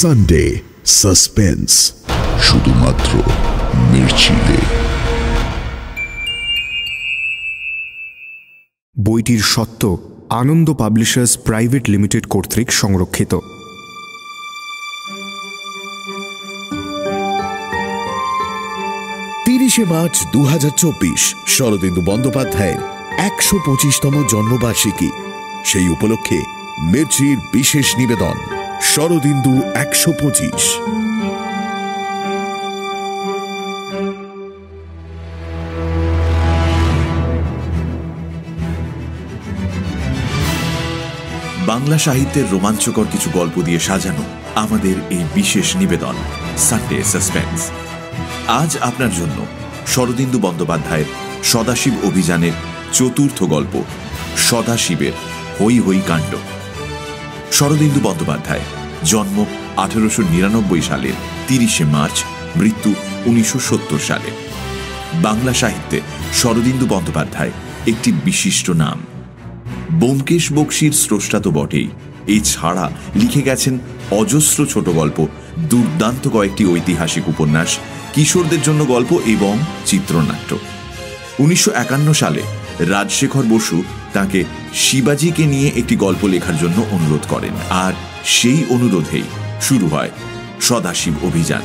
Sunday suspense, শুধুমাত্র মির্চিতে। বইটির স্বত্ব আনন্দ পাবলিশার্স প্রাইভেট লিমিটেড কর্তৃক সংরক্ষিত। 30 মার্চ 2024 শরদিন্দু বন্দ্যোপাধ্যায়ের 125তম জন্মবার্ষিকী। সেই উপলক্ষে মির্চির বিশেষ নিবেদন শরদিন্দু 125। বাংলা সাহিত্যের রোমাঞ্চকর কিছু গল্প দিয়ে সাজানো আমাদের এই বিশেষ নিবেদন সানডে সাসপেন্স। আজ আপনার জন্য শরদিন্দু বন্দ্যোপাধ্যায়ের সদাশিব অভিযানের চতুর্থ গল্প সদাশিবের হই হই কাণ্ড। শরদিন্দু বন্দ্যোপাধ্যায়, জন্ম 1899 সালের 30 মার্চ, মৃত্যু 1970 সালে। বাংলা সাহিত্যে শরদিন্দু বন্দ্যোপাধ্যায় একটি বিশিষ্ট নাম। ব্যোমকেশ বক্সীর স্রষ্টা তো বটেই, এছাড়া লিখে গেছেন অজস্র ছোট গল্প, দুর্দান্ত কয়েকটি ঐতিহাসিক উপন্যাস, কিশোরদের জন্য গল্প এবং চিত্রনাট্য। 1951 সালে রাজশেখর বসু তাকে শিবাজিকে নিয়ে একটি গল্প লেখার জন্য অনুরোধ করেন, আর সেই অনুরোধেই শুরু হয় সদাশিব অভিযান।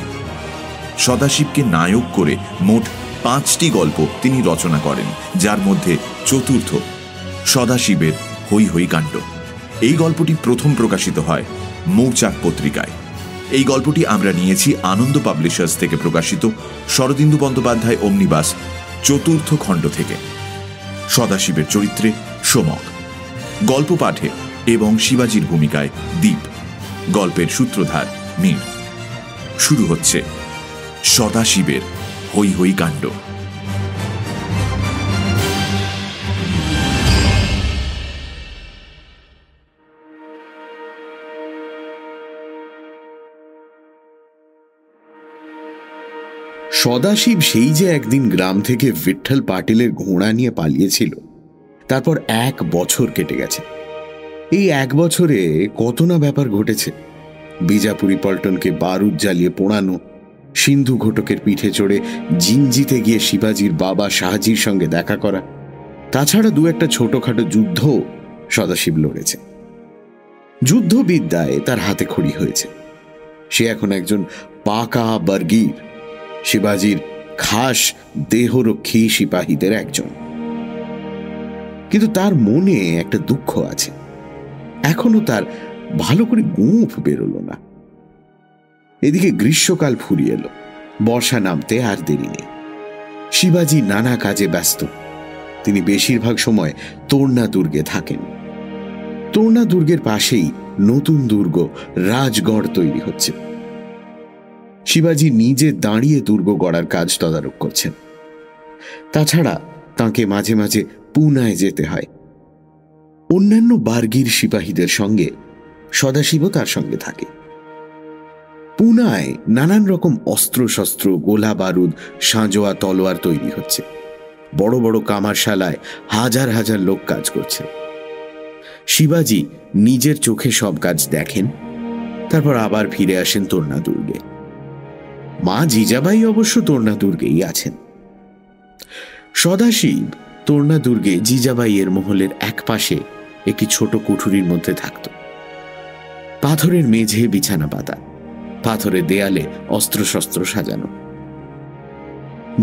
সদাশিবকে নায়ক করে মোট 5টি গল্প তিনি রচনা করেন, যার মধ্যে চতুর্থ সদাশিবের হই হই কাণ্ড। এই গল্পটি প্রথম প্রকাশিত হয় মৌচাক পত্রিকায়। এই গল্পটি আমরা নিয়েছি আনন্দ পাবলিশার্স থেকে প্রকাশিত শরদিন্দু বন্দ্যোপাধ্যায় অমনিবাস চতুর্থ খণ্ড থেকে। সদাশিবের চরিত্রে সোমক, গল্প পাঠে এবং শিবাজির ভূমিকায় দীপ, গল্পের সূত্রধার মীর। শুরু হচ্ছে সদাশিবের হই হই কাণ্ড। সদাশিব সেই যে একদিন গ্রাম থেকে ভিঠ্ঠল পাটিলের ঘোড়া নিয়ে পালিয়েছিল, তারপর 1 বছর কেটে গেছে। এই 1 বছরে কত না ব্যাপার ঘটেছে। বিজাপুরি পল্টনকে বারুদ জ্বালিয়ে পোড়ানো, সিন্ধু ঘটকের পিঠে চড়ে জিঞ্জিতে গিয়ে শিবাজির বাবা শাহজির সঙ্গে দেখা করা, তাছাড়া 2-1টা ছোটখাটো যুদ্ধ সদাশিব লড়েছে। যুদ্ধবিদ্যায় তার হাতে খড়ি হয়েছে। সে এখন একজন পাকা বর্গীর, শিবাজির খাস দেহরক্ষী সিপাহীদের একজন। কিন্তু তার মনে একটা দুঃখ আছে, এখনো তার ভালো করে গোঁফ বেরোলো না। এদিকে গ্রীষ্মকাল ফুরিয়ে এলো, বর্ষা নামতে আর দেরি নেই। শিবাজি নানা কাজে ব্যস্ত। তিনি বেশিরভাগ সময় তোরনা দুর্গে থাকেন। তোরনা দুর্গের পাশেই নতুন দুর্গ রাজগড় তৈরি হচ্ছে। শিবাজি নিজে দাঁড়িয়ে দুর্গ গড়ার কাজ তদারক করছেন। তাছাড়া তাকে মাঝে মাঝে পুনায় যেতে হয়। অন্যান্য বার্গীর সিপাহীদের সঙ্গে সদাশিবও তার সঙ্গে থাকে। পুনায় নানান রকম অস্ত্রশস্ত্র, গোলা বারুদ, সাঁজোয়া তলোয়ার তৈরি হচ্ছে। বড় বড় কামারশালায় হাজার হাজার লোক কাজ করছে। শিবাজি নিজের চোখে সব কাজ দেখেন, তারপর আবার ফিরে আসেন তোরনা দুর্গে। মা জিজাবাই অবশ্য তোরনা দুর্গেই আছেন। সদাশিব তোরনা দুর্গে জিজাবাইয়ের মহলের এক পাশে একটি ছোট কুঠুরির মধ্যে থাকত। পাথরের মেঝে বিছানা পাতা, পাথরের দেয়ালে অস্ত্রশস্ত্র সাজানো।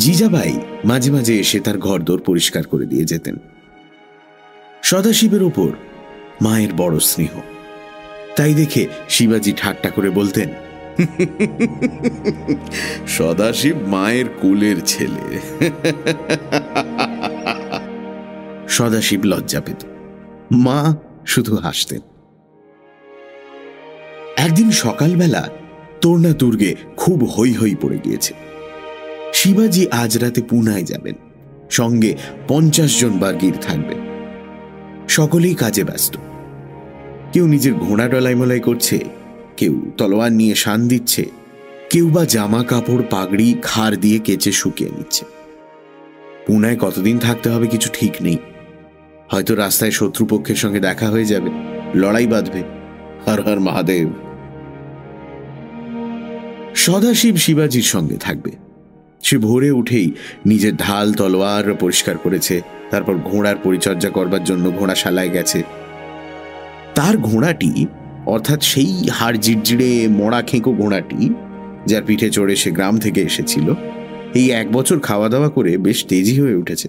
জিজাবাই মাঝে মাঝে এসে তার ঘরদোর পরিষ্কার করে দিয়ে যেতেন। সদাশিবের ওপর মায়ের বড় স্নেহ, তাই দেখে শিবাজি ঠাট্টা করে বলতেন, সদাশিব মায়ের কুলের ছেলে। সদাশিব লজ্জা পেত, মা শুধু হাসতেন। একদিন সকালবেলা তোরনা দুর্গে খুব হই হই পড়ে গিয়েছে। শিবাজি আজ রাতে পুনায় যাবেন, সঙ্গে 50 জন বার্গীর থাকবেন। সকলেই কাজে ব্যস্ত। কেউ নিজের ঘোড়া ডলাই মলাই করছে, কেউ তলোয়ার নিয়ে শান দিচ্ছে, কেউ বা জামা কাপড় পাগড়ি খাড় দিয়ে কেচে শুকিয়ে নিচ্ছে। পুনায় কতদিন থাকতে হবে কিছু ঠিক নেই। হয়তো রাস্তায় শত্রুপক্ষের সঙ্গে দেখা হয়ে যাবে, লড়াই বাঁধবে। হর হর মহাদেব। সদাশিব শিবাজির সঙ্গে থাকবে। সে ভোরে উঠেই নিজের ঢাল তলোয়ার পরিষ্কার করেছে, তারপর ঘোড়ার পরিচর্যা করবার জন্য ঘোড়াশালায় গেছে। তার ঘোড়াটি, অর্থাৎ সেই হাড় জিড়জিড়ে মরা খেঁকো ঘোড়াটি যার পিঠে চড়ে সে গ্রাম থেকে এসেছিল, এই 1 বছর খাওয়া দাওয়া করে বেশ তেজি হয়ে উঠেছে।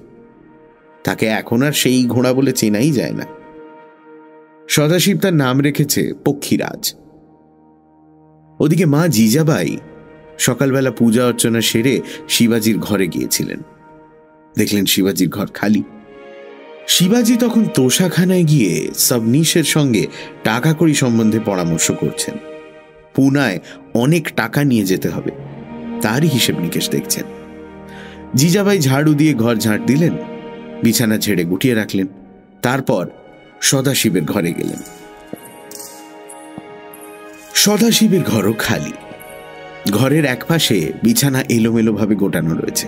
তাকে এখন আর সেই ঘোড়া বলে চেনাই যায় না। সদাশিব তার নাম রেখেছে পক্ষীরাজ। ওদিকে মা জিজাবাই সকালবেলা পূজা অর্চনা সেরে শিবাজির ঘরে গিয়েছিলেন। দেখলেন শিবাজির ঘর খালি। শিবাজি তখন তোষাখানায় গিয়ে সবনীশের সঙ্গে টাকা কড়ি সম্বন্ধে পরামর্শ করছেন। পুনায় অনেক টাকা নিয়ে যেতে হবে, তারই হিসেব নিকেশ দেখছেন। জিজাবাই ঝাড়ু দিয়ে ঘর ঝাঁট দিলেন, বিছানা ছেড়ে গুটিয়ে রাখলেন। তারপর সদাশিবের ঘরে গেলেন। সদাশিবের ঘরও খালি। ঘরের একপাশে বিছানা এলোমেলো ভাবে গোটানো রয়েছে।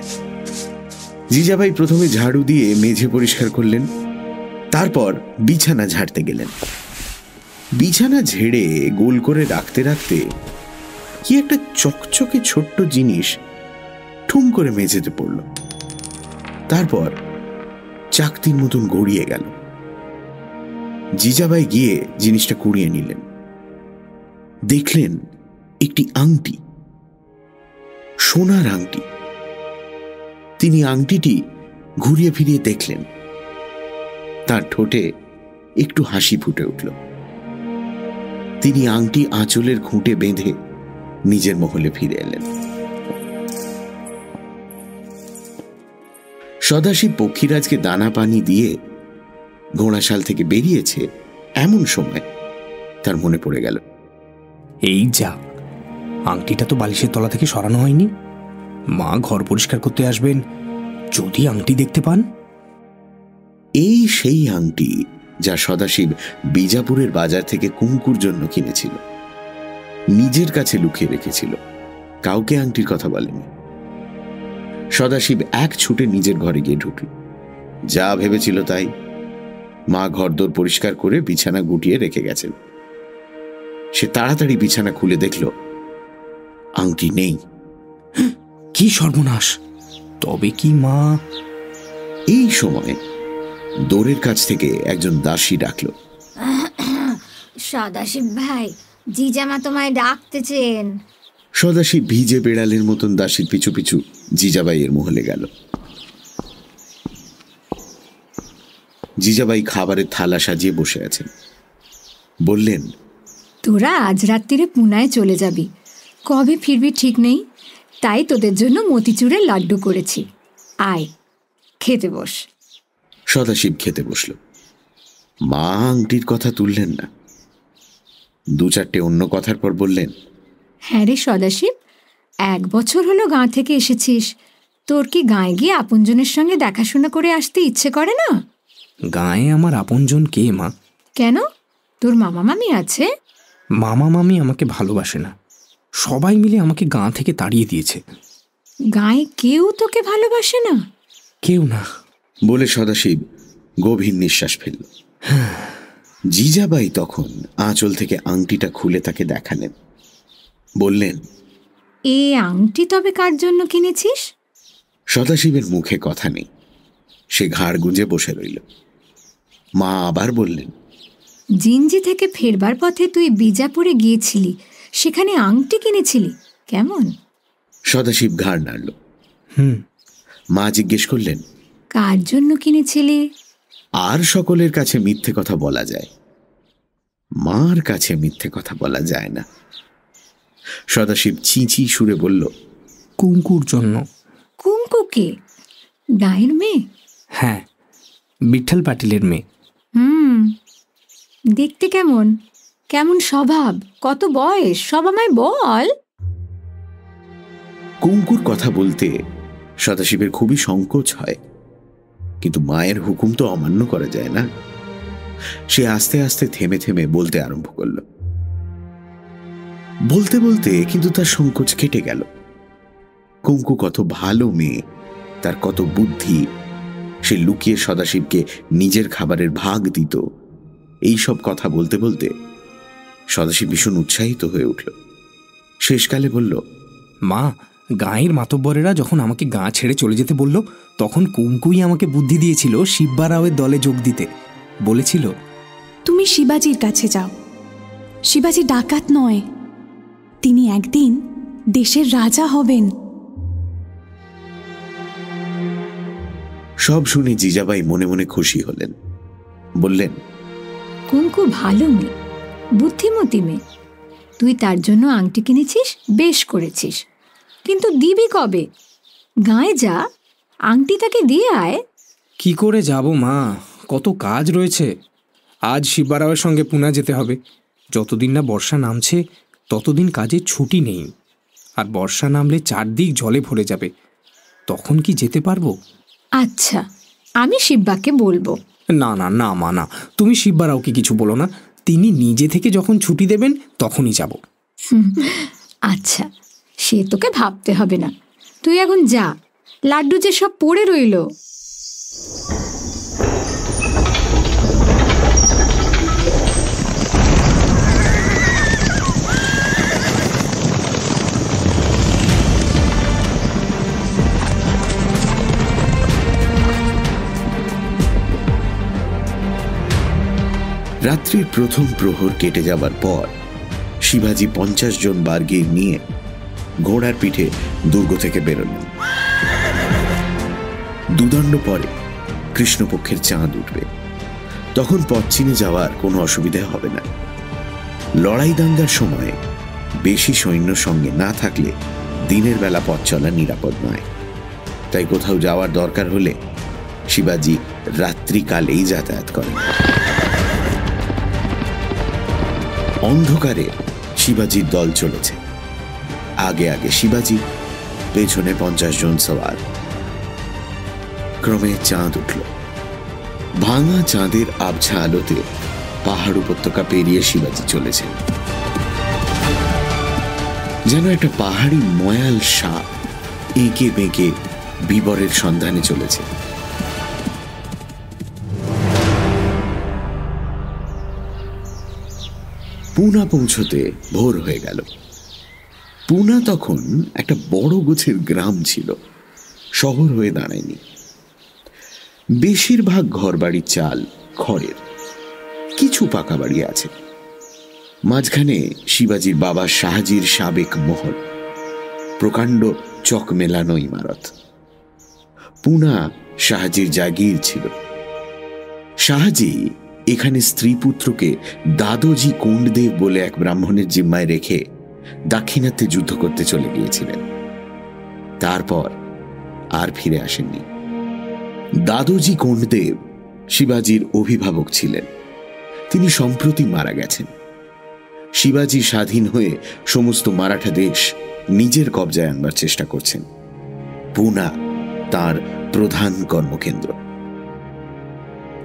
জিজাবাই প্রথমে ঝাড়ু দিয়ে মেঝে পরিষ্কার করলেন, তারপর বিছানা ঝাড়তে গেলেন। বিছানা ঝেড়ে গোল করে রাখতে রাখতে কি একটা চকচকে ছোট্ট জিনিস ঠুম করে মেঝেতে পড়ল। তারপর চাকতির মতন গড়িয়ে গেল। জিজাবাই গিয়ে জিনিসটা কুড়িয়ে নিলেন। দেখলেন একটি আংটি, সোনার আংটি। তিনি আংটিটি ঘুরিয়ে ফিরিয়ে দেখলেন। তার ঠোঁটে একটু হাসি ফুটে উঠল। তিনি আংটি আঁচলের খুঁটে বেঁধে নিজের মহলে ফিরে এলেন। সদাশিব পক্ষীরাজকে দানা পানি দিয়ে ঘোড়াশাল থেকে বেরিয়েছে, এমন সময় তার মনে পড়ে গেল, এই যা, আংটিটা তো বালিশের তলা থেকে সরানো হয়নি। মা ঘর পরিষ্কার করতে আসবেন, যদি আংটি দেখতে পান। এই সেই আংটি যা সদাশিব বিজাপুরের বাজার থেকে কুঙ্কুর জন্য কিনেছিল, নিজের কাছে লুকিয়ে রেখেছিল, কাউকে আংটির কথা বলেনি। সদাশিব এক ছুটে নিজের ঘরে গিয়ে ঢুকল। যা ভেবেছিল তাই। মা ঘরদোর পরিষ্কার করে বিছানা গুটিয়ে রেখে গেছেন। সে তাড়াতাড়ি বিছানা খুলে দেখল আংটি নেই। কি সর্বনাশ! তবে কি মা? এই সময় দোরের কাছ থেকে একজন দাসী ডাকল, সদাশিব ভাই, জিজামা তোমায় ডাকতেছেন। সদাশিব ভিজে বেড়ালের মতন দাসীর পিছু পিছু জিজাবাইয়ের মহলে গেল। জিজাবাই খাবারের থালা সাজিয়ে বসে আছেন। বললেন, তোরা আজ রাত্রিরে পুনায় চলে যাবি, কবে ফিরবি ঠিক নেই, তাই তোদের জন্য মতিচুরের লাড্ডু করেছি, আয় খেতে বস। সদাশিব খেতে বসল। মা আংটির কথা তুললেন না। 2-4টে অন্য কথার পর বললেন, হ্যাঁ রে সদাশিব, 1 বছর হলো গাঁ থেকে এসেছিস, তোর কি গাঁয়ে গিয়ে আপনজনের সঙ্গে দেখাশোনা করে আসতে ইচ্ছে করে না? গাঁয়ে আমার আপনজন কে মা? কেন, তোর মামা মামি আছে? মামা মামি আমাকে ভালোবাসে না, সবাই মিলে আমাকে গাঁ থেকে তাড়িয়ে দিয়েছে। গাঁয়ে কেউ তোকে ভালোবাসে না? কেউ না। বলে সদাশিব গভীর নিঃশ্বাস ফেলল। জিজাবাই তখন আঁচল থেকে আংটিটা খুলে তাকে দেখালেন। বললেন, এ আংটি তবে কার জন্য কিনেছিস? সদাশিবের মুখে কথা নেই। সে ঘাড় গুঁজে বসে রইল। মা আবার বললেন, জিঞ্জি থেকে ফেরবার পথে তুই বিজাপুরে গিয়েছিলি, সেখানে আংটি কিনেছিলি, কেমন? সদাশিব ঘাড় নাড়ল। মা জিজ্ঞেস করলেন, কার জন্য কিনেছিলি? আর সকলের কাছে মিথ্যে কথা বলা যায়, মার কাছে মিথ্যে কথা বলা যায় না। সদাশিব চিঁচি সুরে বলল, কুঙ্কুর জন্য। কুঙ্কু কে? গায়ের মেয়ে? হ্যাঁ, বিঠ্ঠল পাটিলের মেয়ে। দেখতে কেমন? কেমন স্বভাব? কত বয়স? সব আমায় বল। কুঙ্কুর কথা বলতে সদাশিবের খুবই সংকোচ হয়, কিন্তু মায়ের হুকুম তো অমান্য করা যায় না। সে আস্তে আস্তে থেমে থেমে বলতে আরম্ভ করল। বলতে বলতে কিন্তু তার সংকোচ কেটে গেল। কুঙ্কু কত ভালো মেয়ে, তার কত বুদ্ধি। সে লুকিয়ে সদাশিবকে নিজের খাবারের ভাগ দিত। এই সব কথা বলতে বলতে সদাশিব ভীষণ উৎসাহিত হয়ে উঠল। শেষকালে বলল, মা, গাঁয়ের মাতব্বরেরা যখন আমাকে গাঁ ছেড়ে চলে যেতে বলল, তখন কুঙ্কুই আমাকে বুদ্ধি দিয়েছিল শিব্বা রাওয়ের দলে যোগ দিতে। বলেছিল, তুমি শিবাজির কাছে যাও। শিবাজি ডাকাত নয়, তিনি একদিন দেশের রাজা হবেন। সব শুনে জিজাবাই মনে মনে খুশি হলেন। বললেন, কুঙ্কু ভালো মেয়ে, বুদ্ধিমতী মেয়ে। তুই তার জন্য আংটি কিনেছিস, বেশ করেছিস, কিন্তু দিবি কবে? গায়ে যা, আংটি তাকে দিয়ে আয়। কি করে যাব মা, কত কাজ রয়েছে। আজ শিব্বা রাওয়ের সঙ্গে পুনা যেতে হবে। যতদিন না বর্ষা নামছে ততদিন কাজের ছুটি নেই, আর বর্ষা নামলে চারদিক জলে ভরে যাবে। তখন কি যেতে পারবো? আচ্ছা, আমি শিব্বাকে বলবো। না না না মা, না, তুমি শিব্বা রাওকে কিছু বলো না। তিনি নিজে থেকে যখন ছুটি দেবেন তখনই যাব। আচ্ছা, সে তোকে ভাবতে হবে না। তুই এখন যা, লাড্ডু যে সব পড়ে রইল। রাত্রির প্রথম প্রহর কেটে যাবার পর শিবাজি 50 জন বার্গির নিয়ে ঘোড়ার পিঠে দুর্গ থেকে বেরোলেন। দুদণ্ড পরে কৃষ্ণপক্ষের চাঁদ উঠবে। তখন পথ চিনে যাওয়ার কোনো অসুবিধা হবে না। লড়াই দাঙ্গার সময় বেশি সৈন্য সঙ্গে না থাকলে দিনের বেলা পথ চলা নিরাপদ নয়। তাই কোথাও যাওয়ার দরকার হলে শিবাজি রাত্রিকালেই যাতায়াত করেন। অন্ধকারে শিবাজির দল চলেছে। আগে আগে শিবাজি, পেছনে 50 জন সওয়ার। ক্রমে চাঁদ উঠল। ভাঙা চাঁদের আবছা আলোতে পাহাড় উপত্যকা পেরিয়ে শিবাজি চলেছেন। যেন একটা পাহাড়ি ময়াল সাপ এঁকে বেঁকে বিবরের সন্ধানে চলেছে। পুনা পৌঁছতে ভোর হয়ে গেল। পুনা তখন একটা বড় গোছের গ্রাম ছিল, শহর হয়ে দাঁড়ায়নি। বেশিরভাগ ঘরবাড়ির চাল খড়ের, কিছু পাকা বাড়ি আছে। মাঝখানে শিবাজির বাবা শাহজির সাবেক মহল, প্রকাণ্ড চক মেলানো ইমারত। পুনা শাহজির জাগির ছিল। শাহজি এখানে স্ত্রী পুত্রকে দাদোজি কোন্ডদেব বলে এক ব্রাহ্মণের জিম্মায় রেখে দাক্ষিণাত্যে যুদ্ধ করতে চলে গিয়েছিলেন। তারপর আর ফিরে আসেননি। দাদোজি কোন্ডদেব শিবাজির অভিভাবক ছিলেন। তিনি সম্প্রতি মারা গেছেন। শিবাজি স্বাধীন হয়ে সমস্ত মারাঠা দেশ নিজের কবজায় আনবার চেষ্টা করছেন। পুনা তার প্রধান কর্মকেন্দ্র।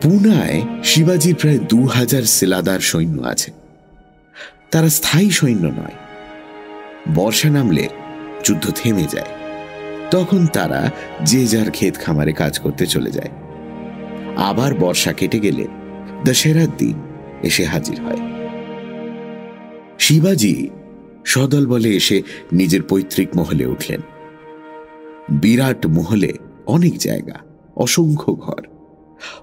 পুনায় শিবাজির প্রায় 2000 সেলাদার সৈন্য আছে। তারা স্থায়ী সৈন্য নয়। বর্ষা নামলে যুদ্ধ থেমে যায়। তখন তারা যে যার ক্ষেত খামারে কাজ করতে চলে যায়। আবার বর্ষা কেটে গেলে দশেরার দিন এসে হাজির হয়। শিবাজি সদল বলে এসে নিজের পৈতৃক মহলে উঠলেন। বিরাট মহলে অনেক জায়গা, অসংখ্য ঘর।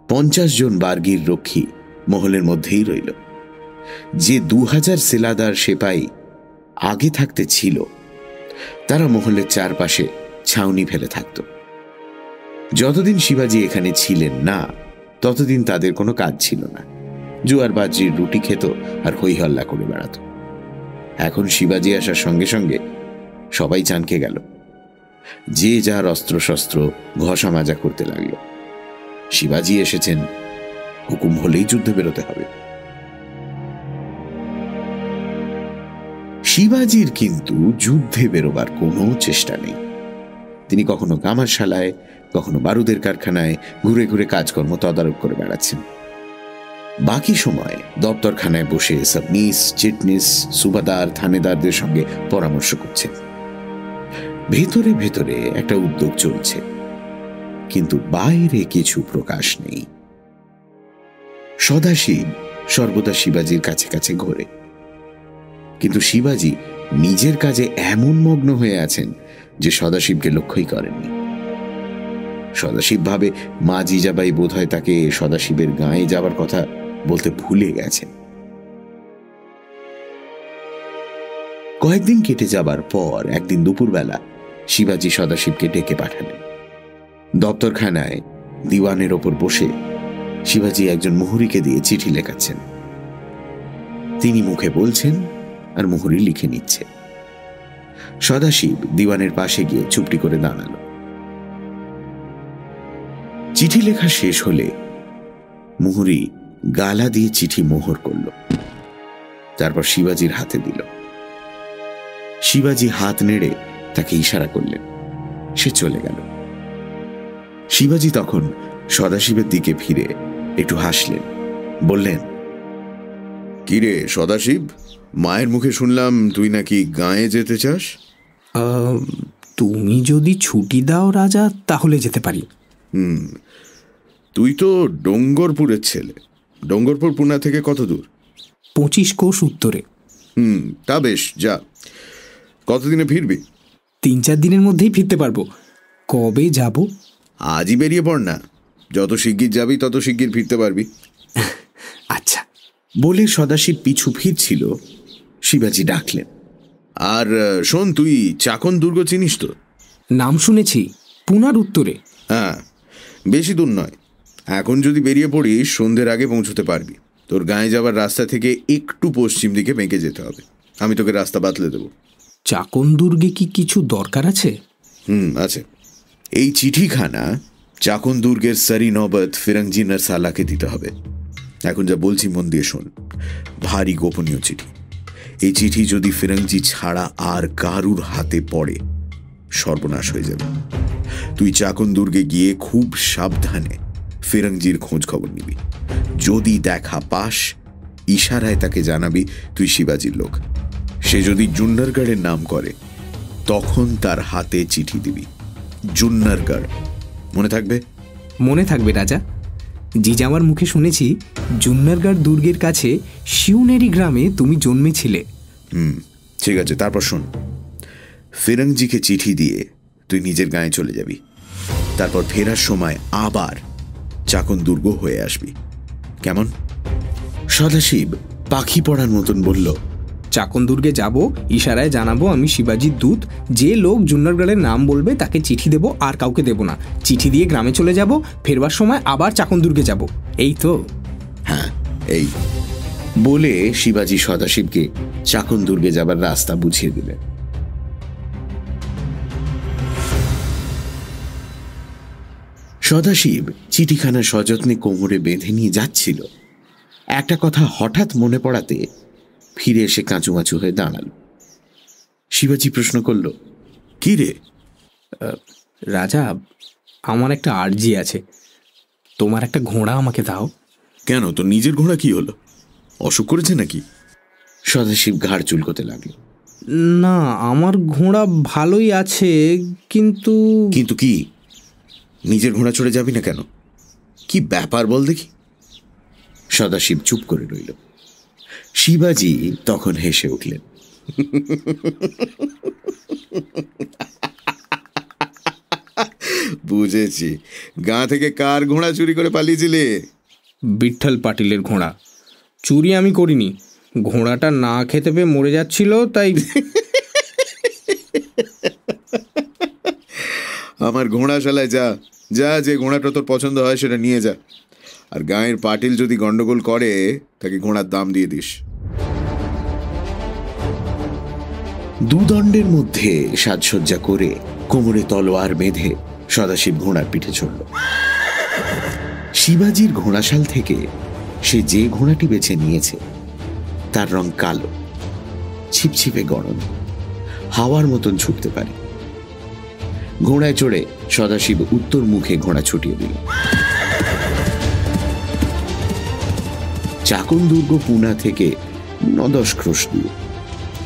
50 জন বার্গির রক্ষী মহলের মধ্যেই রইল। যে 2000 সেলাদার সেপাই আগে থাকতে ছিল, তারা মহলের চারপাশে ছাউনি ফেলে থাকত। যতদিন শিবাজি এখানে ছিলেন না, ততদিন তাদের কোনো কাজ ছিল না। জোয়ার বাজির রুটি খেত আর হই হল্লা করে বেড়াত। এখন শিবাজি আসার সঙ্গে সঙ্গে সবাই চানকে গেল। যে যার অস্ত্রশস্ত্র ঘষা মাজা করতে লাগলো। শিবাজি এসেছেন, হুকুম হলেই যুদ্ধে বেরোতে হবে। শিবাজির কিন্তু যুদ্ধে বেরোবার কোনো চেষ্টা নেই। তিনি কখনো কামারশালায়, কখনো বারুদের কারখানায় ঘুরে ঘুরে কাজকর্ম তদারক করে বেড়াচ্ছেন। বাকি সময় দপ্তরখানায় বসে সাবনিস, চিটনিস, সুবাদার, থানেদারদের সঙ্গে পরামর্শ করছেন। ভেতরে ভেতরে একটা উদ্যোগ চলছে, কিন্তু বাইরে কিছু প্রকাশ নেই। সদাশিব সর্বদা শিবাজির কাছে কাছে ঘোরে, কিন্তু শিবাজি নিজের কাজে এমন মগ্ন হয়ে আছেন যে সদাশিবকে লক্ষ্যই করেননি। সদাশিব ভাবে মা জিজাবাই বোধহয় তাকে সদাশিবের গাঁয়ে যাবার কথা বলতে ভুলে গেছেন। কয়েকদিন কেটে যাবার পর একদিন দুপুরবেলা শিবাজি সদাশিবকে ডেকে পাঠালেন। দপ্তরখানায় দিওয়ানের ওপর বসে শিবাজি একজন মোহরীকে দিয়ে চিঠি লেখাচ্ছেন। তিনি মুখে বলছেন আর মোহরী লিখে নিচ্ছে। সদাশিব দিওয়ানের পাশে গিয়ে চুপটি করে দাঁড়ালো। চিঠি লেখা শেষ হলে মোহরী গালা দিয়ে চিঠি মোহর করল, তারপর শিবাজির হাতে দিল। শিবাজি হাত নেড়ে তাকে ইশারা করলেন, সে চলে গেল। শিবাজি তখন সদাশিবের দিকে ফিরে একটু হাসলেন, বললেন, কিরে সদাশিব, মায়ের মুখে শুনলাম তুই নাকি গাঁয়ে যেতে চাস? তুমি যদি ছুটি দাও রাজা, তাহলে যেতে পারি। তুই তো ডোঙ্গরপুরের ছেলে। ডোঙ্গরপুর পুনা থেকে কত দূর? 25 কোষ উত্তরে। তা বেশ, যা। কতদিনে ফিরবি? 3-4 দিনের মধ্যেই ফিরতে পারবো। কবে যাব? আজই বেরিয়ে পড় না, যত শিগগির যাবি তত শিগগির ফিরতে পারবি। আচ্ছা। বলে সদাশিব পিছু ফিরছিল, শিবাজি ডাকলেন, আর শোন, তুই চাকন দুর্গ চিনিস তো? নাম শুনেছি, পুনার উত্তরে। হ্যাঁ, বেশি দূর নয়। এখন যদি বেরিয়ে পড়িস সন্ধ্যের আগে পৌঁছতে পারবি। তোর গাঁয়ে যাবার রাস্তা থেকে একটু পশ্চিম দিকে বেঁকে যেতে হবে। আমি তোকে রাস্তা বাতলে দেবো। চাকন দুর্গে কি কিছু দরকার আছে? আছে। এই চিঠিখানা চাকন দুর্গের সারি নবত ফিরঙ্গজি নারসালাকে দিতে হবে। এখন যা বলছি মন দিয়ে শোন, ভারী গোপনীয় চিঠি। এই চিঠি যদি ফিরঙ্গজি ছাড়া আর কারুর হাতে পড়ে সর্বনাশ হয়ে যাবে। তুই চাকন দুর্গে গিয়ে খুব সাবধানে ফিরঙ্গজির খোঁজ খবর নিবি। যদি দেখা পাস, ইশারায় তাকে জানাবি তুই শিবাজির লোক। সে যদি জুন্নারগড়ের নাম করে, তখন তার হাতে চিঠি দিবি। জুন্নারগড়, মনে থাকবে? মনে থাকবে রাজা। জিজামার মুখে শুনেছি জুন্নারগড় দুর্গের কাছে শিউনেরি গ্রামে তুমি জন্মেছিলে। ঠিক আছে, তারপর শোন, ফিরঙ্গজিকে চিঠি দিয়ে তুই নিজের গাঁয়ে চলে যাবি। তারপর ফেরার সময় আবার চাকন দুর্গ হয়ে আসবি। কেমন? সদাশিব পাখি পড়ার মতন বলল, চাকন দুর্গে যাব, ইশারায় জানাবো আমি শিবাজির দূত। যে লোক জুন্নারগড়ের নাম বলবে তাকে চিঠি দেব, আর কাউকে দেব না। চিঠি দিয়ে গ্রামে চলে যাব, ফেরবার সময় আবার চাকন দুর্গে যাব। এই তো? হ্যাঁ, এই বলে শিবাজি সদাশিবকে চাকন দুর্গে যাবার রাস্তা বুঝিয়ে দিলেন। সদাশিব চিঠিখানা সযত্নে কোমরে বেঁধে নিয়ে যাচ্ছিল। একটা কথা হঠাৎ মনে পড়াতে ফিরে এসে কাঁচুমাচু হয়ে দাঁড়াল। শিবাজি প্রশ্ন করল, কি রে? রাজা, আমার একটা আর্জি আছে। তোমার একটা ঘোড়া আমাকে দাও। কেন, তোর নিজের ঘোড়া কি হলো? অসুখ করেছে নাকি? সদাশিব ঘাড় চুলকোতে লাগলো। না, আমার ঘোড়া ভালোই আছে, কিন্তু কিন্তু কি? নিজের ঘোড়া চড়ে যাবি না কেন? কি ব্যাপার বল দেখি। সদাশিব চুপ করে রইল। শিবাজি তখন হেসে উঠলেন। বুঝেছি, গাঁ থেকে কার ঘোড়া চুরি করে পালিয়েছিলে? বিঠ্ঠল পাটিলের ঘোড়া। চুরি আমি করিনি, ঘোড়াটা না খেতে পেয়ে মরে যাচ্ছিল, তাই। আমার ঘোড়াশালায় যা যা, যে ঘোড়াটা তোর পছন্দ হয় সেটা নিয়ে যা। আর গাঁয়ের পাটিল যদি গন্ডগোল করে, তাকে ঘোড়ার দাম দিয়ে দিস। দুদণ্ডের মধ্যে সাজসজ্জা করে কোমরে তলোয়ার বেঁধে সদাশিব ঘোড়ার পিঠে চড়ল। শিবাজির ঘোড়াশাল থেকে সে যে ঘোড়াটি বেছে নিয়েছে তার রং কালো, ছিপছিপে গরম, হাওয়ার মতন ছুটতে পারে। ঘোড়ায় চড়ে সদাশিব উত্তর মুখে ঘোড়া ছুটিয়ে দিল। চাকন দুর্গ পুনা থেকে 9-10 ক্রোশ দূর।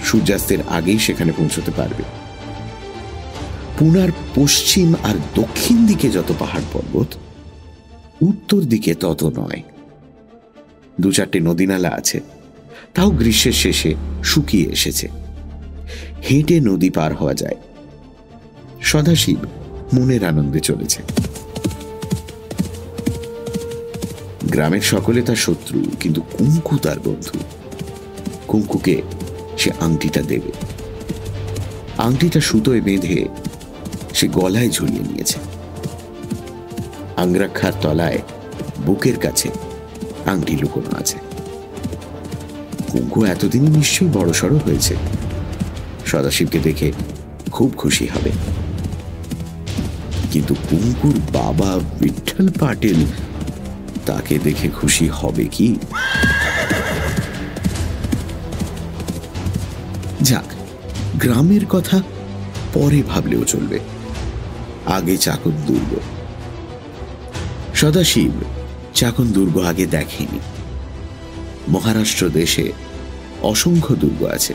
সূর্যাস্তের আগেই সেখানে পৌঁছতে পারবে। পুনার পশ্চিম আর দক্ষিণ দিকে যত পাহাড় পর্বত, উত্তর দিকে তত নয়। 2-4টে নদী নালা আছে, তাও গ্রীষ্মের শেষে শুকিয়ে এসেছে। হেঁটে নদী পার হওয়া যায়। সদাশিব মনের আনন্দে চলেছে। গ্রামের সকলে তার শত্রু, কিন্তু কুঙ্কু তার বন্ধু। কুঙ্কুকে সে আংটিটা দেবে। আংটিটা সুতোয় বেঁধে সে গলায় ঝুলিয়ে নিয়েছে। আংরাক্ষার তলায় বুকের কাছে আংটি লুকোনো আছে। কুঙ্কু এতদিনই নিশ্চয়ই বড়সড় হয়েছে। সদাশিবকে দেখে খুব খুশি হবে। কিন্তু কুঙ্কুর বাবা বিঠ্ঠল পাটিল তাকে দেখে খুশি হবে কি? যাক, গ্রামের কথা পরে ভাবলেও চলবে, আগে চাকন দুর্গ। সদাশিব চাকন দুর্গ আগে দেখেনি। মহারাষ্ট্র দেশে অসংখ্য দুর্গ আছে,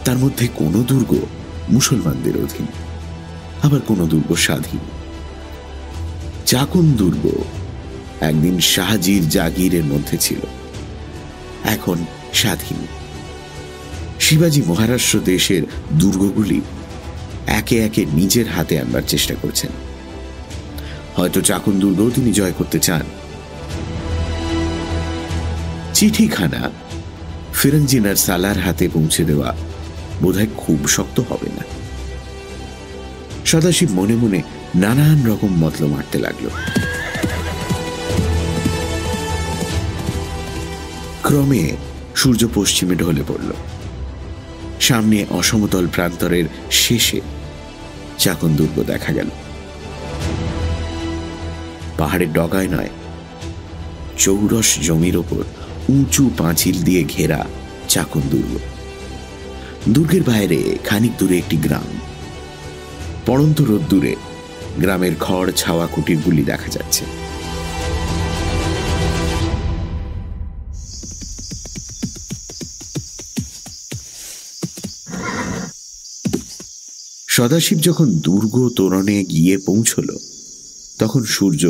তার মধ্যে কোনো দুর্গ মুসলমানদের অধীন, আবার কোনো দুর্গ স্বাধীন। চাকন দুর্গ একদিন শাহজির জাগিরের মধ্যে ছিল, এখন স্বাধীন। শিবাজি মহারাষ্ট্র দেশের দুর্গগুলি একে একে নিজের হাতে আনবার চেষ্টা করছেন। হয়তো চাকন দুর্গও তিনি জয় করতে চান। চিঠিখানা ফিরঙ্গি নারসালার হাতে পৌঁছে দেওয়া বোধহয় খুব শক্ত হবে না। সদাশিব মনে মনে নানান রকম মতলব মারতে লাগলো। ক্রমে সূর্য পশ্চিমে ঢলে পড়ল। সামনে অসমতল প্রান্তরের শেষে চাকন দুর্গ দেখা গেল। পাহাড়ের ডগায় নয়, চৌরস জমির ওপর উঁচু পাঁচিল দিয়ে ঘেরা চাকন দুর্গ। দুর্গের বাইরে খানিক দূরে একটি গ্রাম। পড়ন্ত রোদ্দুরে গ্রামের খড় ছাওয়া কুটিরগুলি দেখা যাচ্ছে। সদাশিব যখন দুর্গ তোরণে গিয়ে পৌঁছল, তখন সূর্য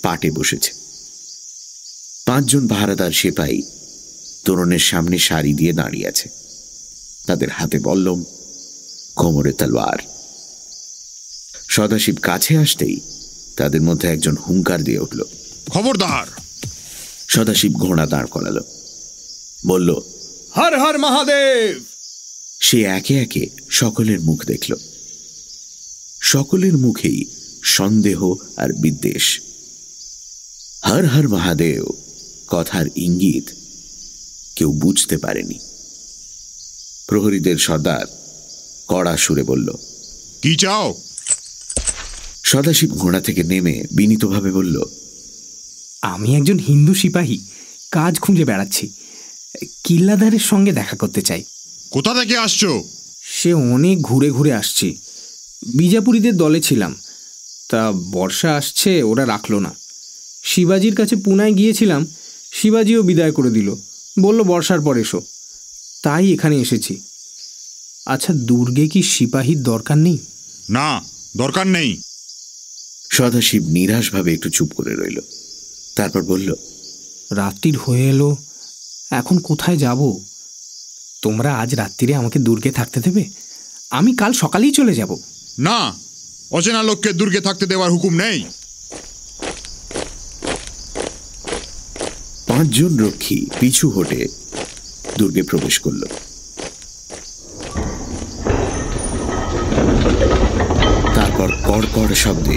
পাটে বসেছে। 5 জন পাহারাদার সেপাই তোরণের সামনে সারি দিয়ে দাঁড়িয়ে আছে। তাদের হাতে বল্লম, কোমরে তলোয়ার। সদাশিব কাছে আসতেই তাদের মধ্যে একজন হুঙ্কার দিয়ে উঠল, খবরদার! সদাশিব ঘোড়া দাঁড় করালো, বলল, হর হর মহাদেব। সে একে একে সকলের মুখ দেখল। সকলের মুখেই সন্দেহ আর বিদ্বেষ। হর হর মহাদেব কথার ইঙ্গিত কেউ বুঝতে পারেনি। প্রহরীদের সর্দার কড়া সুরে বলল, কি চাও? সদাশিব ঘোড়া থেকে নেমে বিনীতভাবে বলল, আমি একজন হিন্দু সিপাহী, কাজ খুঁজে বেড়াচ্ছি। কিল্লাদারের সঙ্গে দেখা করতে চাই। কোথা থেকে আসছো? সে অনেক ঘুরে ঘুরে আসছি। বিজাপুরীদের দলে ছিলাম, তা বর্ষা আসছে, ওরা রাখলো না। শিবাজির কাছে পুনায় গিয়েছিলাম, শিবাজিও বিদায় করে দিল, বলল বর্ষার পর এসো। তাই এখানে এসেছি। আচ্ছা, দুর্গে কি সিপাহীর দরকার নেই? না, দরকার নেই। সদাশিব নিরাশভাবে একটু চুপ করে রইল। তারপর বলল, রাত্রির হয়ে এলো, এখন কোথায় যাব? তোমরা আজ রাত্রিরে আমাকে দুর্গে থাকতে দেবে? আমি কাল সকালেই চলে যাব। না, অচেনা লোককে দুর্গে থাকতে দেওয়ার হুকুম নেই। 5 জন রক্ষী পিছু হটে দুর্গে প্রবেশ করল। তারপর কড়কড় শব্দে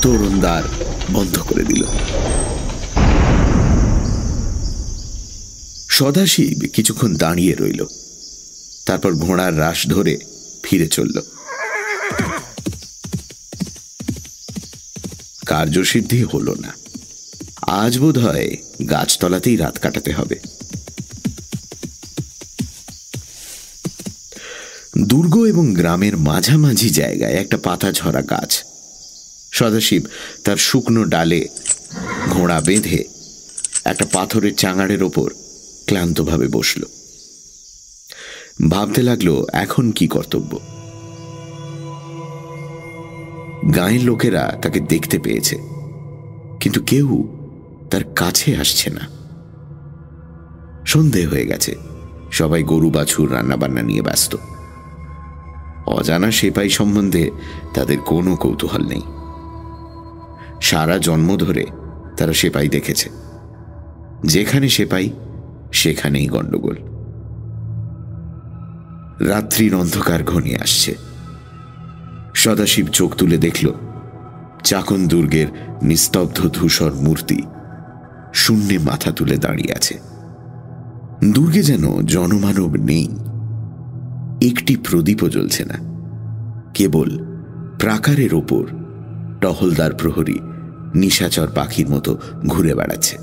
তোরণ দ্বার বন্ধ করে দিল। সদাশিব কিছুক্ষণ দাঁড়িয়ে রইল। তারপর ঘোড়ার রাশ ধরে ফিরে চলল। কার্যসিদ্ধি হল না। আজ বোধ হয় গাছতলাতেই রাত কাটাতে হবে। দুর্গ এবং গ্রামের মাঝামাঝি জায়গায় একটা পাতা ঝরা গাছ। সদাশিব তার শুকনো ডালে ঘোড়া বেঁধে একটা পাথরের চাঙাড়ের ওপর ক্লান্তভাবে বসল। ভাবতে লাগলো এখন কি কর্তব্য। গাঁয়ের লোকেরা তাকে দেখতে পেয়েছে, কিন্তু কেউ তার কাছে আসছে না। সন্ধে হয়ে গেছে, সবাই গরু বাছুর রান্নাবান্না নিয়ে ব্যস্ত। অজানা সেপাই সম্বন্ধে তাদের কোনো কৌতূহল নেই। সারা জন্ম ধরে তারা সেপাই দেখেছে, যেখানে সেপাই সেখানেই গণ্ডগোল। রাত্রির অন্ধকার ঘনিয়ে আসছে। সদাশিব চোখ তুলে দেখল চাকন দুর্গের নিস্তব্ধ ধূসর মূর্তি শূন্যে মাথা তুলে দাঁড়িয়ে আছে। দুর্গে যেন জনমানব নেই, একটি প্রদীপও জ্বলছে না। কেবল প্রাকারের ওপর টহলদার প্রহরী নিশাচর পাখির মতো ঘুরে বেড়াচ্ছে।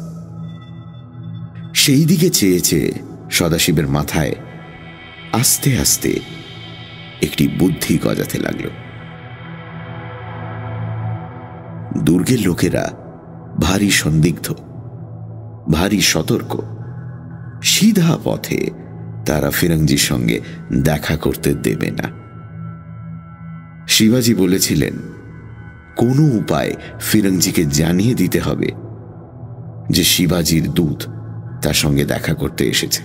সেই দিকে চেয়ে চেয়ে সদাশিবের মাথায় আস্তে আস্তে একটি বুদ্ধি গজাতে লাগল। দুর্গের লোকেরা ভারী সন্দিগ্ধ, ভারী সতর্ক। সিধা পথে তারা ফিরঙ্জির সঙ্গে দেখা করতে দেবে না। শিবাজি বলেছিলেন কোনো উপায় ফিরঙ্জিকে জানিয়ে দিতে হবে যে শিবাজির দূত তার সঙ্গে দেখা করতে এসেছে।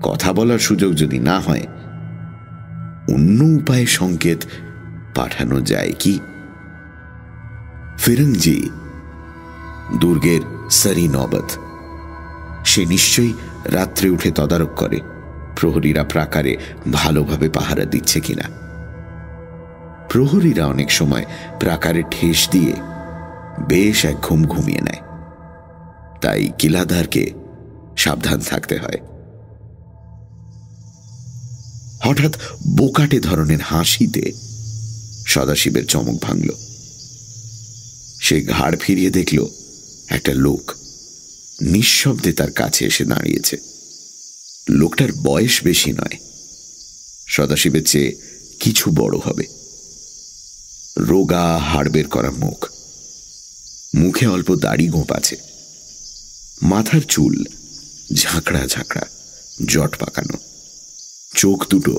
কথা বলার সুযোগ যদি না হয়, অন্য উপায়ে সংকেত পাঠানো যায় কি? ফিরঙ্জি দুর্গের সারি নবত, সে নিশ্চয়ই রাত্রে উঠে তদারক করে প্রহরীরা প্রাকারে ভালোভাবে পাহারা দিচ্ছে কিনা। প্রহরীরা অনেক সময় প্রাকারে ঠেস দিয়ে বেশ এক ঘুম ঘুমিয়ে নেয়, তাই কিলাদারকে সাবধান থাকতে হয়। হঠাৎ বোকাটে ধরনের হাসিতে সদাশিবের চমক ভাঙল। সে ঘাড় ফিরিয়ে দেখল একটা লোক নিঃশব্দে তার কাছে এসে দাঁড়িয়েছে। লোকটার বয়স বেশি নয়, সদাশিবের চেয়ে কিছু বড় হবে। রোগা হাড়বের করা মুখ, মুখে অল্প দাড়ি গোঁপ আছে, মাথার চুল ঝাঁকড়া ঝাঁকড়া, জট পাকানো, চোখ দুটো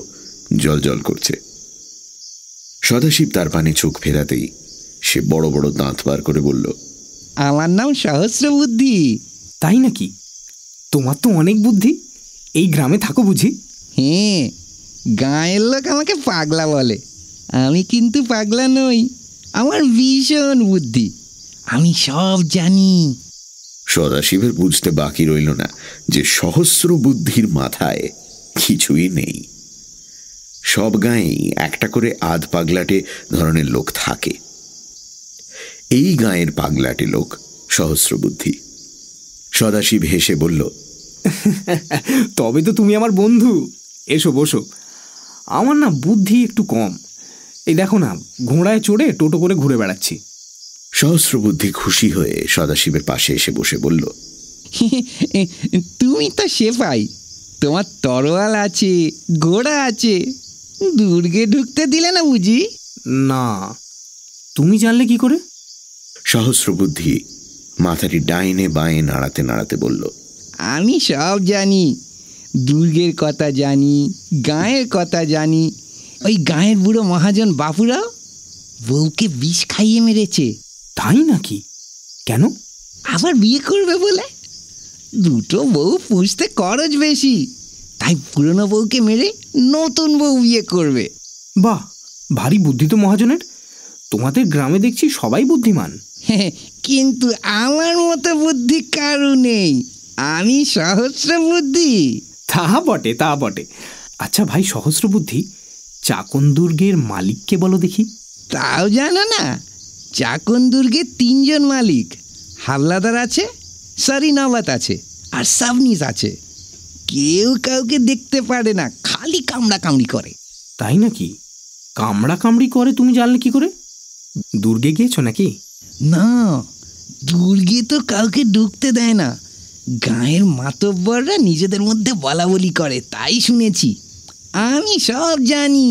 জলজল করছে। সদাশিব তার পানে চোখ ফেরাতেই সে বড় বড় দাঁত বার করে বলল, আমার নাম সহস্রবুদ্ধি। তাই নাকি? তোমার তো অনেক বুদ্ধি। এই গ্রামে থাকো বুঝি? হ্যাঁ, গাঁয়ের লোক আমাকে পাগলা বলে। আমি কিন্তু পাগলা নই, আমার ভীষণ বুদ্ধি, আমি সব জানি। সদাশিবের বুঝতে বাকি রইল না যে সহস্র বুদ্ধির মাথায় কিছুই নেই। সব গাঁয়েই একটা করে আধ পাগলাটে ধরনের লোক থাকে। এই গাঁয়ের পাগলাটে লোক সহস্র বুদ্ধি। সদাশিব হেসে বলল, তবে তো তুমি আমার বন্ধু। এসো বসো। আমার না বুদ্ধি একটু কম। এই দেখো না, ঘোড়ায় চড়ে টোটো করে ঘুরে বেড়াচ্ছি। সহস্র বুদ্ধি খুশি হয়ে সদাশিবের পাশে এসে বসে বলল, তুমি তো সেপাই, তোমার তরোয়াল আছে, ঘোড়া আছে, দুর্গে ঢুকতে দিলে না বুঝি? না, তুমি জানলে কি করে? সহস্র বুদ্ধি মাথাটি ডাইনে বাঁয়ে নাড়াতে নাড়াতে বলল, আমি সব জানি, দুর্গের কথা জানি, গাঁয়ের কথা জানি। ওই গাঁয়ের বুড়ো মহাজন বাপুরাও বউকে বিষ খাইয়ে মেরেছে। তাই নাকি? কেন? আবার বিয়ে করবে বলে। দুটো বউ পুষতে খরচ বেশি, তাই পুরনো বউকে মেরে নতুন বউ বিয়ে করবে। বাহ, ভারী বুদ্ধি তো মহাজনের। তোমাদের গ্রামে দেখছি সবাই বুদ্ধিমান। কিন্তু আমার মতো বুদ্ধি কারু নেই, আমি সহস্র বুদ্ধি। তা বটে, তা বটে। আচ্ছা ভাই সহস্র বুদ্ধি, চাকন দুর্গের মালিককে বলো দেখি। তাও জানো না? চাকন দুর্গের 3 জন মালিক, হাল্লাদার আছে, সারি নবাত আছে, আর সাবনিস আছে। কেউ কাউকে দেখতে পারে না, খালি কামড়া কামড়ি করে। তাই নাকি? কামড়া কামড়ি করে তুমি জানলে কি করে? দুর্গে গিয়েছো নাকি? না, দুর্গে তো কাউকে ঢুকতে দেয় না। গাঁয়ের মাতব্বররা নিজেদের মধ্যে বলা বলি করে, তাই শুনেছি। আমি সব জানি।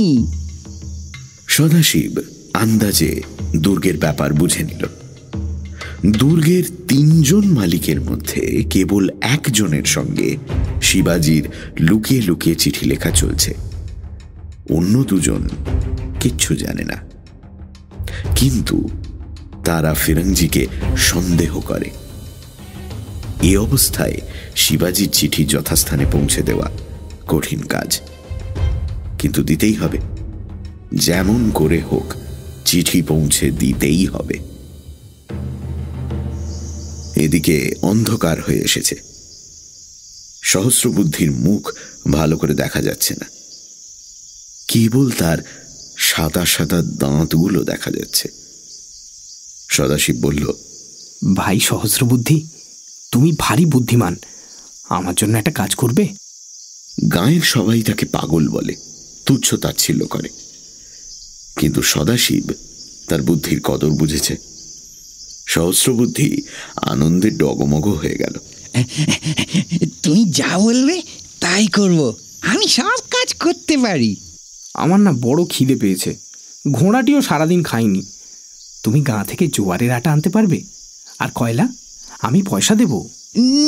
সদাশিব আন্দাজে দুর্গের ব্যাপার বুঝে নিল। দুর্গের 3 জন মালিকের মধ্যে কেবল একজনের সঙ্গে শিবাজির লুকিয়ে লুকিয়ে চিঠি লেখা চলছে। অন্য 2 জন কিচ্ছু জানে না, কিন্তু তারা ফিরঙ্জিকে সন্দেহ করে। এ অবস্থায় শিবাজির চিঠি যথাস্থানে পৌঁছে দেওয়া কঠিন কাজ, কিন্তু দিতেই হবে। যেমন করে হোক চিঠি পৌঁছে দিতেই হবে। এদিকে অন্ধকার হয়ে এসেছে, সহস্রবুদ্ধির মুখ ভালো করে দেখা যাচ্ছে না, কেবল তার সাদা সাদা দাঁতগুলো দেখা যাচ্ছে। সদাশিব বলল, ভাই সহস্রবুদ্ধি, তুমি ভারী বুদ্ধিমান, আমার জন্য একটা কাজ করবে? গাঁয়ের সবাই তাকে পাগল বলে, তুচ্ছ তাচ্ছিল্য করে, কিন্তু সদাশিব তার বুদ্ধির কদর বুঝেছে। সহস্রবুদ্ধি আনন্দে ডগমগ হয়ে গেল। তুমি যা বলবে তাই করব, আমি সব কাজ করতে পারি। আমার না বড় খিদে পেয়েছে, ঘোড়াটিও সারাদিন খাইনি। তুমি গাঁ থেকে জোয়ারের আটা আনতে পারবে? আর কয়লা? আমি পয়সা দেব।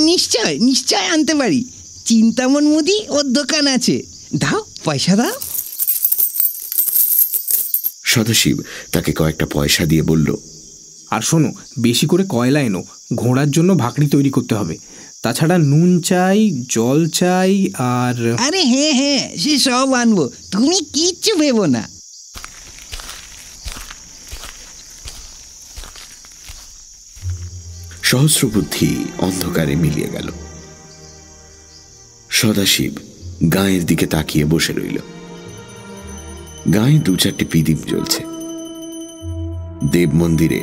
নিশ্চয় নিশ্চয় আনতে পারি, চিন্তামন মুদি ওর দোকান আছে, দাও পয়সা দাও। সদাশিব তাকে কয়েকটা পয়সা দিয়ে বলল, আর শোনো, বেশি করে কয়লা এনো, ঘোড়ার জন্য ভাকরি তৈরি করতে হবে। তাছাড়া নুন চাই, জল চাই, আর আরে হ্যাঁ হ্যাঁ, সে সব আনবো, তুমি কিচ্ছু ভেবো না। সহস্রবুদ্ধি অন্ধকারে মিলিয়ে গেল। সদাশিব গাঁয়ের দিকে তাকিয়ে বসে রইল। গাঁয়ে দু চারটি পিদিম জ্বলছে। দেব মন্দিরে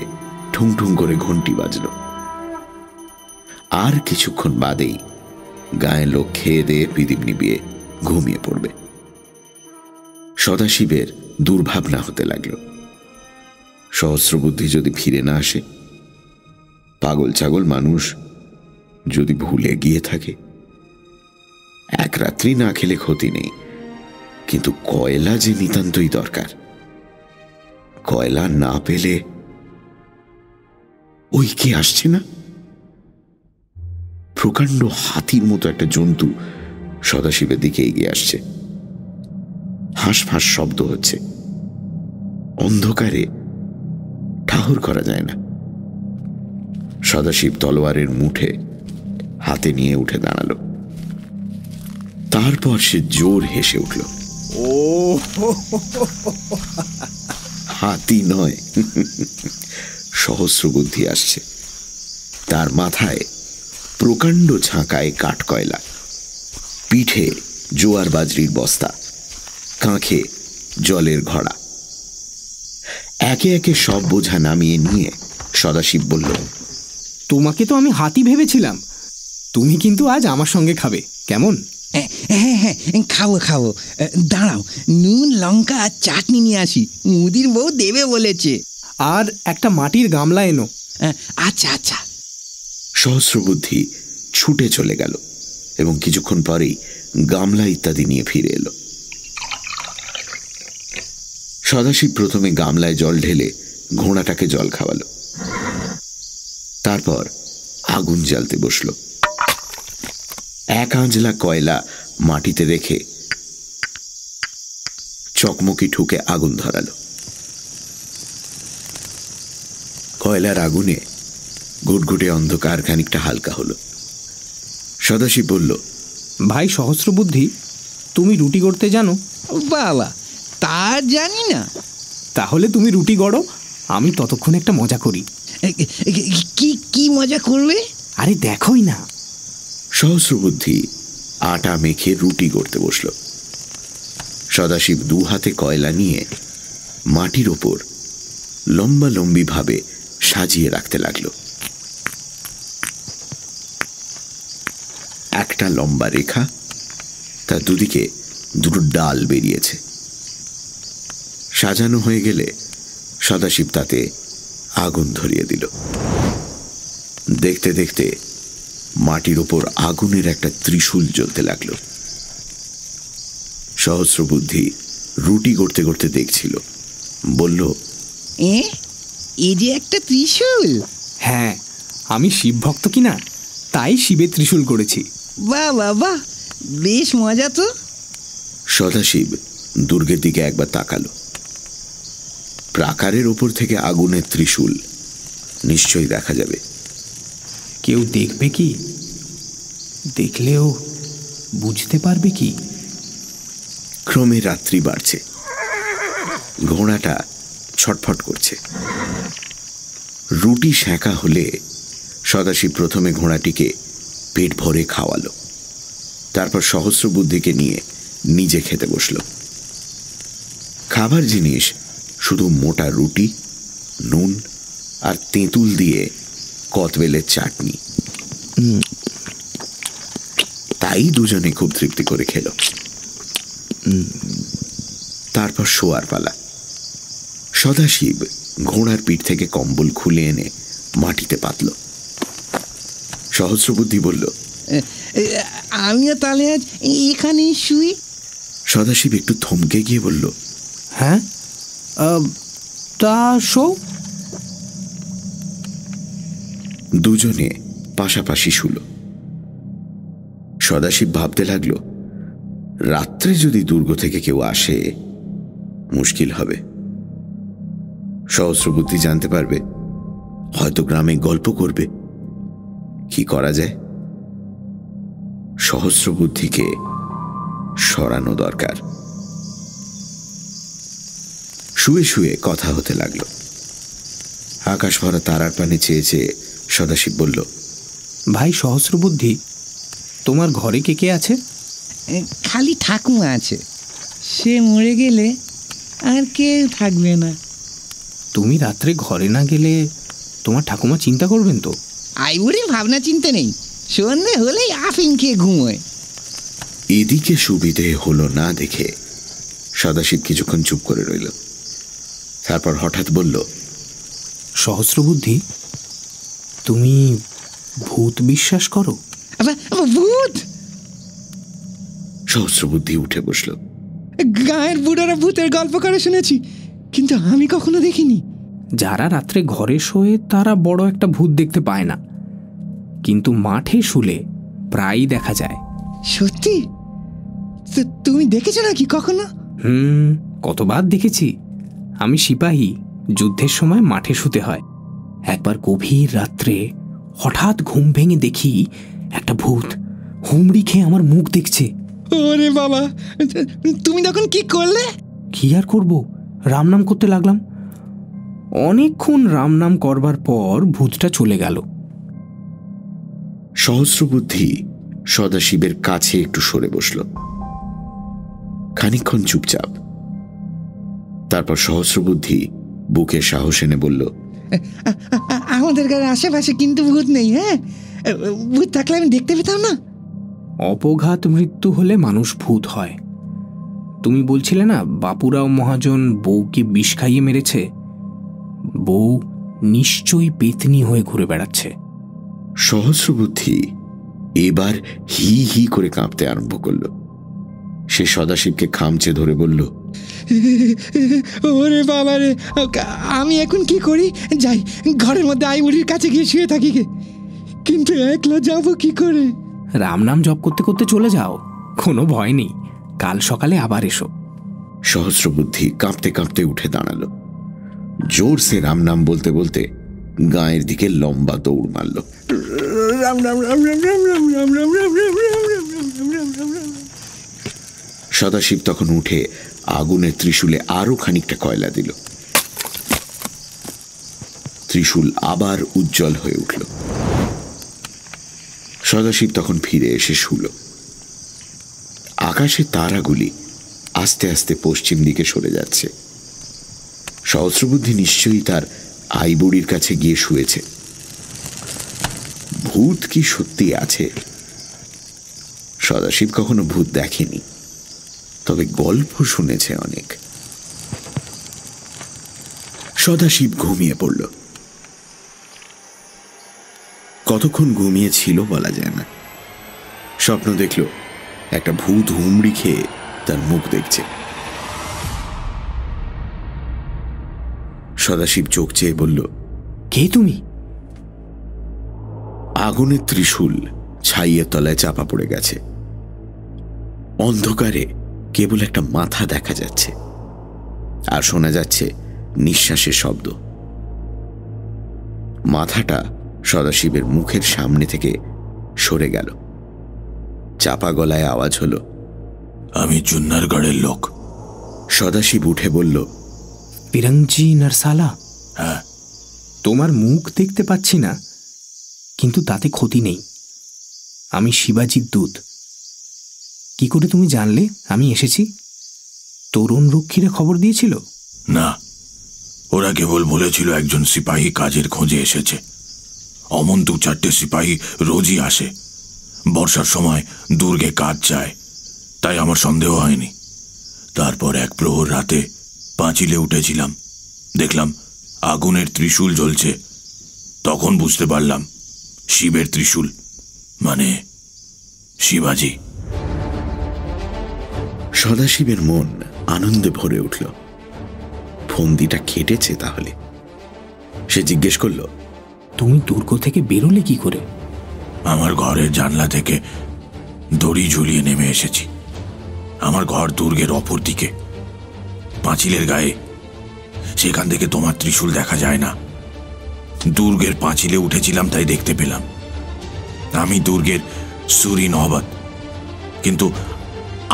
ঠুং ঠুং করে ঘন্টি বাজল। আর কিছুক্ষণ বাদেই গাঁয়ের লোক খেয়ে দিয়ে পিদিম নিবিয়ে ঘুমিয়ে পড়বে। সদাশিবের দুর্ভাবনা হতে লাগল, সহস্রবুদ্ধি যদি ফিরে না আসে, পাগল ছাগল মানুষ যদি ভুলে গিয়ে থাকে। এক রাত্রি না খেলে ক্ষতি নেই, কিন্তু কয়লা যে নিতান্তই দরকার। কয়লা না পেলে ওই কি আসছে না? প্রকাণ্ড হাতির মতো একটা জন্তু সদাশিবের দিকে এগিয়ে আসছে। হাঁসফাঁস শব্দ হচ্ছে, অন্ধকারে ঠাহর করা যায় না। সদাশিব তলোয়ারের মুঠে হাতে নিয়ে উঠে দাঁড়ালো। তারপর সে জোর হেসে উঠল। ও হাতি নয়, সহস্রবুদ্ধি আসছে। তার মাথায় প্রকাণ্ড ঝাঁকায় কাঠকয়লা, পিঠে জোয়ার বাজরির বস্তা, কাঁখে জলের ঘড়া। একে একে সব বোঝা নামিয়ে নিয়ে সদাশিব বলল, তোমাকে তো আমি হাতি ভেবেছিলাম, তুমি কিন্তু আজ আমার সঙ্গে খাবে, কেমন? হ্যাঁ হ্যাঁ, খাবো খাবো, দাঁড়াও, নুন লঙ্কা আর চাটনি নিয়ে আসি, মুদির বউ দেবে বলেছে। আর একটা মাটির গামলা এনো। আচ্ছা আচ্ছা। সহস্রবুদ্ধি ছুটে চলে গেল এবং কিছুক্ষণ পরেই গামলা ইত্যাদি নিয়ে ফিরে এলো। সদাশিব প্রথমে গামলায় জল ঢেলে ঘোড়াটাকে জল খাওয়ালো, তারপর আগুন জ্বালতে বসল। এক আঁজলা কয়লা মাটিতে রেখে চকমকি ঠুকে আগুন ধরালো। কয়লার আগুনে ঘুটঘুটে অন্ধকার খানিকটা হালকা হলো। সদাশিব বলল, ভাই সহস্রবুদ্ধি, তুমি রুটি করতে জানো? বাবা, তা জানি না। তাহলে তুমি রুটি গড়ো, আমি ততক্ষণ একটা মজা করি। কি কি মজা করবে? আরে দেখোই না। সহস্রবুদ্ধি আটা মেখে রুটি গড়তে বসল। সদাশিব দু হাতে কয়লা নিয়ে মাটির ওপর লম্বা লম্বি ভাবে সাজিয়ে রাখতে লাগল। একটা লম্বা রেখা, তার দুদিকে দুটো ডাল বেরিয়েছে। সাজানো হয়ে গেলে সদাশিব তাতে আগুন ধরিয়ে দিল। দেখতে দেখতে মাটির ওপর আগুনের একটা ত্রিশূল জ্বলতে লাগলো। সহস্রবুদ্ধি রুটি গড়তে গড়তে দেখছিল, বলল, এই যে একটা ত্রিশূল। হ্যাঁ, আমি শিব ভক্ত কিনা, তাই শিবের ত্রিশূল করেছি। বাহ বাবা, বেশ মজা তো। সদাশিব দুর্গের দিকে একবার তাকালো। প্রাকারের ওপর থেকে আগুনের ত্রিশূল নিশ্চয়ই দেখা যাবে। কেউ দেখবে কি? দেখলেও বুঝতে পারবে কি? ক্রমে রাত্রি বাড়ছে, ঘোড়াটা ছটফট করছে। রুটি সেঁকা হলে সদাশিব প্রথমে ঘোড়াটিকে পেট ভরে খাওয়ালো, তারপর সহস্রবুদ্ধিকে নিয়ে নিজে খেতে বসল। খাবার জিনিস শুধু মোটা রুটি, নুন আর তেঁতুল দিয়ে কতবেলের চাটনি। তাই দুজনে খুব তৃপ্তি করে খেল। তারপর শোয়ার পালা। সদাশিব ঘোড়ার পিঠ থেকে কম্বল খুলে এনে মাটিতে পাতল। সহস্রবুদ্ধি বলল, আমিও তাহলে আজ এখানেই শুই। সদাশিব একটু থমকে গিয়ে বলল, হ্যাঁ, তা শো। দুজনে পাশাপাশি শুল। সদাশিব ভাবতে লাগলো, রাত্রে যদি দুর্গ থেকে কেউ আসে মুশকিল হবে। সহস্রবুদ্ধি জানতে পারবে, হয়তো গ্রামে গল্প করবে। কি করা যায়? সহস্রবুদ্ধিকে সরানো দরকার। শুয়ে শুয়ে কথা হতে লাগলো। আকাশ ভরা তারার পানে চেয়ে চেয়ে সদাশিব বলল, ভাই সহস্রবুদ্ধি, তোমার ঘরে কে কে আছে? খালি ঠাকুমা আছে, সে মরে গেলে আর কেউ থাকবে না। তুমি রাত্রে ঘরে না গেলে তোমার ঠাকুমা চিন্তা করবেন তো? আইবুড়ির ভাবনা চিন্তা নেই, সন্ধ্যে হলেই আফিং খেয়ে ঘুমোয়। এদিকে সুবিধে হলো না দেখে সদাশিব কিছুক্ষণ চুপ করে রইল। তারপর হঠাৎ বলল, সহস্রবুদ্ধি, তুমি ভূত বিশ্বাস করো? ভূত? সহস্রবুদ্ধি উঠে বসল। গায়ের বুড়োরা ভূতের গল্প করে শুনেছি, কিন্তু আমি কখনো দেখিনি। যারা রাত্রে ঘরে শোয়ে তারা বড় একটা ভূত দেখতে পায় না, কিন্তু মাঠে শুলে প্রায়ই দেখা যায়। সত্যি? তুমি দেখেছো নাকি কখনো? কতবার দেখেছি। আমি সিপাহী, যুদ্ধের সময় মাঠে শুতে হয়। একবার গভীর রাত্রে হঠাৎ ঘুম ভেঙে দেখি একটা ভূত হুমড়ি খেয়ে আমার মুখ দেখছে। ওরে বাবা, তুমি তখন কি করলে? কি আর করব, রামনাম করতে লাগলাম। অনেকক্ষণ রামনাম করবার পর ভূতটা চলে গেল। সহস্রবুদ্ধি সদাশিবের কাছে একটু সরে বসল, খানিকক্ষণ চুপচাপ। তারপর সহস্রবুদ্ধি বুকে সাহস এনে বলল, আমাদের গায়ের আশেপাশে কিন্তু ভূত নেই। হ্যাঁ, ভূত থাকলে আমি দেখতে পেতাম না। অপঘাত মৃত্যু হলে মানুষ ভূত হয়। তুমি বলছিলে না বাপুরাও মহাজন বউকে বিষ খাইয়ে মেরেছে? বউ নিশ্চয়ই পেতনি হয়ে ঘুরে বেড়াচ্ছে। সহস্রবুদ্ধি এবার হি হি করে কাঁপতে আরম্ভ করল। সে সদাশিবকে খামচে ধরে বলল, ওরে বাবা রে, আমি এখন কি করি? যাই, ঘরের মধ্যে আইবুড়ির কাছে গিয়ে শুয়ে থাকি। কিন্তু একলা যাব কি করে? রামনাম জপ করতে করতে চলে যাও, কোনো ভয় নেই। কাল সকালে আবার এসো। সহস্রবুদ্ধি কাঁপতে কাঁপতে উঠে দাঁড়ালো। জোরসে রামনাম বলতে বলতে গায়ের দিকে লম্বা দৌড় মারল। সদাশিব তখন উঠে আগুনের ত্রিশূলে আরো খানিকটা কয়লা দিল। ত্রিশূল আবার উজ্জ্বল হয়ে উঠল। সদাশিব তখন ফিরে এসে শুল। আকাশে তারাগুলি আস্তে আস্তে পশ্চিম দিকে সরে যাচ্ছে। সহস্রবুদ্ধি নিশ্চয়ই তার আইবুড়ির কাছে গিয়ে শুয়েছে। ভূত কি সত্যি আছে? সদাশিব কখনো ভূত দেখেনি, তবে গল্প শুনেছে অনেক। সদাশিব ঘুমিয়ে পড়ল। কতক্ষণ ঘুমিয়েছিল বলা যায় না। স্বপ্ন দেখল একটা ভূত হুমড়ি খেয়ে তার মুখ দেখছে। সদাশিব চোখ চেয়ে বলল, কে তুমি? আগুনের ত্রিশূল ছাইয়ের তলায় চাপা পড়ে গেছে। অন্ধকারে কেবল একটা মাথা দেখা যাচ্ছে, আর শোনা যাচ্ছে নিঃশ্বাসের শব্দ। মাথাটা সদাশিবের মুখের সামনে থেকে সরে গেল। চাপা গলায় আওয়াজ হলো, আমি জুন্নারগড়ের লোক। সদাশিব উঠে বলল, ফিরংজি নারসালা? হ্যাঁ। তোমার মুখ দেখতে পাচ্ছি না, কিন্তু তাতে ক্ষতি নেই। আমি শিবাজির দূত। কি করে তুমি জানলে আমি এসেছি? তরুণ রক্ষীরা খবর দিয়েছিল? না, ওরা কেবল বলেছিল একজন সিপাহী কাজের খোঁজে এসেছে। অমন 2-4টে সিপাহী রোজই আসে। বর্ষার সময় দুর্গে কাজ চায়, তাই আমার সন্দেহ হয়নি। তারপর এক প্রহর রাতে পাঁচিলে উঠেছিলাম, দেখলাম আগুনের ত্রিশূল জ্বলছে। তখন বুঝতে পারলাম শিবের ত্রিশূল, মানে শিবাজি। সদাশিবের মন আনন্দে ভরে উঠল। ফন্দিটা খেটেছে তাহলে। সে জিজ্ঞেস করল, তুমি দুর্গ থেকে বেরোলে কি করে? আমার ঘরের জানলা থেকে দড়ি ঝুলিয়ে নেমে এসেছি। আমার ঘর দুর্গের অপর দিকে, পাঁচিলের গায়ে। সেখান থেকে তোমার ত্রিশূল দেখা যায় না। দুর্গের পাঁচিলে উঠেছিলাম, তাই দেখতে পেলাম। আমি দুর্গের সুরি নহবত, কিন্তু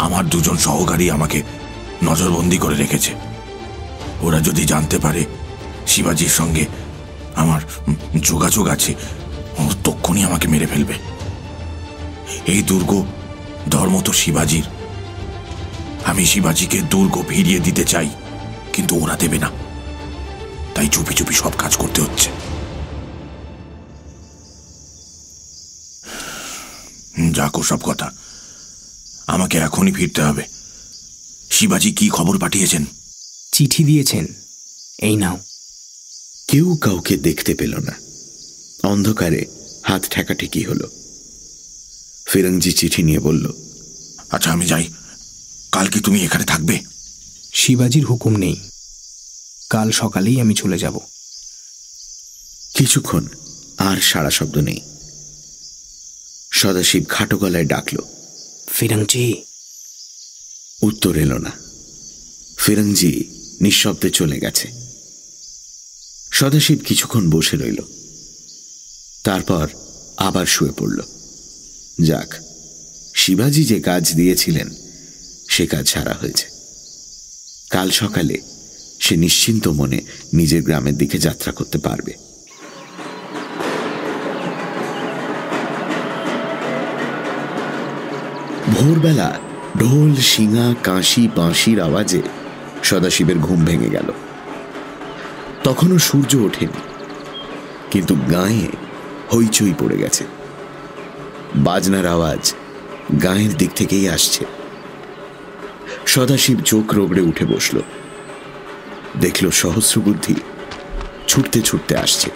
আমার 2জন সহকারী আমাকে নজরবন্দি করে রেখেছে। ওরা যদি জানতে পারে শিবাজির সঙ্গে আমার যোগাযোগ আছে, তক্ষুনি আমাকে মেরে ফেলবে। এই দুর্গ ধর্ম তো শিবাজির। আমি শিবাজিকে দুর্গ ফিরিয়ে দিতে চাই, কিন্তু ওরা দেবে না। তাই চুপি চুপি সব কাজ করতে হচ্ছে। যাকো সব কথা, আমাকে এখনই ফিরতে হবে। শিবাজি কি খবর পাঠিয়েছেন? চিঠি দিয়েছেন, এই নাও। কেউ কাউকে দেখতে পেল না। অন্ধকারে হাত ঠেকাঠেকি হলো। ফিরংজি চিঠি নিয়ে বলল, আচ্ছা আমি যাই, কাল কি তুমি এখানে থাকবে? শিবাজির হুকুম নেই, কাল সকালেই আমি চলে যাব। কিছুক্ষণ আর সাড়া শব্দ নেই। সদাশিব খাটো গলায় ডাকল, ফিরংজি। উত্তর এলো না। ফিরংজি নিঃশব্দে চলে গেছে। সদাশিব কিছুক্ষণ বসে রইল, তারপর আবার শুয়ে পড়ল। যাক, শিবাজি যে কাজ দিয়েছিলেন সে কাজ সারা হয়েছে। কাল সকালে সে নিশ্চিন্ত মনে নিজের গ্রামের দিকে যাত্রা করতে পারবে। ভোরবেলা ঢোল, শিঙা, কাঁসি, বাঁশির আওয়াজে সদাশিবের ঘুম ভেঙে গেল। তখনও সূর্য ওঠেনি, কিন্তু গায়ে হইচই পড়ে গেছে। বাজনার আওয়াজ গায়ের দিক থেকেই আসছে। সদাশিব চোখ রগড়ে উঠে বসল। দেখল সহস্রবুদ্ধি ছুটতে ছুটতে আসছে।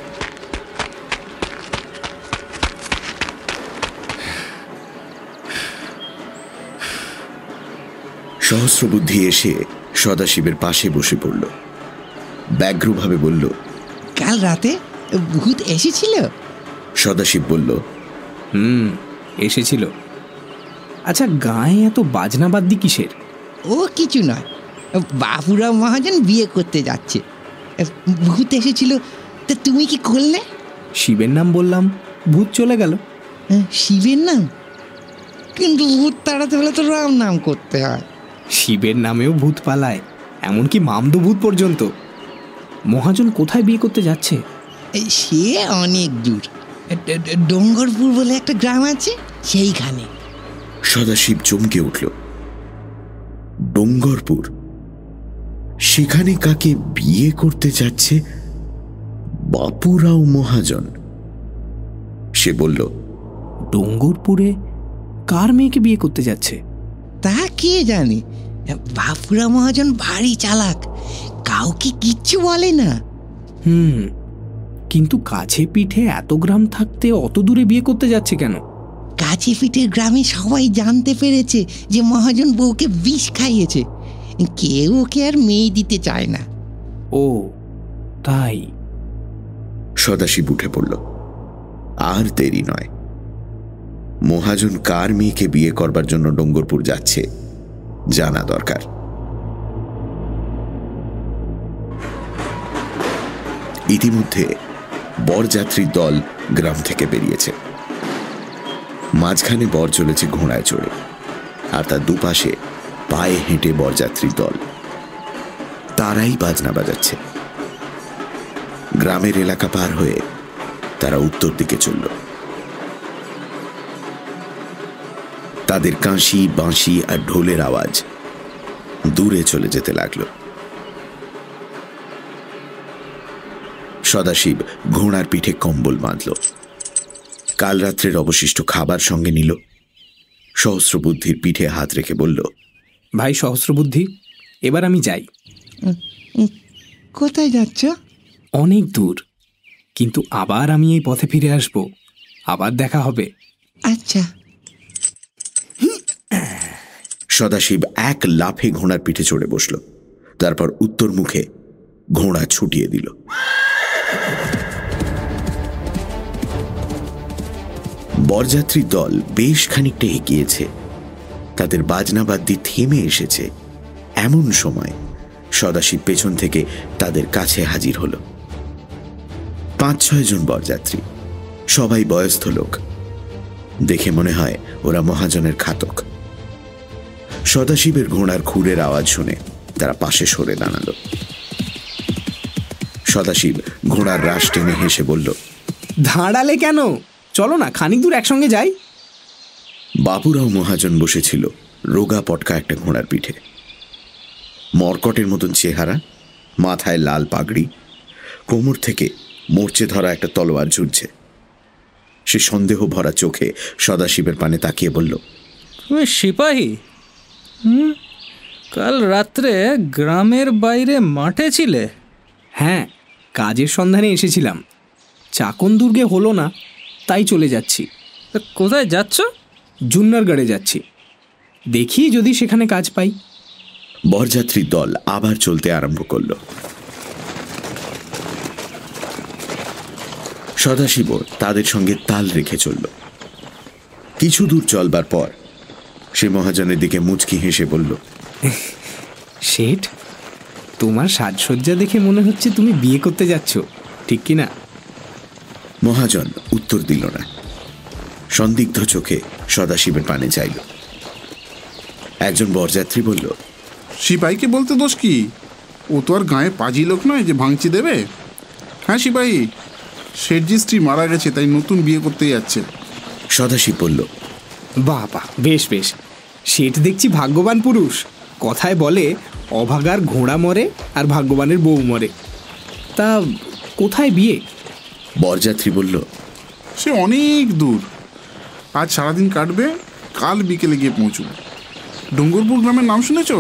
সহস্রবুদ্ধি এসে সদাশিবের পাশে বসে পড়ল। ব্যগ্রভাবে বলল, কাল রাতে ভূত এসেছিল? সদাশিব বলল, এসেছিল। আচ্ছা, গায়ে এত বাজনা বাদ্যি কিসের? ও কিছু নয়, বাপুরাও মহাজন বিয়ে করতে যাচ্ছে। ভূত এসেছিল, তা তুমি কি করলে? শিবের নাম বললাম, ভূত চলে গেল। শিবের নাম? কিন্তু ভূত তাড়াতে হলে তো রাম নাম করতে হয়। শিবের নামেও ভূত পালায়, এমনকি মামদু ভূত পর্যন্ত। মহাজন কোথায় বিয়ে করতে যাচ্ছে? সে অনেক দূর, ডোঙ্গরপুর বলে একটা গ্রাম আছে, সেইখানে। সদাশিব চমকে উঠল। ডোঙ্গরপুর? সেখানে কাকে বিয়ে করতে যাচ্ছে বাপুরাও মহাজন? সে বলল, ডোঙ্গরপুরে কার মেয়েকে বিয়ে করতে যাচ্ছে? তা কে জানে। বাপুরা মহাজন ভারী চালাক, কাউকে কিচ্ছু বলে না। কিন্তু কাছে পিঠে এত গ্রাম থাকতে অত দূরে বিয়ে করতে যাচ্ছে কেন? কাছে পিঠের গ্রামে সবাই জানতে পেরেছে যে মহাজন বউকে বিষ খাইয়েছে। কেউ ওকে আর মেয়ে দিতে চায় না। ও তাই? সদাশিব উঠে পড়ল। আর দেরি নয়। মহাজন কার মেয়েকে বিয়ে করবার জন্য ডোঙ্গরপুর যাচ্ছে জানা দরকার। ইতিমধ্যে বরযাত্রীর দল গ্রাম থেকে বেরিয়েছে। মাঝখানে বর চলেছে ঘোড়ায় চড়ে, আর তার দুপাশে পায়ে হেঁটে বরযাত্রীর দল। তারাই বাজনা বাজাচ্ছে। গ্রামের এলাকা পার হয়ে তারা উত্তর দিকে চলল। তাদের কাঁসি, বাঁশি আর ঢোলের আওয়াজ দূরে চলে যেতে লাগলো। সদাশিব ঘোড়ার পিঠে কম্বল বাঁধল, কাল রাত্রের অবশিষ্ট খাবার সঙ্গে নিল। সহস্রবুদ্ধির পিঠে হাত রেখে বলল, ভাই সহস্রবুদ্ধি, এবার আমি যাই। কোথায় যাচ্ছ? অনেক দূর, কিন্তু আবার আমি এই পথে ফিরে আসব, আবার দেখা হবে। আচ্ছা। সদাশিব এক লাফে ঘোড়ার পিঠে চড়ে বসল, তারপর উত্তর মুখে ঘোড়া ছুটিয়ে দিল। বরযাত্রী দল বেশ খানিকটা এগিয়েছে, তাদের বাজনাবাদ্যি থেমে এসেছে। এমন সময় সদাশিব পেছন থেকে তাদের কাছে হাজির হল। 5-6 জন বরযাত্রী, সবাই বয়স্ক লোক। দেখে মনে হয় ওরা মহাজনের খাতক। সদাশিবের ঘোড়ার খুরের আওয়াজ শুনে তারা পাশে সরে দাঁড়ালো। সদাশিব ঘোড়ার রাশ টেনে হেসে বলল, দাঁড়ালে কেন? চলো না, খানিক দূর একসঙ্গে যাই। বাপুরাও মহাজন বসেছিল রোগা পটকা একটা ঘোড়ার পিঠে। মরকটের মতন চেহারা, মাথায় লাল পাগড়ি, কোমর থেকে মোর্চে ধরা একটা তলোয়ার ঝুলছে। সে সন্দেহ ভরা চোখে সদাশিবের পানে তাকিয়ে বলল, তুমি সিপাহী? কাল রাত্রে গ্রামের বাইরে মাঠে ছিলে? হ্যাঁ, কাজের সন্ধানে এসেছিলাম। চাকন দুর্গে হলো না, তাই চলে যাচ্ছি। কোথায় যাচ্ছ? জুন্নারগড়ে যাচ্ছি, দেখি যদি সেখানে কাজ পাই। বরযাত্রীর দল আবার চলতে আরম্ভ করল। সদাশিব তাদের সঙ্গে তাল রেখে চলল। কিছু দূর চলবার পর সে মহাজনের দিকে মুচকি হেসে বলল, শেঠ, তোমার সাজসজ্জা দেখে মনে হচ্ছে তুমি বিয়ে করতে যাচ্ছ, ঠিক কি না? মহাজন উত্তর দিল না, সন্দিগ্ধ চোখে সদাশিবের পানে চাইল। একজন বরযাত্রী বলল, সিপাহীকে বলতে দোষ কি? ও তো আর গায়ে পাজি লোক নয় যে ভাঙচি দেবে। হ্যাঁ সিপাহী, শেঠজি স্ত্রী মারা গেছে, তাই নতুন বিয়ে করতে যাচ্ছে। সদাশিব বলল, বাহ বাহ, বেশ বেশ, শেঠ দেখছি ভাগ্যবান পুরুষ। কথায় বলে অভাগার ঘোড়া মরে আর ভাগ্যবানের বউ মরে। তা কোথায় বিয়ে? বরযাত্রী বলল, সে অনেক দূর, আজ সারাদিন কাটবে, কাল বিকেলে গিয়ে পৌঁছবে। ডুঙ্গরপুর গ্রামের নাম শুনেছ?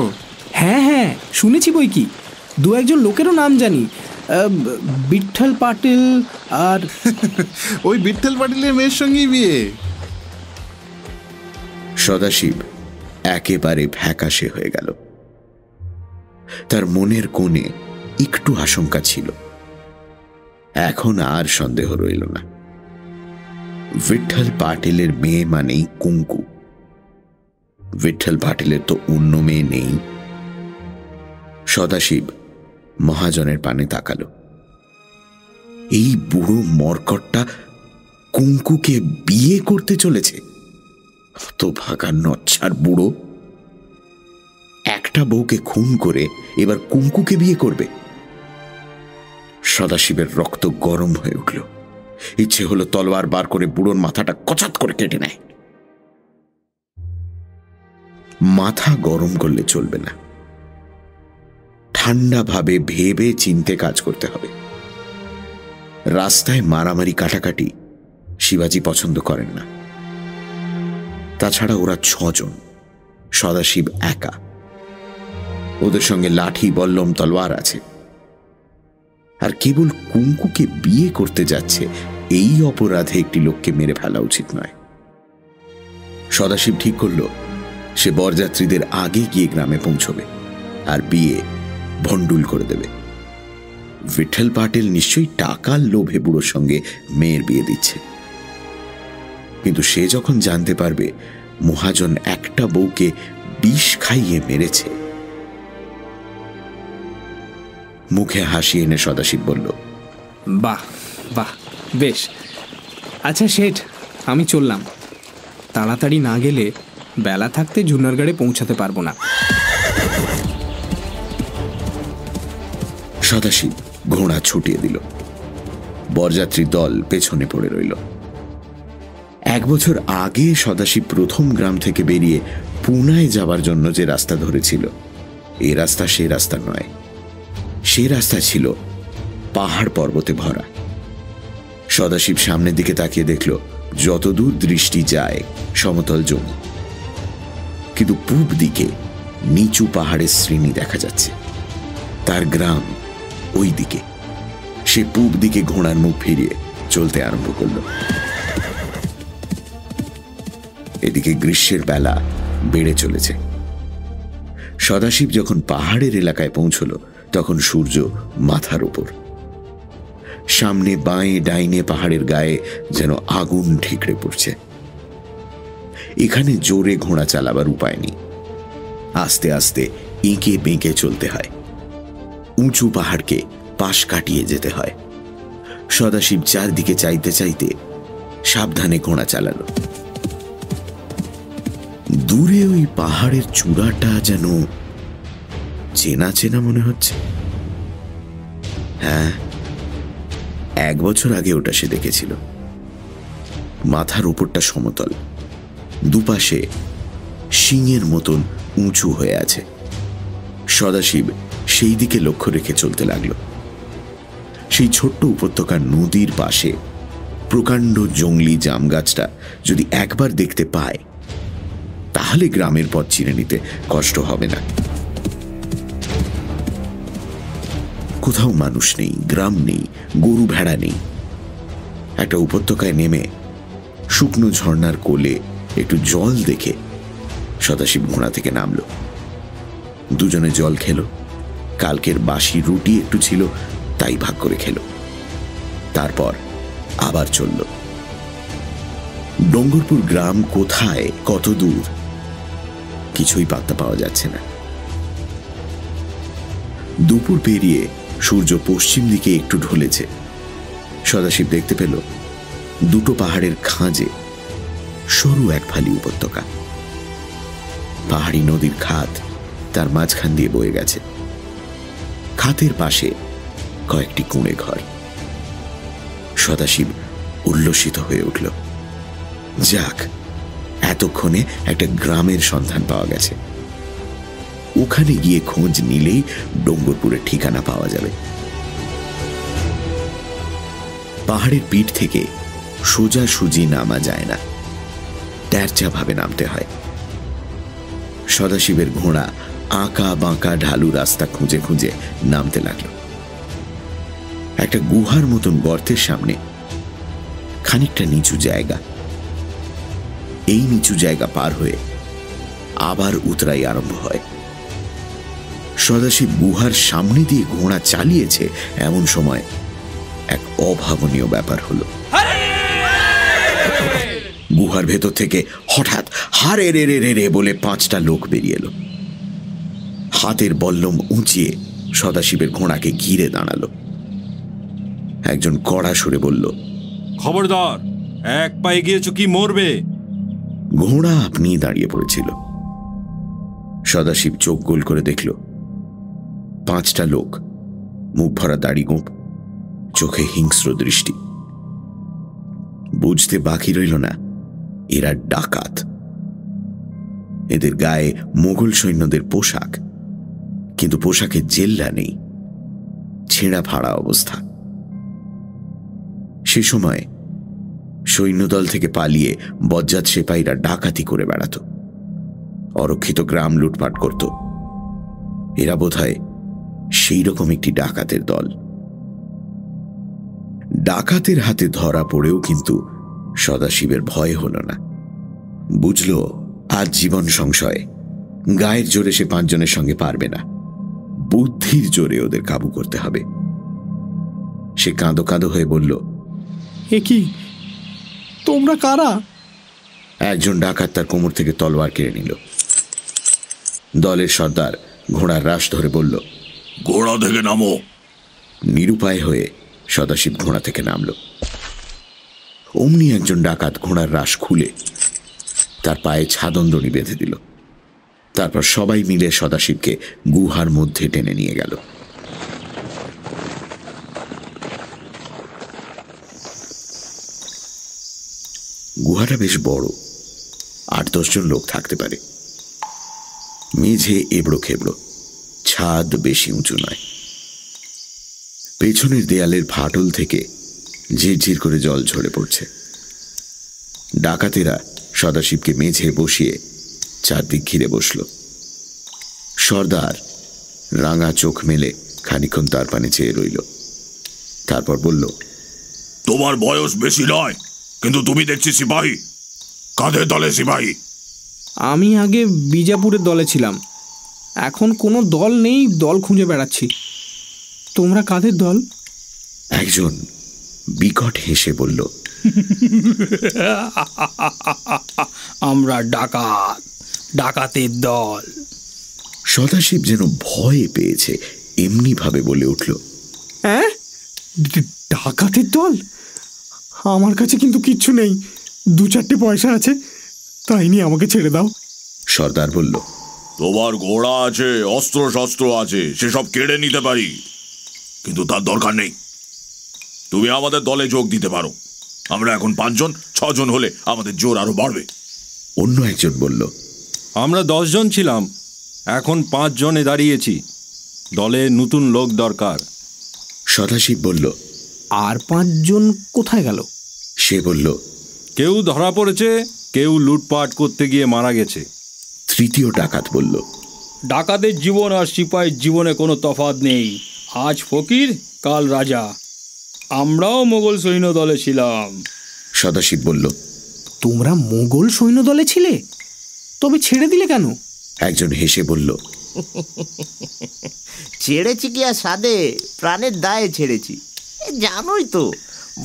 হ্যাঁ হ্যাঁ, শুনেছি বই কি। 2-1 লোকেরও নাম জানি, বিঠল পাটিল আর ওই বিঠল পাটিলের মেয়ের সঙ্গেই বিয়ে। সদাশিব একেবারে ফ্যাকাশে হয়ে গেল। তার মনের কোণে একটু আশঙ্কা ছিল, এখন আর সন্দেহ রইল না। বিঠল পাটিলের মেয়ে মানেই কুঙ্কু। বিঠল পাটিলের তো অন্য মেয়ে নেই। সদাশিব মহাজনের পানে তাকালো। এই বুড়ো মরকটটা কুঙ্কুকে বিয়ে করতে চলেছে? তো ভাগা নচ্ছার বুড়ো, একটা বউকে খুন করে এবার কুঙ্কুকে বিয়ে করবে। সদাশিবের রক্ত গরম হয়ে উঠল। ইচ্ছে হলো তলোয়ার বার করে বুড়োর মাথাটা কচাত করে কেটে নেয়। মাথা গরম করলে চলবে না, ঠান্ডা ভাবে ভেবে চিনতে কাজ করতে হবে। রাস্তায় মারামারি কাটাকাটি শিবাজি পছন্দ করেন না। তাছাড়া ওরা 6 জন, সদাশিব একা। ওদের সঙ্গে লাঠি, বল্লম, তলোয়ার আছে। আর কেবল কুঙ্কুকে বিয়ে করতে যাচ্ছে, এই অপরাধে একটি লোককে মেরে ফেলা উচিত নয়। সদাশিব ঠিক করল সে বরযাত্রীদের আগে গিয়ে গ্রামে পৌঁছবে আর বিয়ে ভণ্ডুল করে দেবে। বিঠল পাটিল নিশ্চয়ই টাকার লোভে বুড়োর সঙ্গে মেয়ের বিয়ে দিচ্ছে। কিন্তু সে যখন জানতে পারবে মহাজন একটা বউকে বিষ খাইয়ে মেরেছে। মুখে হাসি এনে সদাশিব বলল, বাহ বাহ, বেশ। আচ্ছা শেঠ, আমি চললাম। তাড়াতাড়ি না গেলে বেলা থাকতে জুনারগড়ে পৌঁছাতে পারবো না। সদাশিব ঘোড়া ছুটিয়ে দিল। বরযাত্রী দল পেছনে পড়ে রইল। 1 বছর আগে সদাশিব প্রথম গ্রাম থেকে বেরিয়ে পুনায় যাবার জন্য যে রাস্তা ধরেছিল, এই রাস্তা সে রাস্তা নয়। সে রাস্তা ছিল পাহাড় পর্বতে ভরা। সদাশিব সামনের দিকে তাকিয়ে দেখল যতদূর দৃষ্টি যায় সমতল জমি, কিন্তু পূব দিকে নিচু পাহাড়ের শ্রেণী দেখা যাচ্ছে। তার গ্রাম ওই দিকে। সে পূব দিকে ঘোড়ার মুখ ফিরিয়ে চলতে আরম্ভ করল। এদিকে গ্রীষ্মের বেলা বেড়ে চলেছে। সদাশিব যখন পাহাড়ের এলাকায় পৌঁছল তখন সূর্য মাথার উপর। সামনে বাঁয়ে ডাইনে পাহাড়ের গায়ে যেন আগুন ঠিকরে পড়ছে। এখানে জোরে ঘোড়া চালাবার উপায় নেই। আস্তে আস্তে এঁকে বেঁকে চলতে হয়। উঁচু পাহাড়কে পাশ কাটিয়ে যেতে হয়। সদাশিব চারদিকে চাইতে চাইতে সাবধানে ঘোড়া চালালো। দূরে ওই পাহাড়ের চূড়াটা যেন চেনা চেনা মনে হচ্ছে। হ্যাঁ, 1 বছর আগে ওটা সে দেখেছিল। মাথার উপরটা সমতল, দুপাশে শিঙের মতন উঁচু হয়ে আছে। সদাশিব সেই দিকে লক্ষ্য রেখে চলতে লাগলো। সেই ছোট্ট উপত্যকার নদীর পাশে প্রকাণ্ড জংলি জাম গাছটা যদি একবার দেখতে পায় তাহলে গ্রামের পথ চিনে নিতে কষ্ট হবে না। কোথাও মানুষ নেই, গ্রাম নেই, গরু ভেড়া নেই। একটা উপত্যকায় নেমে শুকনো ঝর্ণার কোলে একটু জল দেখে সদাশিব ঘোড়া থেকে নামল। দুজনে জল খেলো। কালকের বাসি রুটি একটু ছিল, তাই ভাগ করে খেলো। তারপর আবার চলল। ডঙ্গরপুর গ্রাম কোথায়, কত দূর, কিছুই পাত্তা পাওয়া যাচ্ছে না। দুপুর পেরিয়ে সূর্য পশ্চিম দিকে একটু ঢলেছে। সদাশিব দেখতে পেল দুটো পাহাড়ের খাঁজে সরু এক ফালি উপত্যকা। পাহাড়ি নদীর খাত তার মাঝখান দিয়ে বয়ে গেছে। খাতের পাশে কয়েকটি কুঁড়ে ঘর। সদাশিব উল্লসিত হয়ে উঠল। যাক, এতক্ষণে একটা গ্রামের সন্ধান পাওয়া গেছে। ওখানে গিয়ে খোঁজ নিলেই ডঙ্গরপুরের ঠিকানা পাওয়া যাবে। পাহাড়ের পিঠ থেকে সোজাসুজি নামা যায় না, তেরচা ভাবে নামতে হয়। সদাশিবের ঘোড়া আঁকা বাঁকা ঢালু রাস্তা খুঁজে খুঁজে নামতে লাগলো। একটা গুহার মতন গর্তের সামনে খানিকটা নিচু জায়গা। এই নিচু জায়গা পার হয়ে আবার উতরাই আরম্ভ হয়। সদাশিব গুহার সামনে দিয়ে ঘোড়া চালিয়েছে, এমন সময় এক অভাবনীয় ব্যাপার হলো। গুহার ভেতর থেকে হঠাৎ হারে রে রে রে রে বলে 5টা লোক বেরিয়ে এলো। হাতের বল্লম উঁচিয়ে সদাশিবের ঘোড়াকে ঘিরে দাঁড়ালো। একজন কড়া সুরে বলল, খবরদার, এক পায়ে গিয়েছো কি মরবে। ঘোড়া আপনি দাঁড়িয়ে পড়েছিল। সদাশিব চোখ গোল করে দেখল 5টা লোক, মুখ ভরা দাড়ি গোঁপ, চোখে হিংস্র দৃষ্টি। বুঝতে বাকি রইল না এরা ডাকাত। এদের গায়ে মোগল সৈন্যদের পোশাক, কিন্তু পোশাকে জেল্লা নেই, ছেঁড়া ফাড়া অবস্থা। সে সময় সৈন্যদল থেকে পালিয়ে বজ্জাত সেপাইরা ডাকাতি করে বেড়াত, অরক্ষিত গ্রাম লুটপাট করত। এরা বোধহয় সেই রকম একটি ডাকাতের দল। ডাকাতের হাতে ধরা পড়েও কিন্তু সদাশিবের ভয় হল না। বুঝল আজ জীবন সংশয়। গায়ের জোরে সে 5 জনের সঙ্গে পারবে না, বুদ্ধির জোরে ওদের কাবু করতে হবে। সে কাঁদো কাঁদো হয়ে বলল, এ কি, তোমরা কারা? একজন ডাকাত তার কোমর থেকে তলোয়ার কেড়ে নিল। দলের সর্দার ঘোড়ার রাশ ধরে বলল, ঘোড়া থেকে নামো। নিরুপায় হয়ে সদাশিব ঘোড়া থেকে নামল। অমনি একজন ডাকাত ঘোড়ার রাশ খুলে তার পায়ে ছাদনদড়ি বেঁধে দিল। তারপর সবাই মিলে সদাশিবকে গুহার মধ্যে টেনে নিয়ে গেল। গুহাটা বেশ বড়, 8-10 জন লোক থাকতে পারে। মেঝে এবড়ো খেবড়ো, ছাদ বেশি উঁচু নয়। পেছনের দেয়ালের ফাটল থেকে ঝিরঝির করে জল ঝরে পড়ছে। ডাকাতেরা সদাশিবকে মেঝে বসিয়ে চারদিক ঘিরে বসল। সর্দার রাঙা চোখ মেলে খানিক্ষণ তার পানে চেয়ে রইল। তারপর বলল, তোমার বয়স বেশি নয়, কিন্তু তুমি দেখছি সিপাহী। কাদের দলে সিপাহী? আমি আগে বিজাপুরের দলে ছিলাম, এখন কোনো দল নেই, দল খুঁজে বেড়াচ্ছি। তোমরা কাদের দল? একজন বিকট হেসে বলল, আমরা ডাকাতের দল। সদাশিব যেন ভয় পেয়েছে এমনি ভাবে বলে উঠল, হ্যাঁ, ডাকাতের দল? আমার কাছে কিন্তু কিচ্ছু নেই, 2-4টে পয়সা আছে, তাই নিয়ে আমাকে ছেড়ে দাও। সর্দার বলল, তোমার ঘোড়া আছে, অস্ত্র শস্ত্র আছে, সেসব কেড়ে নিতে পারি, কিন্তু তার দরকার নেই। তুমি আমাদের দলে যোগ দিতে পারো। আমরা এখন 5 জন, 6 জন হলে আমাদের জোর আরো বাড়বে। অন্য একজন বলল, আমরা 10 জন ছিলাম, এখন 5 জনে দাঁড়িয়েছি। দলে নতুন লোক দরকার। সদাশিব বলল, আর 5 জন কোথায় গেল? সে বলল, কেউ ধরা পড়েছে, কেউ লুটপাট করতে গিয়ে মারা গেছে। তৃতীয় ডাকাত বলল, ডাকাতের জীবন আর সিপাহীর জীবনে কোনো তফাৎ নেই। আজ ফকির, কাল রাজা। আমরাও মোগল সৈন্য দলে ছিলাম। সদাশিব বলল, তোমরা মোগল সৈন্য দলে ছিলে, তবে ছেড়ে দিলে কেন? একজন হেসে বলল, ছেড়েছি কি আর সাদে, প্রাণের দায়ে ছেড়েছি। জানোই তো,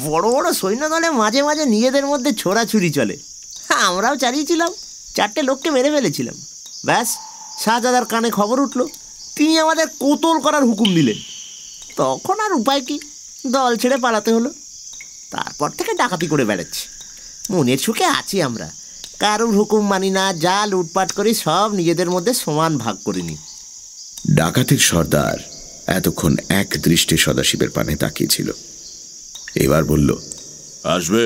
বড় বড় সৈন্য দলে মাঝে মাঝে নিজেদের মধ্যে ছোড়াছুরি চলে। আমরাও চালিয়েছিলাম, 4টে লোককে মেরে ফেলেছিলাম। ব্যাস, শাহজাদার কানে খবর উঠল, তিনি আমাদের কোতল করার হুকুম দিলেন। তখন আর উপায় কি, দল ছেড়ে পালাতে হলো। তারপর থেকে ডাকাতি করে বেড়াচ্ছি। মনের সুখে আছি আমরা, কারোর হুকুম মানি না, যা লুটপাট করি সব নিজেদের মধ্যে সমান ভাগ করে নিই। ডাকাতের সর্দার এতক্ষণ এক দৃষ্টে সদাশিবের পানে তাকিয়েছিল। এবার বলল, আসবে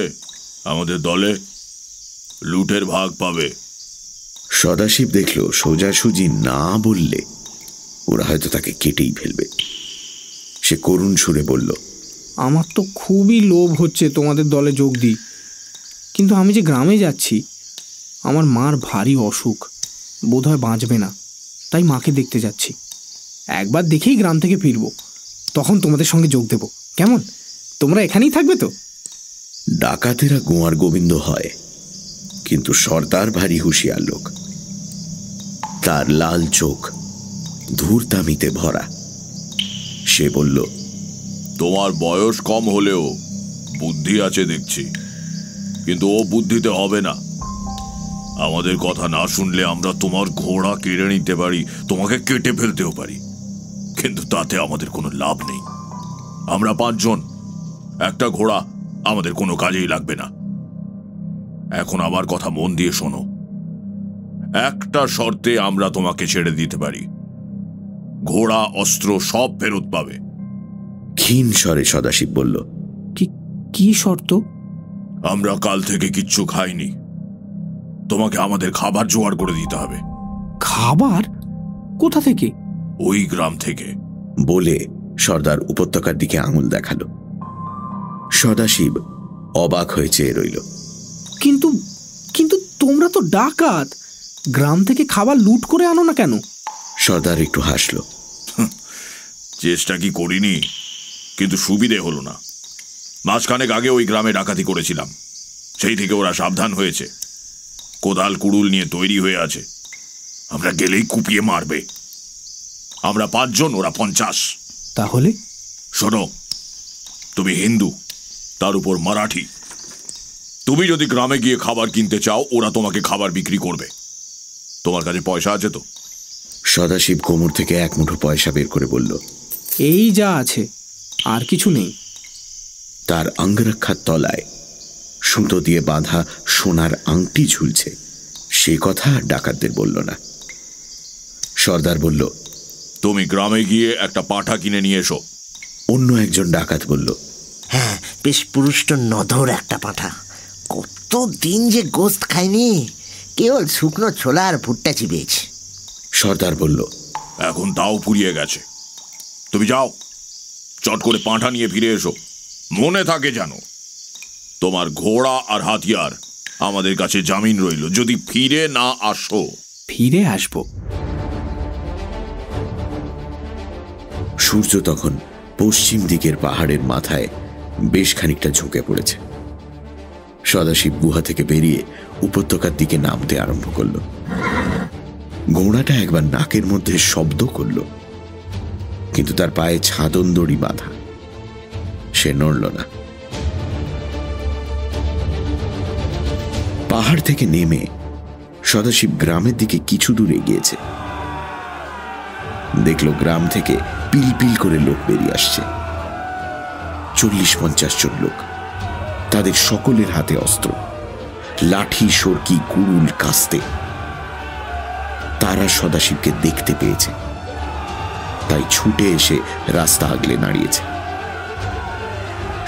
আমাদের দলে, লুটের ভাগ পাবে। সদাশিব দেখল সোজাসুজি না বললে ওরা হয়তো তাকে কেটেই ফেলবে। সে করুণ সুরে বলল, আমার তো খুবই লোভ হচ্ছে তোমাদের দলে যোগ দিই, কিন্তু আমি যে গ্রামে যাচ্ছি, আমার মার ভারী অসুখ, বোধহয় বাঁচবে না, তাই মাকে দেখতে যাচ্ছি। একবার দেখেই গ্রাম থেকে ফিরব, তখন তোমাদের সঙ্গে যোগ দেব। কেমন, তোমরা এখানেই থাকবে তো? ডাকাতেরা গোয়ার গোবিন্দ হয়, কিন্তু সর্দার ভারী হুঁশিয়ার লোক। তার লাল চোখ ধূর্তামিতে ভরা। সে বলল, তোমার বয়স কম হলেও বুদ্ধি আছে দেখছি, কিন্তু ও বুদ্ধিতে হবে না। আমাদের কথা না শুনলে আমরা তোমার ঘোড়া কেড়ে নিতে পারি, তোমাকে কেটে ফেলতেও পারি, কিন্তু তাতে আমাদের কোনো লাভ নেই। আমরা 5 জন, একটা ঘোড়া আমাদের কোনো কাজেই লাগবে না। এখন আমার কথা মন দিয়ে শোনো। একটা শর্তে আমরা তোমাকে ছেড়ে দিতে পারি, ঘোড়া অস্ত্র সব ফেরত পাবে। ক্ষীণ স্বরে সদাশিব বলল, কি শর্ত? আমরা কাল থেকে কিচ্ছু খাইনি, তোমাকে আমাদের খাবার জোগাড় করে দিতে হবে। খাবার? কোথা থেকে? ওই গ্রাম থেকে। বলে সর্দার উপত্যকার দিকে আঙুল দেখালো। সদাশিব অবাক হয়ে চেয়ে রইল। কিন্তু কিন্তু তোমরা তো ডাকাত, গ্রাম থেকে খাবার লুট করে আনো না কেন? সর্দার একটু হাসল। চেষ্টা কি করিনি, কিন্তু সুবিধে হলো না। মাসখানেক আগে ওই গ্রামে ডাকাতি করেছিলাম, সেই থেকে ওরা সাবধান হয়েছে। কোদাল কুড়ুল নিয়ে তৈরি হয়ে আছে, আমরা গেলেই কুপিয়ে মারবে। আমরা 5 জন, ওরা 50। তাহলে? শোনো, তুমি হিন্দু, তার উপর মারাঠি। তুমি যদি গ্রামে গিয়ে খাবার কিনতে চাও, ওরা তোমাকে খাবার বিক্রি করবে। তোমার কাছে পয়সা আছে তো? সদাশিব কোমর থেকে 1 মুঠো পয়সা বের করে বলল, এই যা আছে, আর কিছু নেই। তার অঙ্গরক্ষার তলায় সুতো দিয়ে বাঁধা সোনার আংটি ঝুলছে। সে কথা ডাকাতদের বলল না। সর্দার বলল, তুমি গ্রামে গিয়ে একটা পাঁঠা কিনে নিয়ে এসো। অন্য একজন ডাকাত বলল, হ্যাঁ, বেশ পুরুষ্ট নধর একটা পাঁঠা, কতদিন যে গোস্ত খায়নি, কেবল শুকনো ছোলা আর ভুট্টা চিবিয়েছে। সর্দার বলল, এখন তাও ফুরিয়ে গেছে, তুমি যাও, চট করে পাঁঠা নিয়ে ফিরে এসো। মনে থাকে জানো, তোমার ঘোড়া আর হাতিয়ার আমাদের কাছে জামিন রইল, যদি ফিরে না আসো। ফিরে আসব। সূর্য তখন পশ্চিম দিকের পাহাড়ের মাথায় বেশ খানিকটা ঝুঁকে পড়েছে। সদাশিব গুহা থেকে বেরিয়ে উপত্যকার দিকে নামতে আরম্ভ করল। ঘোড়াটা একবার নাকের মধ্যে শব্দ করল, কিন্তু তার পায়ে ছাদন দড়ি বাঁধা, সে নড়ল না। পাহাড় থেকে নেমে সদাশিব গ্রামের দিকে কিছু দূর এগিয়েছে। দেখল গ্রাম থেকে পিল পিল করে লোক বেরিয়ে আসছে। 40-50 জন লোক, তাদের সকলের হাতে অস্ত্র, লাঠি, সরকি, কুড়ুল, কাস্তে। তারা সদাশিবকে দেখতে পেয়েছে, তাই ছুটে এসে রাস্তা আগলে দাঁড়িয়েছে।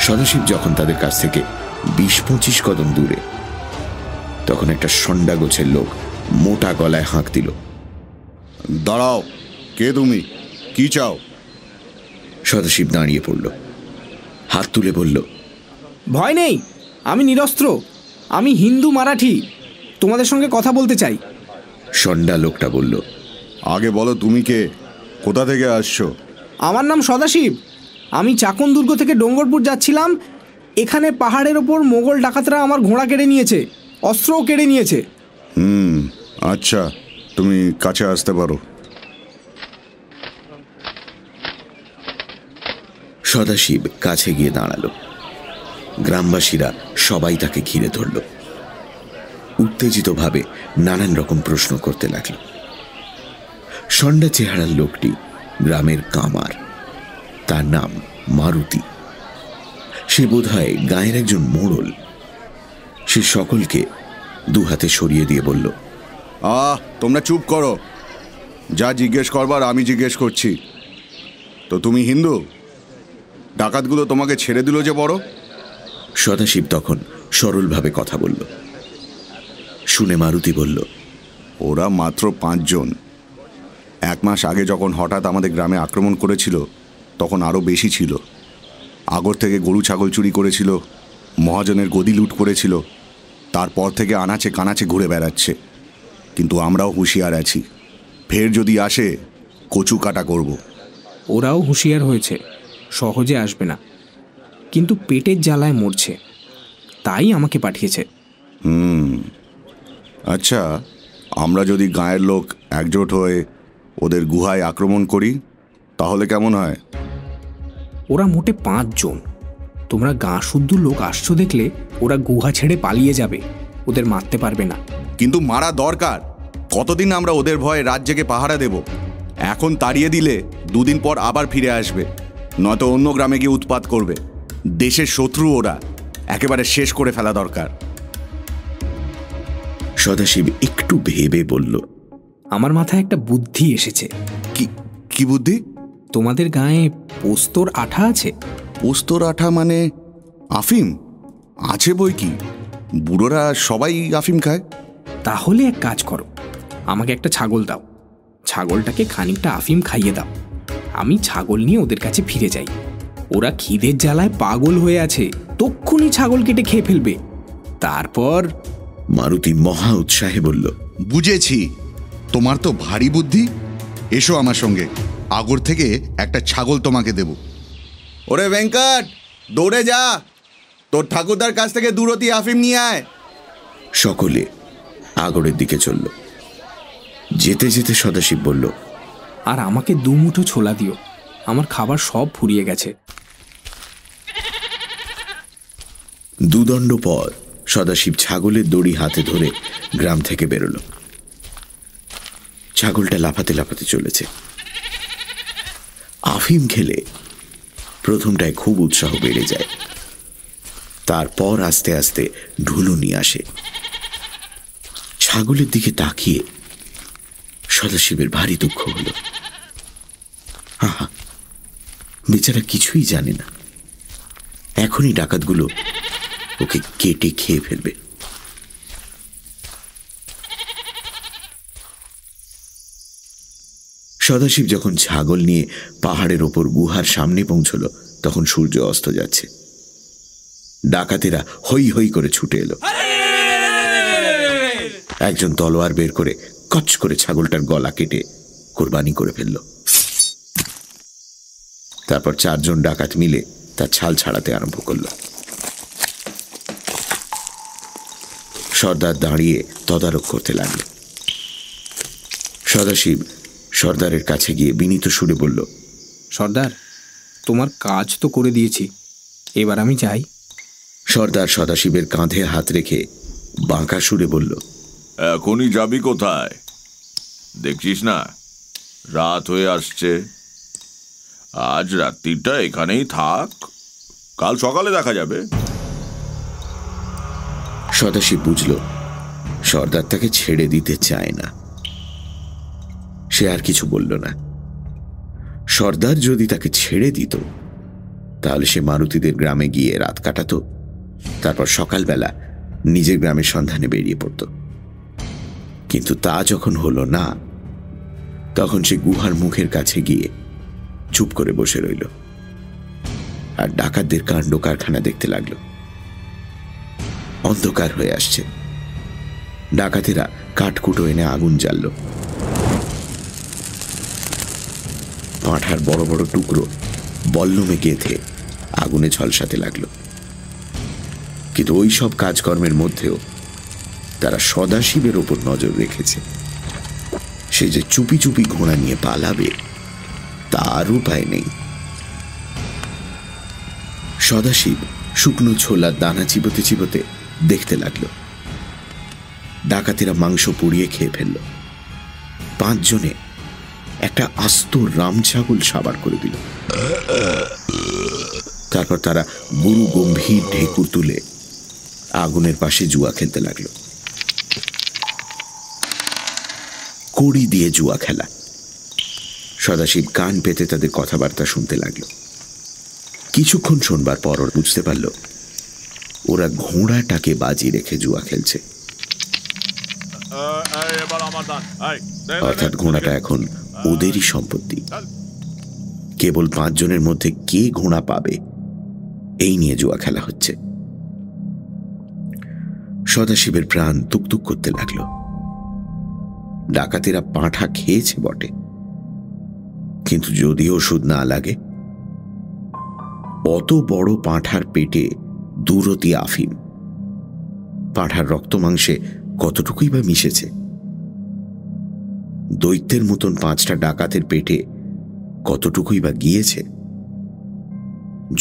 সদাশিব যখন তাদের কাছ থেকে 20-25 কদম দূরে, তখন একটা ষণ্ডা গোছের লোক মোটা গলায় হাঁক দিল, দাঁড়াও, কে তুমি, কি চাও? সদাশিব দাঁড়িয়ে পড়ল, হাত তুলে বলল, ভয় নেই, আমি নিরস্ত্র, আমি হিন্দু মারাঠি, তোমাদের সঙ্গে কথা বলতে চাই। ষণ্ডা লোকটা বলল, আগে বলো তুমি কে, কোথা থেকে আসছো? আমার নাম সদাশিব, আমি চাকন দুর্গ থেকে ডোঙ্গরপুর যাচ্ছিলাম। এখানে পাহাড়ের ওপর মোগল ডাকাতরা আমার ঘোড়া কেড়ে নিয়েছে, অস্ত্রও কেড়ে নিয়েছে। আচ্ছা, তুমি কাছে আসতে পারো। সদাশিব কাছে গিয়ে দাঁড়ালো। গ্রামবাসীরা সবাই তাকে ঘিরে ধরল, উত্তেজিতভাবে নানান রকম প্রশ্ন করতে লাগল। ষণ্ডা চেহারার লোকটি গ্রামের কামার, তার নাম মারুতি। সে বোধহয় গায়ের একজন মোড়ল। সে সকলকে দুহাতে সরিয়ে দিয়ে বলল, তোমরা চুপ করো, যা জিজ্ঞেস করবার আমি জিজ্ঞেস করছি। তো তুমি হিন্দু? ডাকাতগুলো তোমাকে ছেড়ে দিল যে বড়? সদাশিব তখন সরলভাবে কথা বলল। শুনে মারুতি বলল, ওরা মাত্র 5 জন। 1 মাস আগে যখন হঠাৎ আমাদের গ্রামে আক্রমণ করেছিল, তখন আরও বেশি ছিল। আগর থেকে গরু ছাগল চুরি করেছিল, মহাজনের গদি লুট করেছিল, তারপর থেকে আনাচে কানাচে ঘুরে বেড়াচ্ছে। কিন্তু আমরাও হুঁশিয়ার আছি, ফের যদি আসে কচু কাটা করব। ওরাও হুঁশিয়ার হয়েছে, সহজে আসবে না, কিন্তু পেটের জ্বালায় মরছে, তাই আমাকে পাঠিয়েছে। আচ্ছা, আমরা যদি গাঁয়ের লোক একজোট হয়ে ওদের গুহায় আক্রমণ করি তাহলে কেমন হয়? ওরা মোটে 5 জন। তোমরা গাঁ শুদ্ধ লোক আসছো দেখলে ওরা গুহা ছেড়ে পালিয়ে যাবে, ওদের মারতে পারবে না। কিন্তু মারা দরকার। কতদিন আমরা ওদের ভয়ে রাত জেগে পাহারা দেব? এখন তাড়িয়ে দিলে 2 দিন পর আবার ফিরে আসবে, নয়তো অন্য গ্রামে গিয়ে উৎপাত করবে। দেশের শত্রু ওরা, একেবারে শেষ করে ফেলা দরকার। সদাশিব একটু ভেবে বলল, আমার মাথায় একটা বুদ্ধি এসেছে। কি বুদ্ধি? তোমাদের গায়ে পোস্তর আঠা আছে? পোস্তর আঠা মানে আফিম? আছে বই কি, বুড়োরা সবাই আফিম খায়। তাহলে এক কাজ করো, আমাকে একটা ছাগল দাও, ছাগলটাকে খানিকটা আফিম খাইয়ে দাও, আমি ছাগল নিয়ে ওদের কাছে ফিরে যাই। ওরা খিদের জ্বালায় পাগল হয়ে আছে, তক্ষুনি ছাগল কেটে খেয়ে ফেলবে। তারপর মারুতি মহা উৎসাহে বলল, বুঝেছি, তোমার তো ভারী বুদ্ধি। এসো আমার সঙ্গে, আগর থেকে একটা ছাগল তোমাকে দেব। ওরে ভেঙ্কট, দৌড়ে যা, তোর ঠাকুরদার কাছ থেকে দুরতি আফিম নিয়ে আয়। সকলে আগরের দিকে চলল। যেতে যেতে সদাশিব বলল, আর আমাকে 2 মুঠো ছোলা দিও, আমার খাবার সব ফুরিয়ে গেছে। 2 দণ্ড পর সদাশিব ছাগলের দড়ি হাতে ধরে গ্রাম থেকে বেরোল। ছাগলটা লাফাতে লাফাতে চলেছে। আফিম খেলে প্রথমটায় খুব উৎসাহ বেড়ে যায়, তারপর আস্তে আস্তে ঢুলুনি আসে। ছাগলের দিকে তাকিয়ে সদাশিবের ভারী দুঃখ হল। বেচারা কিছুই জানে না, এখনই ডাকাতগুলো ওকে কেটে খেয়ে ফেলবে। সদাশিব যখন ছাগল নিয়ে পাহাড়ের ওপর গুহার সামনে পৌঁছল, তখন সূর্য অস্ত যাচ্ছে। ডাকাতেরা হই হই করে ছুটে এলো। একজন তলোয়ার বের করে কচ করে ছাগলটার গলা কেটে কোরবানি করে ফেলল। তারপর 4 জন ডাকাত মিলে তার ছাল ছাড়াতে আরম্ভ করল। সর্দার দাঁড়িয়ে তদারক করতে লাগল। সদাশিব সর্দারের কাছে গিয়ে বিনীত সুরে বলল, সর্দার, তোমার কাজ তো করে দিয়েছি, এবার আমি যাই। সর্দার সদাশিবের কাঁধে হাত রেখে বাঁকা সুরে বলল, এখনই যাবি কোথায়? দেখছিস না রাত হয়ে আসছে। আজ রাত্রিটা এখানেই থাক, কাল সকালে দেখা যাবে। সদাশিব বুঝল সর্দার তাকে ছেড়ে দিতে চায় না। সে আর কিছু বলল না। সর্দার যদি তাকে ছেড়ে দিত তাহলে সে মারুতিদের গ্রামে গিয়ে রাত কাটাতো, তারপর সকালবেলা নিজের গ্রামের সন্ধানে বেরিয়ে পড়ত। কিন্তু তা যখন হলো না, তখন সে গুহার মুখের কাছে গিয়ে চুপ করে বসে রইল আর ডাকাতদের কাণ্ড কারখানা দেখতে লাগলো। অন্ধকার হয়ে আসছে। ডাকাতেরা কাঠকুটো এনে আগুন জ্বালল। পাঁঠার বড় বড় টুকরো বল্লমে গেঁথে আগুনে ঝলসাতে লাগলো। কিন্তু ওই সব কাজকর্মের মধ্যেও তারা সদাশিবের ওপর নজর রেখেছে। সে যে চুপি চুপি ঘোড়া নিয়ে পালাবে তার উপায় নেই। সদাশিব শুকনো ছোলার দানা চিবোতে চিবোতে দেখতে লাগলো। ডাকাতেরা মাংস পুড়িয়ে খেয়ে ফেলল। 5 জনে একটা আস্ত রাম ছাগল সাবার করে দিল। তারপর তারা গুরু গম্ভীর ঢেকুর তুলে আগুনের পাশে জুয়া খেলতে লাগলো। কড়ি দিয়ে জুয়া খেলা। সদাশিব কান পেতে তাদের কথাবার্তা শুনতে লাগলো। কিছুক্ষণ শোনবার পর ওর বুঝতে পারল ওরা ঘোড়াটাকে বাজি রেখে জুয়া খেলছে। অর্থাৎ ঘোড়াটা এখন ওদেরই সম্পত্তি। কেবল 5 জনের মধ্যে কে ঘোড়া পাবে এই নিয়ে জুয়া খেলা হচ্ছে। সদাশিবের প্রাণ তুকতুক করতে লাগলো। ডাকাতেরা পাঁঠা খেয়েছে বটে, কিন্তু যদি ওষুধ না লাগে, অত বড় পাঁঠার পেটে দুরতি আফিম। পাঁঠার রক্ত মাংসে কতটুকুই বা মিশেছে। দৈত্যের মতন 5টা ডাকাতের পেটে কতটুকুই বা গিয়েছে।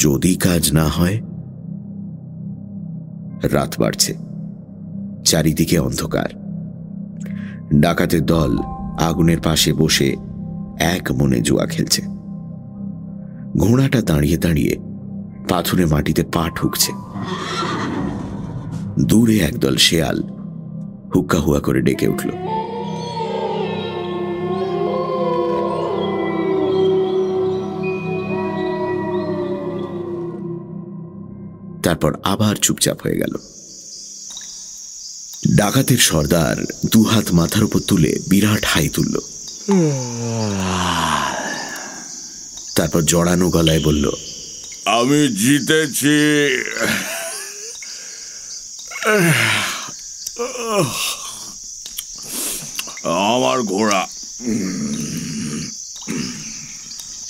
যদি কাজ না হয়। রাত বাড়ছে, চারিদিকে অন্ধকার। ডাকাতের দল আগুনের পাশে বসে এক মনে জুয়া খেলছে। ঘোড়াটা দাঁড়িয়ে দাঁড়িয়ে পাথুরে মাটিতে পা ঠুকছে। দূরে একদল শেয়াল হুক্কা হুয়া করে ডেকে উঠল। তারপর আবার চুপচাপ হয়ে গেল। ডাকাতের সর্দার 2 হাত মাথার উপর তুলে বিরাট হাই তুলল। তারপর জড়ানো গলায় বলল, আমি জিতেছি। আমার ঘোড়া।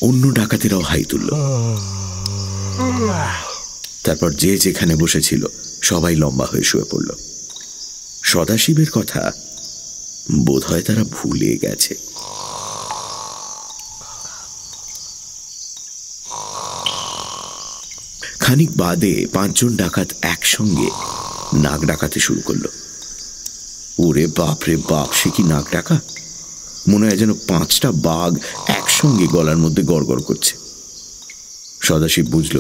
অন্য ডাকাতেরাও হাই তুলল। তারপর যে যেখানে বসেছিল সবাই লম্বা হয়ে শুয়ে পড়ল। সদাশিবের কথা বোধহয় তারা ভুলে গেছে। খানিক বাদে 5 জন ডাকাত একসঙ্গে নাক ডাকাতে শুরু করলো। ওরে বাপ রে বাপ, সে কি নাক ডাকা! মনে হয় যেন 5টা বাঘ একসঙ্গে গলার মধ্যে গড়গড় করছে। সদাশিব বুঝল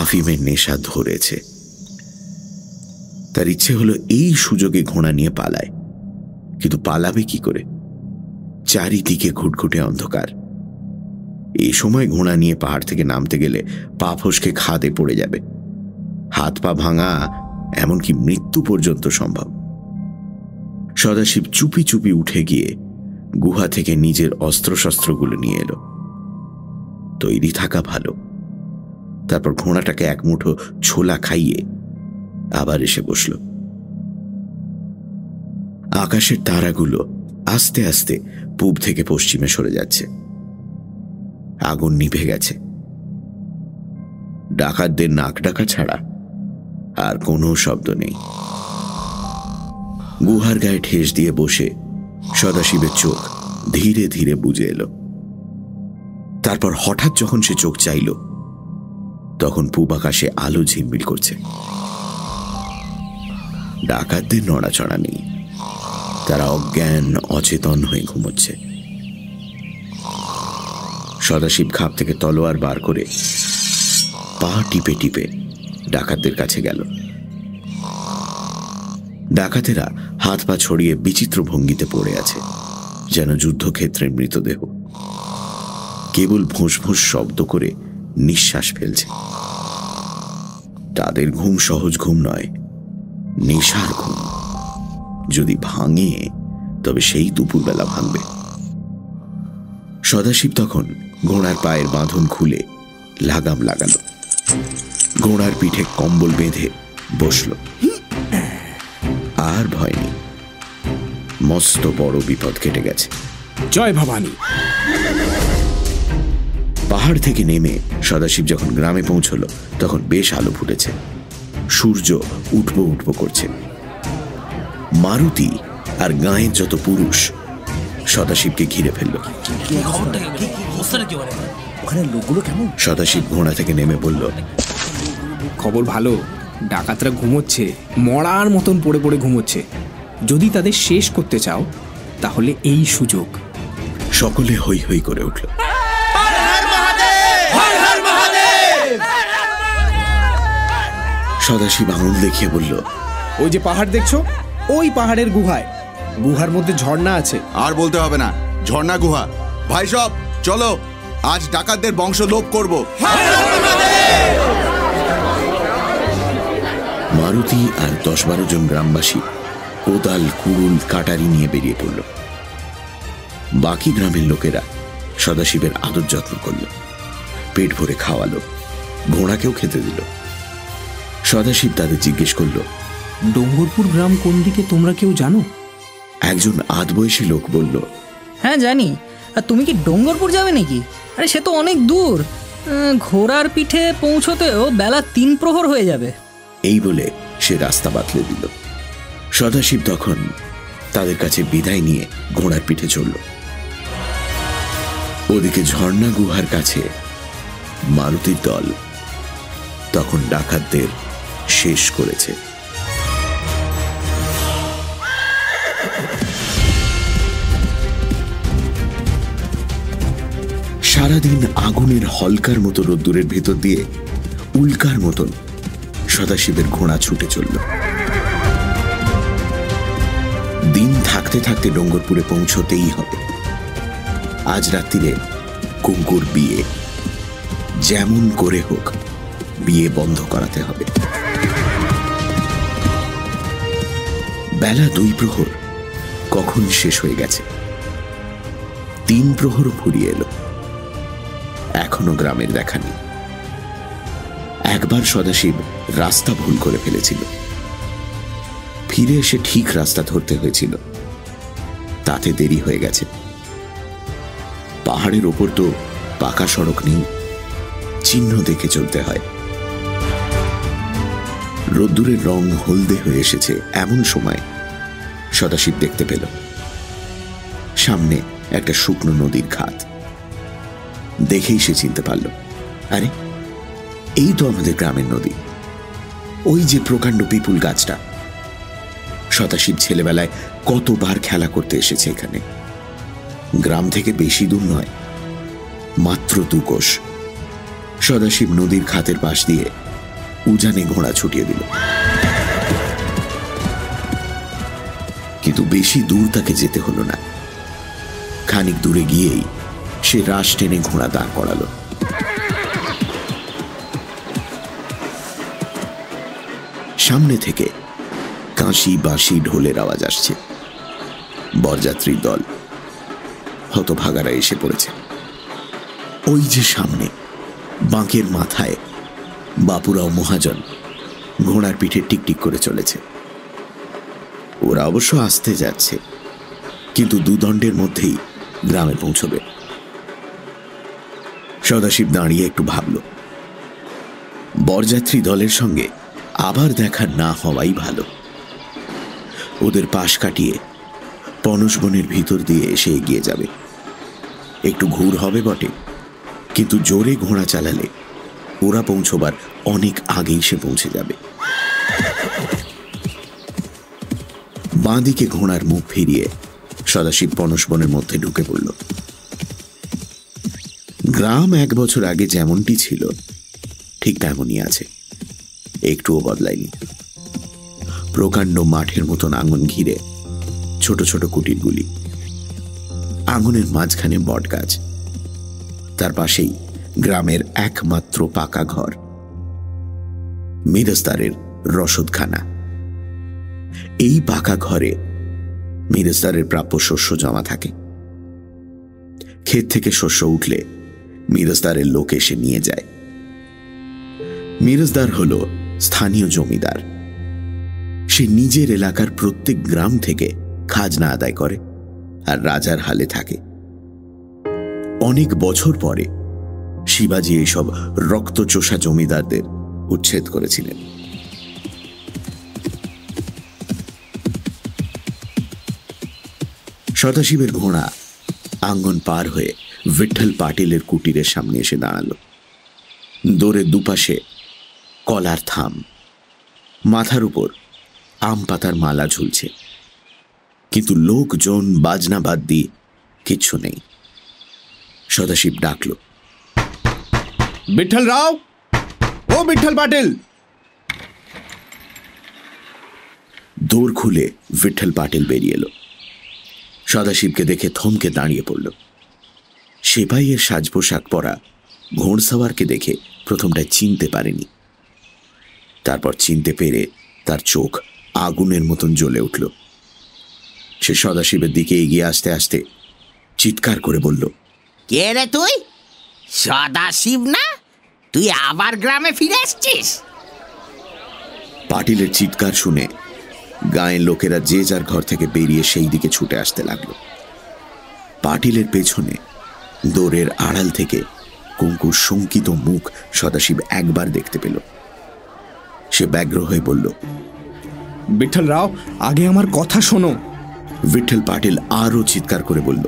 আফিমের নেশা ধরেছে। তার ইচ্ছে হলো এই সুযোগে ঘোড়া নিয়ে পালায়। কিন্তু পালাবে কি করে? চারিদিকে ঘুটঘুটে অন্ধকার। এই সময় ঘোড়া নিয়ে পাহাড় থেকে নামতে গেলে পা ফসকে খাদে পড়ে যাবে, হাত পা ভাঙা, এমনকি মৃত্যু পর্যন্ত সম্ভব। সদাশিব চুপি চুপি উঠে গিয়ে গুহা থেকে নিজের অস্ত্রশস্ত্রগুলো নিয়ে এলো। তৈরি থাকা ভালো। তারপর ঘোড়াটাকে এক মুঠো ছোলা খাইয়ে আবার এসে বসল। আকাশের তারাগুলো আস্তে আস্তে পূব থেকে পশ্চিমে সরে যাচ্ছে। আগুন নিভে গেছে। ডাকাতদের নাক ডাকা ছাড়া আর কোনো শব্দ নেই। গুহার গায়ে ঠেস দিয়ে বসে সদাশিবের চোখ ধীরে ধীরে বুজে এলো। তারপর হঠাৎ যখন সে চোখ চাইল, তখন পূব আকাশে আলো ঝিলমিল করছে। ডাকাতদের নড়াচড়া নেই, তারা অজ্ঞান অচেতন হয়ে ঘুমোচ্ছে। সদাশিব খাপ থেকে তলোয়ার বার করে পা টিপে টিপে ডাকাতদের কাছে গেল। ডাকাতেরা হাত পা ছড়িয়ে বিচিত্র ভঙ্গিতে পড়ে আছে, যেন যুদ্ধক্ষেত্রের মৃতদেহ। কেবল ভোঁস ভোঁস শব্দ করে নিঃশ্বাস ফেলছে। তাদের ঘুম সহজ ঘুম নয়, নেশার ঘুম। যদি ভাঙে তবে সেই দুপুরবেলা ভাঙবে। সদাশিব তখন ঘোড়ার পায়ের বাঁধন খুলে লাগাম লাগালো, ঘোড়ার পিঠে কম্বল বেঁধে বসল। আর ভয় নেই, মস্ত বড় বিপদ কেটে গেছে। জয় ভবানী। পাহাড় থেকে নেমে সদাশিব যখন গ্রামে পৌঁছল, তখন বেশ আলো ফুটেছে। সূর্য উঠবো উঠবো করছে। মারুতি আর গাঁয়ের যত পুরুষ সদাশিবকে ঘিরে ফেলল। সদাশিব ঘোড়া থেকে নেমে বলল, খবর ভালো, ডাকাতরা ঘুমোচ্ছে, মরার মতন পড়ে পড়ে ঘুমোচ্ছে। যদি তাদের শেষ করতে চাও তাহলে এই সুযোগ। সকলে হৈ হৈ করে উঠল। সদাশিব আঙুল দেখিয়ে বলল, ওই যে পাহাড় দেখছো, ওই পাহাড়ের গুহায়, গুহার মধ্যে ঝর্ণা আছে। আর বলতে হবে না, ঝর্ণা গুহা। ভাই সব চলো, আজ ডাকাতদের বংশ লোপ করব। মারুতি আর 10-12 জন গ্রামবাসী কোদাল, কুড়ুল, কাটারি নিয়ে বেরিয়ে পড়ল। বাকি গ্রামের লোকেরা সদাশিবের আদর যত্ন করল, পেট ভরে খাওয়ালো, ঘোড়াকেও খেতে দিল। সদাশিব তাদের জিজ্ঞেস করল, ডোঙ্গরপুর গ্রাম কোন দিকে তোমরা কেউ জানো? একজন আধবয়সী লোক বলল, হ্যাঁ জানি। আর তুমি কি ডোঙ্গরপুর যাবে নাকি? আরে সে তো অনেক দূর, ঘোড়ার পিঠে পৌঁছতেও বেলা 3 প্রহর হয়ে যাবে। এই বলে সে রাস্তা বাতলে দিল। সদাশিব তখন তাদের কাছে বিদায় নিয়ে ঘোড়ার পিঠে চলল। ওদিকে ঝর্ণা গুহার কাছে মারুতির দল তখন ডাকাতদের শেষ করেছে। সারাদিন আগুনের হলকার মতো রোদ্দুরের ভেতর দিয়ে উল্কার মতন সদাশিবের ঘোড়া ছুটে চলল। দিন থাকতে থাকতে ডোঙ্গরপুরে পৌঁছতেই হবে। আজ রাত্রিরে কুঙ্কুর বিয়ে, যেমন করে হোক বিয়ে বন্ধ করাতে হবে। বেলা 2 প্রহর কখন শেষ হয়ে গেছে, 3 প্রহরও ফুরিয়ে এলো, এখনো গ্রামের দেখা নেই। একবার সদাশিব রাস্তা ভুল করে ফেলেছিল, ফিরে এসে ঠিক রাস্তা ধরতে হয়েছিল, তাতে দেরি হয়ে গেছে। পাহাড়ের ওপর তো পাকা সড়ক নেই, চিহ্ন দেখে চলতে হয়। রোদ্দুরের রং হলদে হয়ে এসেছে এমন সময় সদাশিব দেখতে পেল সামনে একটা শুকনো নদীর ঘাট। দেখেই সে চিনতে পারল, আরে এই তো আমাদের গ্রামের নদী, ওই যে প্রকাণ্ড পিপুল গাছটা। সদাশিব ছেলেবেলায় কতবার খেলা করতে এসেছে এখানে। গ্রাম থেকে বেশি দূর নয়, মাত্র 2 কোষ। সদাশিব নদীর খাতের পাশ দিয়ে উজানে ঘোড়া ছুটিয়ে দিল। কিন্তু বেশি দূর তাকে যেতে হলো না। খানিক দূরে গিয়েই সে রাশ টেনে ঘোড়া দাঁড় করালো। সামনে থেকে কাঁশি বাঁশি ঢোলের আওয়াজ আসছে। বরযাত্রীর দল হতভাগারা এসে পড়েছে। ওই যে সামনে বাঁকের মাথায় বাপুরাও মহাজন ঘোড়ার পিঠে টিকটিক করে চলেছে। ওরা অবশ্য আসতে যাচ্ছে, কিন্তু দুদণ্ডের মধ্যেই গ্রামে পৌঁছবে। সদাশিব দাঁড়িয়ে একটু ভাবল, বরযাত্রী দলের সঙ্গে আবার দেখা না হওয়াই ভালো। ওদের পাশ কাটিয়ে পনসবনের ভিতর দিয়ে এসে এগিয়ে যাবে। একটু ঘুর হবে বটে, কিন্তু জোরে ঘোড়া চালালে ওরা পৌঁছবার অনেক আগেই সে পৌঁছে যাবে। বাঁ দিকে ঘোড়ার মুখ ফিরিয়ে সদাশিব পনসবনের মধ্যে ঢুকে পড়ল। গ্রাম 1 বছর আগে যেমনটি ছিল ঠিক তেমনই আছে, একটুও বদলায়নি। প্রকাণ্ড মাঠের মতন আঙুন ঘিরে ছোট ছোট কুটিরগুলি, আঙুনের মাঝখানে বট গাছ, তার পাশেই গ্রামের একমাত্র পাকা ঘর, মিরস্তারের রসদখানা। এই পাকা ঘরে মিরস্তারের প্রাপ্য শস্য জমা থাকে। ক্ষেত থেকে শস্য উঠলে মিরস্তারের লোক এসে নিয়ে যায়। মিরস্দার হল স্থানীয় জমিদার। সে নিজের এলাকার প্রত্যেক গ্রাম থেকে খাজনা আদায় করে আর রাজার হালে থাকে। অনেক বছর পরে শিবাজি এইসব রক্তচোষা জমিদারদের উচ্ছেদ করেছিলেন। সদাশিবের ঘোড়া আঙ্গন পার হয়ে বিঠ্ঠল পাটিলের কুটিরের সামনে এসে দাঁড়ালো। দোরের দুপাশে কলার থাম, মাথার উপর আম পাতার মালা ঝুলছে, কিন্তু লোকজন বাজনা বাদ দিয়ে কিচ্ছু নেই। সদাশিব ডাকল, বিঠ্ঠল রাও, ও বিঠ্ঠল পাটিল। দোর খুলে বিঠ্ঠল পাটিল বেরিয়ে এলো। সদাশিবকে দেখে থমকে দাঁড়িয়ে পড়ল। সেপাইয়ের সাজ পোশাক পরা ঘোড়সাওয়ারকে দেখে প্রথমটায় চিনতে পারেনি, তারপর চিনতে পেরে তার চোখ আগুনের মতন জ্বলে উঠল। সে সদাশিবের দিকে এগিয়ে আসতে আসতে চিৎকার করে বলল, কে রে তুই? সদাশিব না? তুই আবার গ্রামে ফিরে এসছিস? পাটিলের চিৎকার শুনে গায়ের লোকেরা যে যার ঘর থেকে বেরিয়ে সেই দিকে ছুটে আসতে লাগলো। পাটিলের পেছনে দোরের আড়াল থেকে কুঙ্কুর শঙ্কিত মুখ সদাশিব একবার দেখতে পেল। সে ব্যগ্র হয়ে বলল, বিঠ্ঠল রাও, আগে আমার কথা শোনো। বিঠ্ঠল পাটিল আরো চিৎকার করে বলল,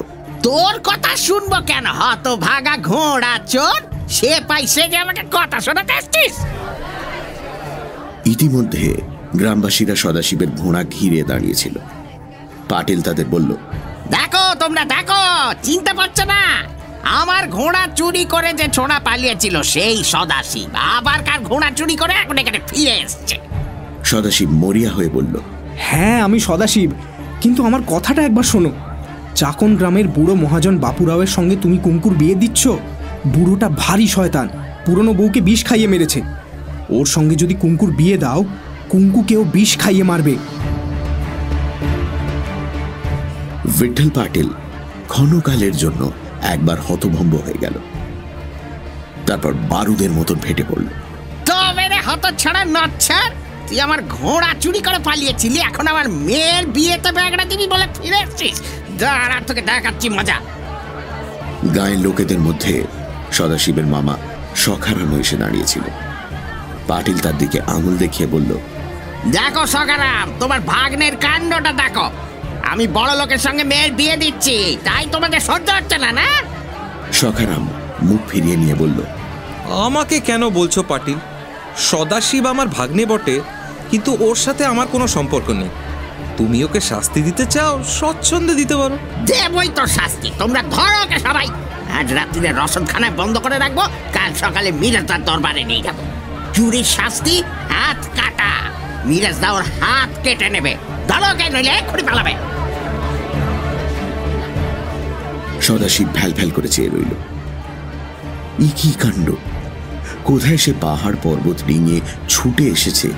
তোর কথা শুনবো কেন, হতভাগা ঘোড়া চোর? সে পাইছে যে আমাকে কথা শোনাতে আসছিস? ইতিমধ্যে গ্রামবাসীরা সদাশিবের ঘোড়া ঘিরে দাঁড়িয়েছিল। পাটিল তাদের বলল, দেখো, তোমরা দেখো, চিনতে পারছো না? আমার ঘোড়া চুরি করে যে ছোড়া পালিয়েছিল সেই সদাশিব আবার কার ঘোড়া চুরি করে এখন এখানে ফিরে এসছে। সদাশিব মরিয়া হয়ে বলল, হ্যাঁ আমি সদাশিব, কিন্তু আমার কথাটা একবার শোনো। চাকন গ্রামের বুড়ো মহাজন বাপুরাওয়ের সঙ্গে তুমি কুঙ্কুর বিয়ে দিচ্ছ। বুড়োটা ভারী শয়তান, পুরনো বউকে বিষ খাইয়ে মেরেছে। ওর সঙ্গে যদি কুঙ্কুর বিয়ে দাও, কুঙ্কুকেও বিষ খাইয়ে মারবে। বিঠ্ঠল পাটিল ক্ষণকালের জন্য একবার হতভম্ব হয়ে গেল, তারপর বারুদের মতন ফেটে পড়ল। তবে রে হতচ্ছাড়া নচ্ছাড়, তুই আমার ঘোড়া চুরি করে পালিয়েছিলি, এখন আমার মেয়ের বিয়েতে ব্যাগড়া দিবি বলে ফিরে এসছিস? দাঁড়া, তোকে দেখাচ্ছি মজা। গায়ের লোকেদের মধ্যে সদাশিবের মামা সখারাম এসে দাঁড়িয়েছিল। পাটিল তার দিকে আঙুল দেখিয়ে বলল, দেখো সখারাম, তোমার ভাগ্নের কাণ্ডটা দেখো। আমি বড় লোকের সঙ্গে মেয়ের বিয়ে দিচ্ছি, তাই তোমাদের সহ্য হচ্ছে না? না? সখারাম মুখ ফিরিয়ে নিয়ে বলল, আমাকে কেন বলছো পাটিল? সদাশিব আমার ভাগ্নে বটে, কিন্তু ওর সাথে আমার কোনো সম্পর্ক নেই। তুমি ওকে শাস্তি দিতে চাও, স্বচ্ছন্দে দিতে পারো। দেবই তো শাস্তি, তোমরা ধরো ওকে সবাই। আজ রাত্রিরে রসদখানায় বন্ধ করে রাখবো, কাল সকালে মিরাজদার দরবারে নিয়ে যাবো। চুরির শাস্তি হাত কাটা, মিরাজদা ওর হাত কেটে নেবে। ধরো ওকে, নইলে এক্ষুনি পালাবে। সদাশিব ভ্যাল ভ্যাল করে চেয়ে রইল। ই কি কাণ্ড! কোথায় সে পাহাড় পর্বত ডিঙিয়ে ছুটে এসেছে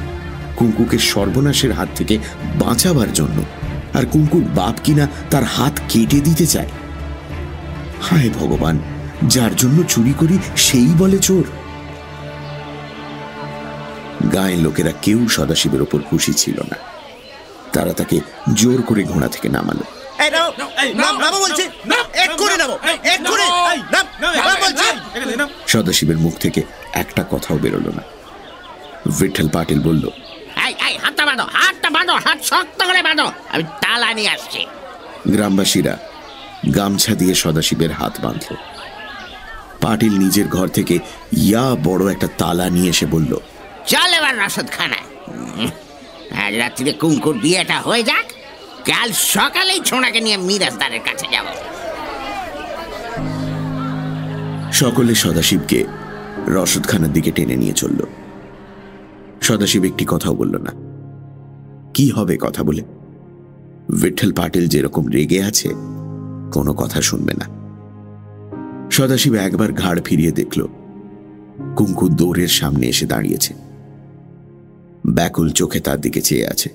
কুঙ্কুকে সর্বনাশের হাত থেকে বাঁচাবার জন্য, আর কুঙ্কুর বাপ কিনা তার হাত কেটে দিতে চায়। হায় ভগবান, যার জন্য চুরি করি সেই বলে চোর। গায়ের লোকেরা কেউ সদাশিবের ওপর খুশি ছিল না। তারা তাকে জোর করে ঘোড়া থেকে নামালো। সদাশিবের মুখ থেকে একটা কথাও বেরোলো না। ভিঠল পাটিল বলল, হাতটা বাঁধো, হাতটা বাঁধো, হাত শক্ত করে বাঁধো, আমি তালা নিয়ে আসছি। গ্রামবাসীরা গামছা দিয়ে সদাশিবের হাত বাঁধল। পাটিল নিজের ঘর থেকে ইয়া বড় একটা তালা নিয়ে এসে বলল, চল এবার রসদখানায়। আজ রাত্রিরে কুঙ্কুর বিয়েটা হয়ে যাক, কাল সকালেই ছোঁড়াকে নিয়ে মিরাজদারের কাছে যাব। সকলে সদাশিবকে রসদখানার দিকে টেনে নিয়ে চলল। সদাশিব একটি কথাও বলল না। কি হবে কথা বলে? ভিঠল পাটিল যেরকম রেগে আছে, কোনো কথা শুনবে না। সদাশিব একবার ঘাড় ফিরিয়ে দেখল কুঙ্কু দৌড়ের সামনে এসে দাঁড়িয়েছে। ব্যাকুল চোখে তার দিকে চেয়ে আছে।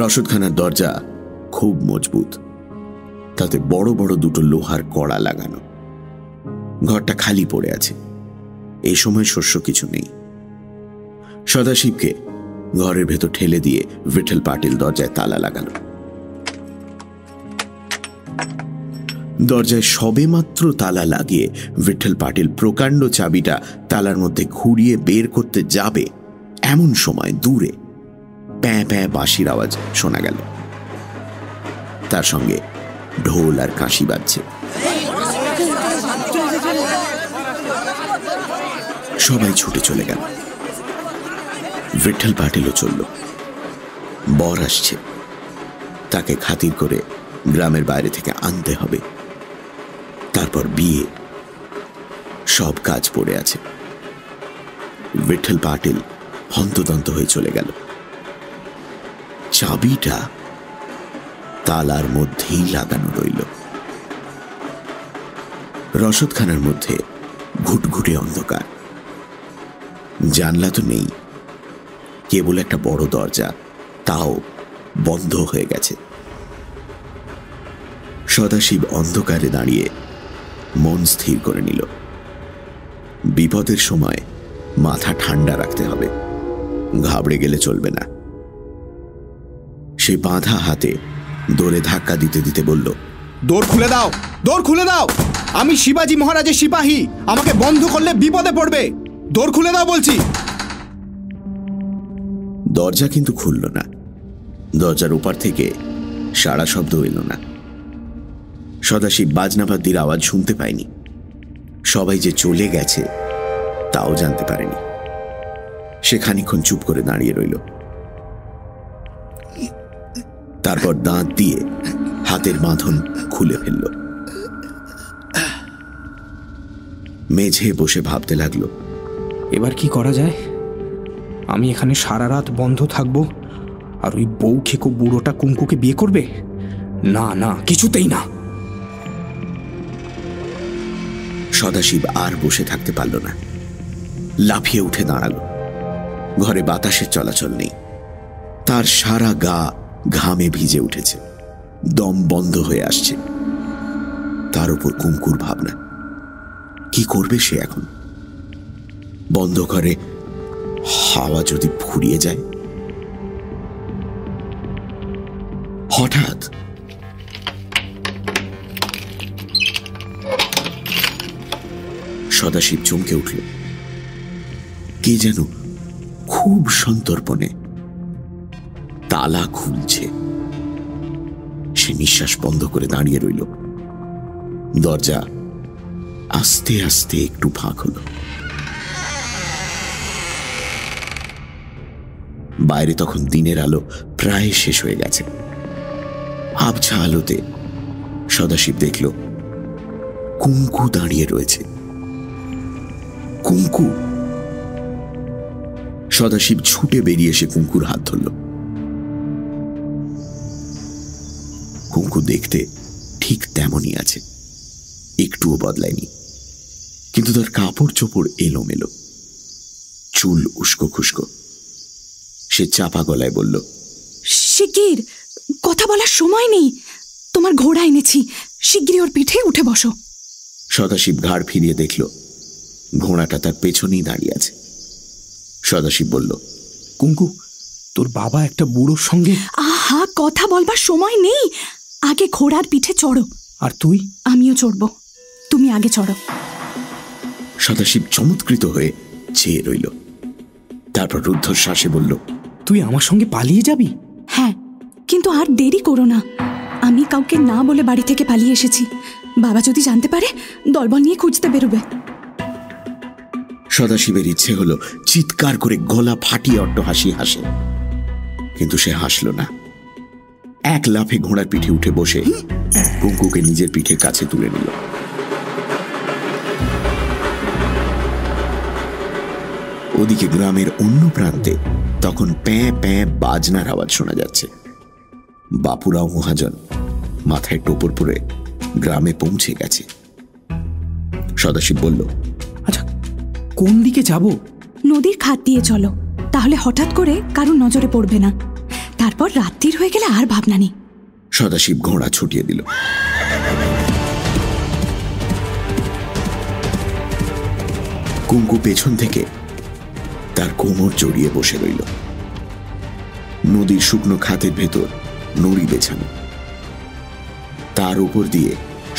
রসদখানার দরজা খুব মজবুত, তাতে বড় বড় দুটো লোহার কড়া লাগানো। ঘরটা খালি পড়ে আছে, এই সময় শস্য কিছু নেই। সদাশিবকে ঘরের ভেতর ঠেলে দিয়ে ভিঠল পাটিল দরজায় তালা লাগালো। দরজায় সবে মাত্র তালা লাগিয়ে ভিঠল পাটিল প্রকাণ্ড চাবিটা তালার মধ্যে ঘুরিয়ে বের করতে যাবে, এমন সময় দূরে প্যাঁ প্যাঁ বাঁশির আওয়াজ শোনা গেল। তার সঙ্গে ঢোল আর কাঁসি বাজছে। সবাই ছুটে চলে গেল। ভিঠল পাটিলও চলল। বর আসছে, তাকে খাতির করে গ্রামের বাইরে থেকে আনতে হবে। তারপর বিয়ে, সব কাজ পড়ে আছে। ভিঠল পাটিল হন্তদন্ত হয়ে চলে গেল। চাবিটা তালার মধ্যেই লাগানো রইল। রসদখানার মধ্যে ঘুটঘুটে অন্ধকার। জানলা তো নেই, কেবল একটা বড় দরজা, তাও বন্ধ হয়ে গেছে। সদাশিব অন্ধকারে দাঁড়িয়ে মন স্থির করে নিল। বিপদের সময় মাথা ঠান্ডা রাখতে হবে, ঘাবড়ে গেলে চলবে না। সে বাঁধা হাতে দৌড়ে ধাক্কা দিতে দিতে বলল, দৌড় খুলে দাও, দৌড় খুলে দাও, আমি শিবাজি মহারাজের সিপাহী, আমাকে বন্ধ করলে বিপদে পড়বে, দৌড় খুলে দাও বলছি। দরজা কিন্তু খুলল না। দরজার ওপার থেকে সাড়া শব্দ এল না। সদাশিব বাজনাবাদ্যির আওয়াজ শুনতে পায়নি। সবাই যে চলে গেছে তাও জানতে পারেনি। সে খানিকক্ষণ চুপ করে দাঁড়িয়ে রইল। তারপর দাঁত দিয়ে হাতের বাঁধন খুলে ফেলল। মেঝে বসে ভাবতে লাগলো, এবার কি করা যায়? আমি এখানে সারা রাত বন্ধ থাকবো, আর ওই বউ খেকো বুড়োটা কুঙ্কুকে বিয়ে করবে? না না, কিছুতেই না। সদাশিব আর বসে থাকতে পারল না। লাফিয়ে উঠে দাঁড়ালো। ঘরে বাতাসের চলাচল নেই। তার সারা গা ঘামে ভিজে উঠেছে, দম বন্ধ হয়ে আসছে। তার উপর কুঙ্কুর ভাবনা। কি করবে সে এখন? বন্ধ করে হাওয়া যদি ফুরিয়ে যায়? হঠাৎ সদাশিব চমকে উঠল। কে যেন খুব সন্তর্পণে তালা খুলছে। সে নিঃশ্বাস বন্ধ করে দাঁড়িয়ে রইল। দরজা আস্তে আস্তে একটু ফাঁক হল। বাইরে তখন দিনের আলো প্রায় শেষ হয়ে গেছে। আবছা আলোতে সদাশিব দেখল কুঙ্কু দাঁড়িয়ে রয়েছে। কুঙ্কু! সদাশিব ছুটে বেরিয়ে এসে কুঙ্কুর হাত ধরল। কুঙ্কু দেখতে ঠিক তেমনই আছে, একটুও বদলায়নি, কিন্তু তার কাপড় চোপড় এলোমেলো, চুল উস্কো খুস্কো। সে চাপা গলায় বলল, শিগগির, কথা বলার সময় নেই, তোমার ঘোড়া এনেছি, শিগগিরই ওর পিঠে উঠে বসো। সদাশিব ঘাড় ফিরিয়ে দেখল ঘোড়াটা তার পেছনেই দাঁড়িয়ে আছে। সদাশিব বলল, কুঙ্কু, তোর বাবা একটা বুড়োর সঙ্গে। আহা, কথা বলবার সময় নেই, আগে ঘোড়ার পিঠে চড়ো। আর তুই? আমিও চড়বো, তুমি আগে চড়ো। সদাশিব চমৎকৃত হয়ে চেয়ে রইল, তারপর রুদ্ধশ্বাসে বলল, তুই আমার সঙ্গে পালিয়ে যাবি? হ্যাঁ, কিন্তু আর দেরি করো না, আমি কাউকে না বলে বাড়ি থেকে পালিয়ে এসেছি। বাবা যদি জানতে পারে, দলবল নিয়ে খুঁজতে বেরোবে। সদাশিবের ইচ্ছে হলো চিৎকার করে গলা ফাটিয়ে অট্টহাসি হাসে, কিন্তু সে হাসল না। এক লাফে ঘোড়ার পিঠে উঠে বসে কুঙ্কুকে নিজের পিঠে কাছে তুলে নিল। ওদিকে গ্রামের অন্য প্রান্তে তখন প্যাঁ প্যাঁ বাজনার আওয়াজ শোনা যাচ্ছে। বাপুরাও মহাজন মাথায় টোপর পরে গ্রামে পৌঁছে গেছে। সদাশিব বলল, আচ্ছা, কোন দিকে যাব? নদীর খাত দিয়ে চলো, তাহলে হঠাৎ করে কারো নজরে পড়বে না। তারপর রাত্রির হয়ে গেলে আর ভাবনা নেই। সদাশিব ঘোড়া ছুটিয়ে দিল। কুঙ্কু পেছন থেকে তার কোমর জড়িয়ে বসে রইল। নদীর শুকনো খাতের ভেতর নড়ি বেছানো, তার উপর দিয়ে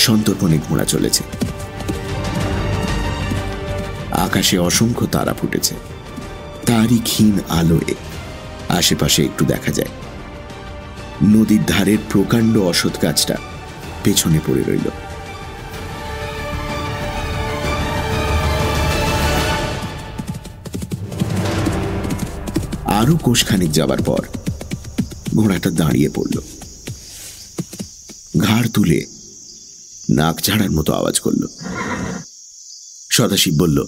সন্তর্পণে ঘোড়া চলেছে। আকাশে অসংখ্য তারা ফুটেছে, তারই ক্ষীণ আলোয় আশেপাশে একটু দেখা যায়। নদীর ধারের প্রকাণ্ড অশ্বত্থ গাছটা পেছনে পড়ে রইল। আরো কোষখানিক যাবার পর ঘোড়াটা দাঁড়িয়ে পড়ল, ঘাড় তুলে নাক ঝাড়ার মতো আওয়াজ করল। সদাশিব বলল,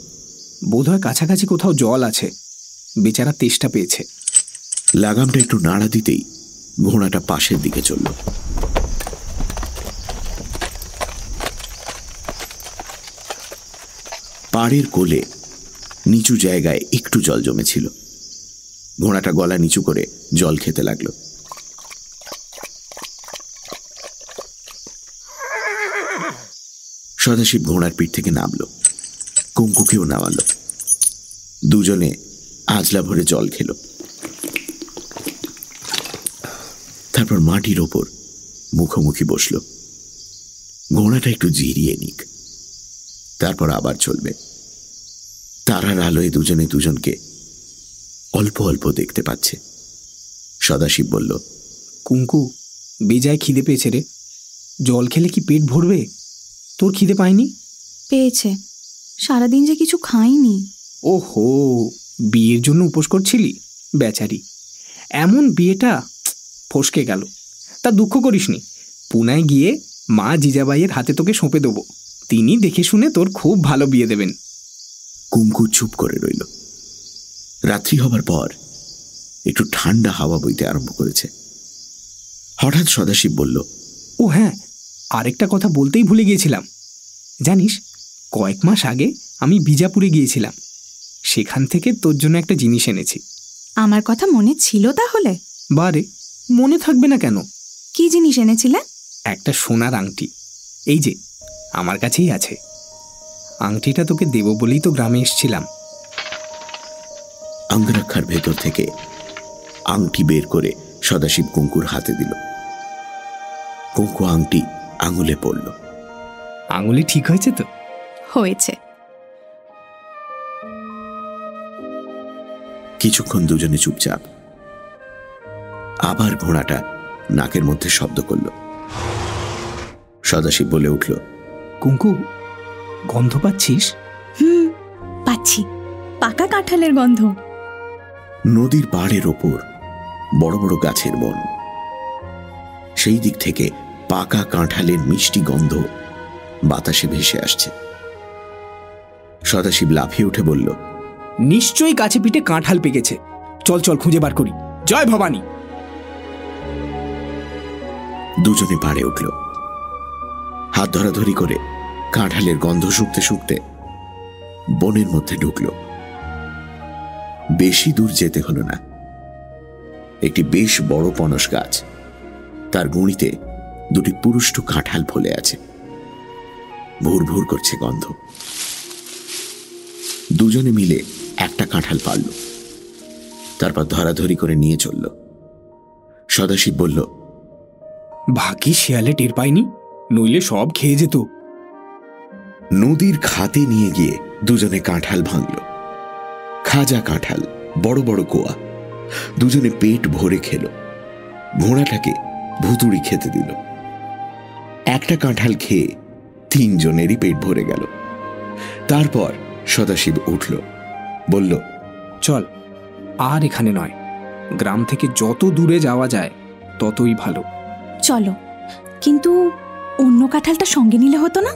বোধহয় কাছাকাছি কোথাও জল আছে, বেচারা তেষ্টা পেয়েছে। লাগামটা একটু নাড়া দিতেই ঘোড়াটা পাশের দিকে চলল। পাড়ের কোলে নিচু জায়গায় একটু জল জমেছিল। ঘোড়াটা গলা নিচু করে জল খেতে লাগলো। সদাশিব ঘোড়ার পিঠ থেকে নামলো, কুঙ্কুকেও নামালো। দুজনে আজলা ভরে জল খেল। তারপর মাটির ওপর মুখোমুখি বসল। ঘোড়াটা একটু জিরিয়ে নিক, তারপর আবার চলবে। তারার আলোয় দুজনে দুজনকে অল্প অল্প দেখতে পাচ্ছে। সদাশিব বলল, কুঙ্কু, বেজায় খিদে পেয়েছে রে। জল খেলে কি পেট ভরবে? তোর খিদে পায়নি? পেয়েছে, সারাদিন যে কিছু খাইনি। ওহো, বিয়ের জন্য উপোস করছিলি? বেচারি, এমন বিয়েটা ফসকে গেল। তা দুঃখ করিসনি, পুনায় গিয়ে মা জিজাবাইয়ের হাতে তোকে সঁপে দেবো, তিনি দেখে শুনে তোর খুব ভালো বিয়ে দেবেন। কুঙ্কু চুপ করে রইল। রাত্রি হবার পর একটু ঠান্ডা হাওয়া বইতে আরম্ভ করেছে। হঠাৎ সদাশিব বলল, ও হ্যাঁ, আরেকটা কথা বলতেই ভুলে গিয়েছিলাম। জানিস, কয়েক মাস আগে আমি বিজাপুরে গিয়েছিলাম, সেখান থেকে তোর জন্য একটা জিনিস এনেছি। আমার কথা মনে ছিল তাহলে? বারে, মনে থাকবে না কেন? কি জিনিস এনেছিলে? একটা সোনার আংটি, এই যে আমার কাছেই আছে। আংটিটা তোকে দেব বলেই তো গ্রামে এসেছিলাম। আঙ্গরাক্ষার ভেতর থেকে আংটি বের করে সদাশিব কুঙ্কুর হাতে দিল। কুঙ্কু আংটি আঙুলে পড়ল। আঙুলে ঠিক হয়েছে তো? হয়েছে। কিছুক্ষণ দুজনে চুপচাপ। আবার ঘোড়াটা নাকের মধ্যে শব্দ করল। সদাশিব বলে উঠল, কুঙ্কু, গন্ধ পাচ্ছিস? পাচ্ছি, পাকা কাঁঠালের গন্ধ। নদীর পাড়ের ওপর বড় বড় গাছের বন, সেই দিক থেকে পাকা কাঁঠালের মিষ্টি গন্ধ বাতাসে ভেসে আসছে। সদাশিব লাফিয়ে উঠে বলল, নিশ্চয়ই কাছে পিঠে কাঁঠাল পেকেছে। চল চল খুঁজে বার করি। জয় ভবানী। দুজনে পাড়ে উঠল। হাত ধরাধরি করে কাঁঠালের গন্ধ শুকতে শুকতে বনের মধ্যে ঢুকল। বেশি দূর যেতে হলো না। একটি বেশ বড় পনস গাছ, তার গুঁড়িতে দুটি পুরুষ্ট কাঁঠাল ফলে আছে। ভুর ভুর করছে গন্ধ। দুজনে মিলে একটা কাঁঠাল পারল, তারপর ধরাধরি করে নিয়ে চলল। সদাশিব বলল, ভাগ্যি শিয়ালে টের পাইনি, নইলে সব খেয়ে যেত। নদীর খাতে নিয়ে গিয়ে দুজনে কাঁঠাল ভাঙল। খাজা কাঁঠাল, বড় বড় কোয়া। দুজনে পেট ভরে খেল। ঘোড়াটাকে ভুতুড়ি খেতে দিল। একটা কাঁঠাল খেয়ে তিনজনেরই পেট ভরে গেল। তারপর সদাশিব উঠল, বলল, চল, আর এখানে নয়, গ্রাম থেকে যত দূরে যাওয়া যায় ততই ভালো। চলো, কিন্তু অন্য কাঁঠালটা সঙ্গে নিলে হতো না?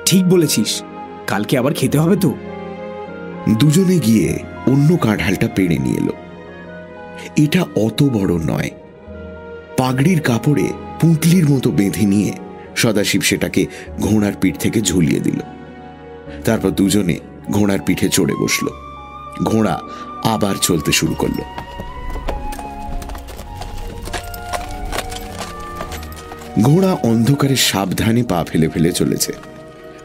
ঠিক বলেছিস, কালকে আবার খেতে হবে তো। দুজনে গিয়ে অন্য কাঁঠালটা পেড়ে নিয়ে এলো। এটা অত বড় নয়। পাগড়ির কাপড়ে পুঁটলির মতো বেঁধে নিয়ে সদাশিব সেটাকে ঘোড়ার পিঠ থেকে ঝুলিয়ে দিল। তারপর দুজনে ঘোড়ার পিঠে চড়ে বসল। ঘোড়া আবার চলতে শুরু করলো। ঘোড়া অন্ধকারে সাবধানে পা ফেলে ফেলে চলেছে।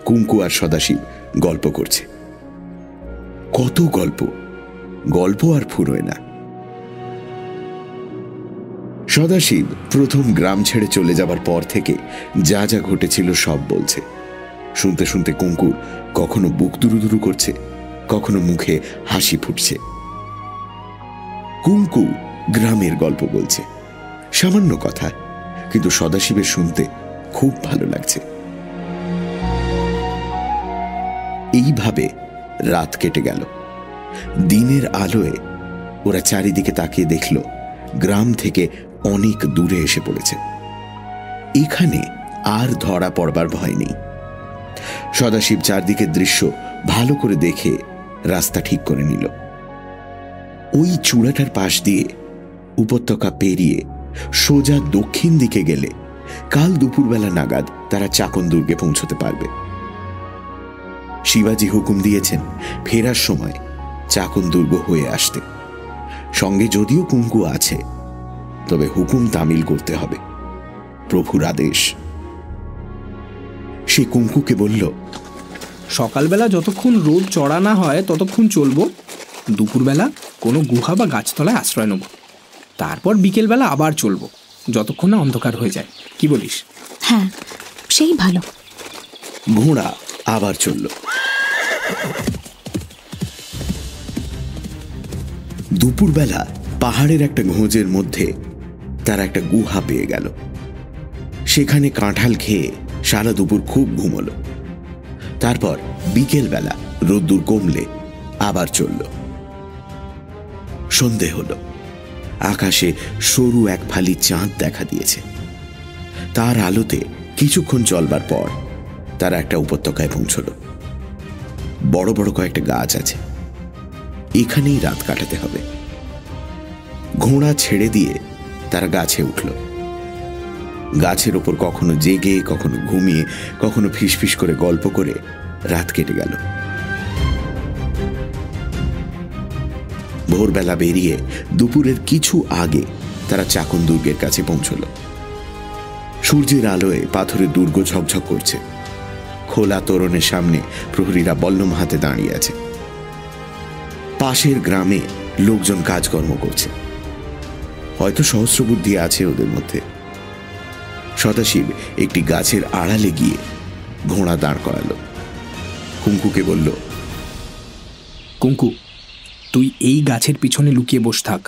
কুঙ্কু আর সদাশিব গল্প করছে। কত গল্প, গল্প আর ফুরোয় না। সদাশিব প্রথম গ্রাম ছেড়ে চলে যাবার পর থেকে যা যা ঘটেছিল সব বলছে। শুনতে শুনতে কুঙ্কুর কখনো বুক দুরুদুরু করছে, কখনো মুখে হাসি ফুটছে। কুঙ্কু গ্রামের গল্প বলছে, সামান্য কথা, কিন্তু সদাশিবের শুনতে খুব ভালো লাগছে। এইভাবে রাত কেটে গেল। দিনের আলোয় ওরা চারিদিকে তাকিয়ে দেখল গ্রাম থেকে অনেক দূরে এসে পড়েছে। এখানে আর ধরা পড়বার ভয় নেই। সদাশিব চারদিকের দৃশ্য ভালো করে দেখে রাস্তা ঠিক করে নিল। ওই চূড়াটার পাশ দিয়ে উপত্যকা পেরিয়ে সোজা দক্ষিণ দিকে গেলে কাল দুপুরবেলা নাগাদ তারা চাকন দুর্গে পৌঁছতে পারবে। শিবাজি হুকুম দিয়েছেন ফেরার সময় চাকন দুর্গ হয়ে আসতে। সঙ্গে যদিও কুঙ্কু আছে, তবে হুকুম তামিল করতে হবে, প্রভুর আদেশ। সে কুঙ্কুকে বলল, সকালবেলা যতক্ষণ রোদ চড়া না হয় ততক্ষণ চলবো। দুপুরবেলা কোনো গুহা বা গাছতলায় আশ্রয় নেব। তারপর বিকেলবেলা আবার চলবো, যতক্ষণ না অন্ধকার হয়ে যায়। কি বলিস? হ্যাঁ, সেই ভালো। ঘোড়া আবার চলল। দুপুরবেলা পাহাড়ের একটা ঘোঁজের মধ্যে তারা একটা গুহা পেয়ে গেল। সেখানে কাঁঠাল খেয়ে সারা দুপুর খুব ঘুমল। তারপর বিকেলবেলা রোদ্দুর কমলে আবার চলল। সন্ধে হলো। আকাশে সরু এক ফালি চাঁদ দেখা দিয়েছে। তার আলোতে কিছুক্ষণ চলবার পর তারা একটা উপত্যকায় পৌঁছল। বড় বড় কয়েকটা গাছ আছে, এখানেই রাত কাটাতে হবে। ঘোড়া ছেড়ে দিয়ে তারা গাছে উঠল। গাছের ওপর কখনো জেগে, কখনো ঘুমিয়ে, কখনো ফিসফিস করে গল্প করে রাত কেটে গেল। ভোরবেলা বেরিয়ে দুপুরের কিছু আগে তারা চাকন দুর্গের কাছে পৌঁছল। সূর্যের আলোয় পাথরের দুর্গ ঝকঝক করছে। খোলা তোরণের সামনে প্রহরীরা বল্লম হাতে দাঁড়িয়ে আছে। পাশের গ্রামে লোকজন কাজকর্ম করছে। হয়তো সহস্রবুদ্ধি আছে ওদের মধ্যে। সদাশিব একটি গাছের আড়ালে গিয়ে ঘোড়া দাঁড় করালো। কুঙ্কুকে বলল, কুঙ্কু, তুই এই গাছের পিছনে লুকিয়ে বস থাক,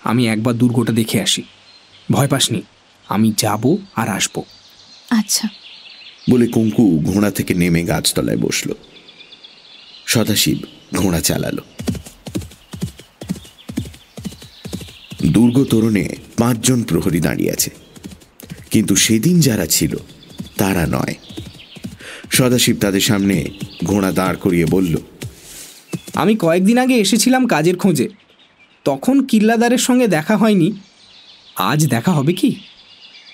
আমি একবার দুর্গটা দেখে আসি। ভয় পাসনি, আমি যাব আর আসব। আচ্ছা বলে কুঙ্কু ঘোড়া থেকে নেমে গাছতলায় বসল। সদাশিব ঘোড়া চালালো। দুর্গ তোরণে 5 জন প্রহরী দাঁড়িয়ে আছে, কিন্তু সেদিন যারা ছিল তারা নয়। সদাশিব তাদের সামনে ঘোড়া দাঁড় করিয়ে বলল, আমি কয়েকদিন আগে এসেছিলাম কাজের খোঁজে, তখন কিল্লাদারের সঙ্গে দেখা হয়নি। আজ দেখা হবে কি?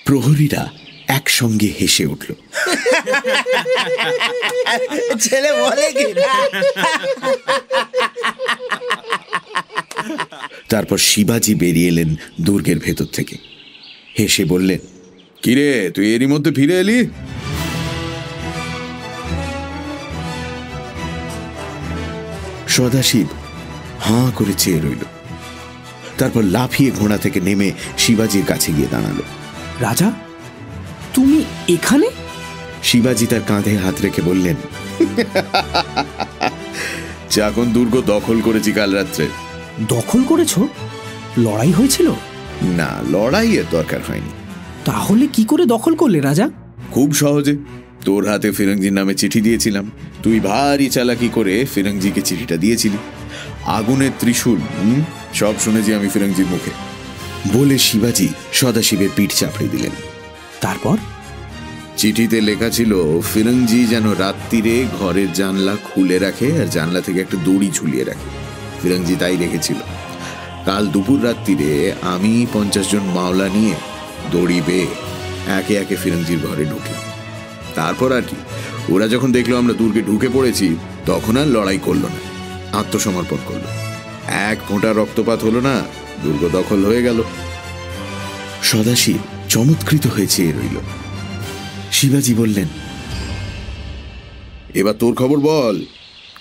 প্রহরীরা একসঙ্গে হেসে উঠল। ছেলে বলে কি? তারপর শিবাজি বেরিয়ে এলেন দুর্গের ভেতর থেকে। হেসে বললেন, কিরে, তুই এরই মধ্যে ফিরে এলি? সদাশিব হাঁ করে চেয়ে রইল। তারপর লাফিয়ে ঘোড়া থেকে নেমে শিবাজির কাছে গিয়ে দাঁড়ালো। রাজা, তুমি এখানে? শিবাজি তার কাঁধে হাত রেখে বললেন, চাকন দুর্গ দখল করেছি কাল রাত্রে। দখল করেছো? লড়াই হয়েছিল? না, লড়াইয়ের দরকার হয়নি। তাহলে কি করে দখল করলে রাজা? খুব সহজে। তোর হাতে ফিরঙ্জির নামে চিঠি দিয়েছিলাম, তুই ভারী চালাকি করে ফিরঙ্জিকে চিঠিটা দিয়েছিলি। আগুনের ত্রিশূল, সব শুনেছি আমি ফিরঙ্জির মুখে। বলে শিবাজি সদাশিবের পিঠ চাপড়ে দিলেন। তারপর চিঠিতে লেখা ছিল ফিরঙ্জি যেন রাত্রিরে ঘরের জানলা খুলে রাখে আর জানলা থেকে একটা দড়ি ঝুলিয়ে রাখে। ফিরঙ্জি তাই রেখেছিল। কাল দুপুর রাত্রিরে আমি 50 জন মাওলা নিয়ে দড়ি বেয়ে একে একে ফিরঙ্জির ঘরে ঢুকলাম। তারপর আর কি, ওরা যখন দেখলো আমরা দুর্গে ঢুকে পড়েছি তখন আর লড়াই করলো না, আত্মসমর্পণ করলো। এক ফোঁটা রক্তপাত হলো না, দুর্গ দখল হয়ে গেল। সদাশিব চমৎকৃত হয়ে চেয়ে রইল। শিবাজি বললেন, এবার তোর খবর বল,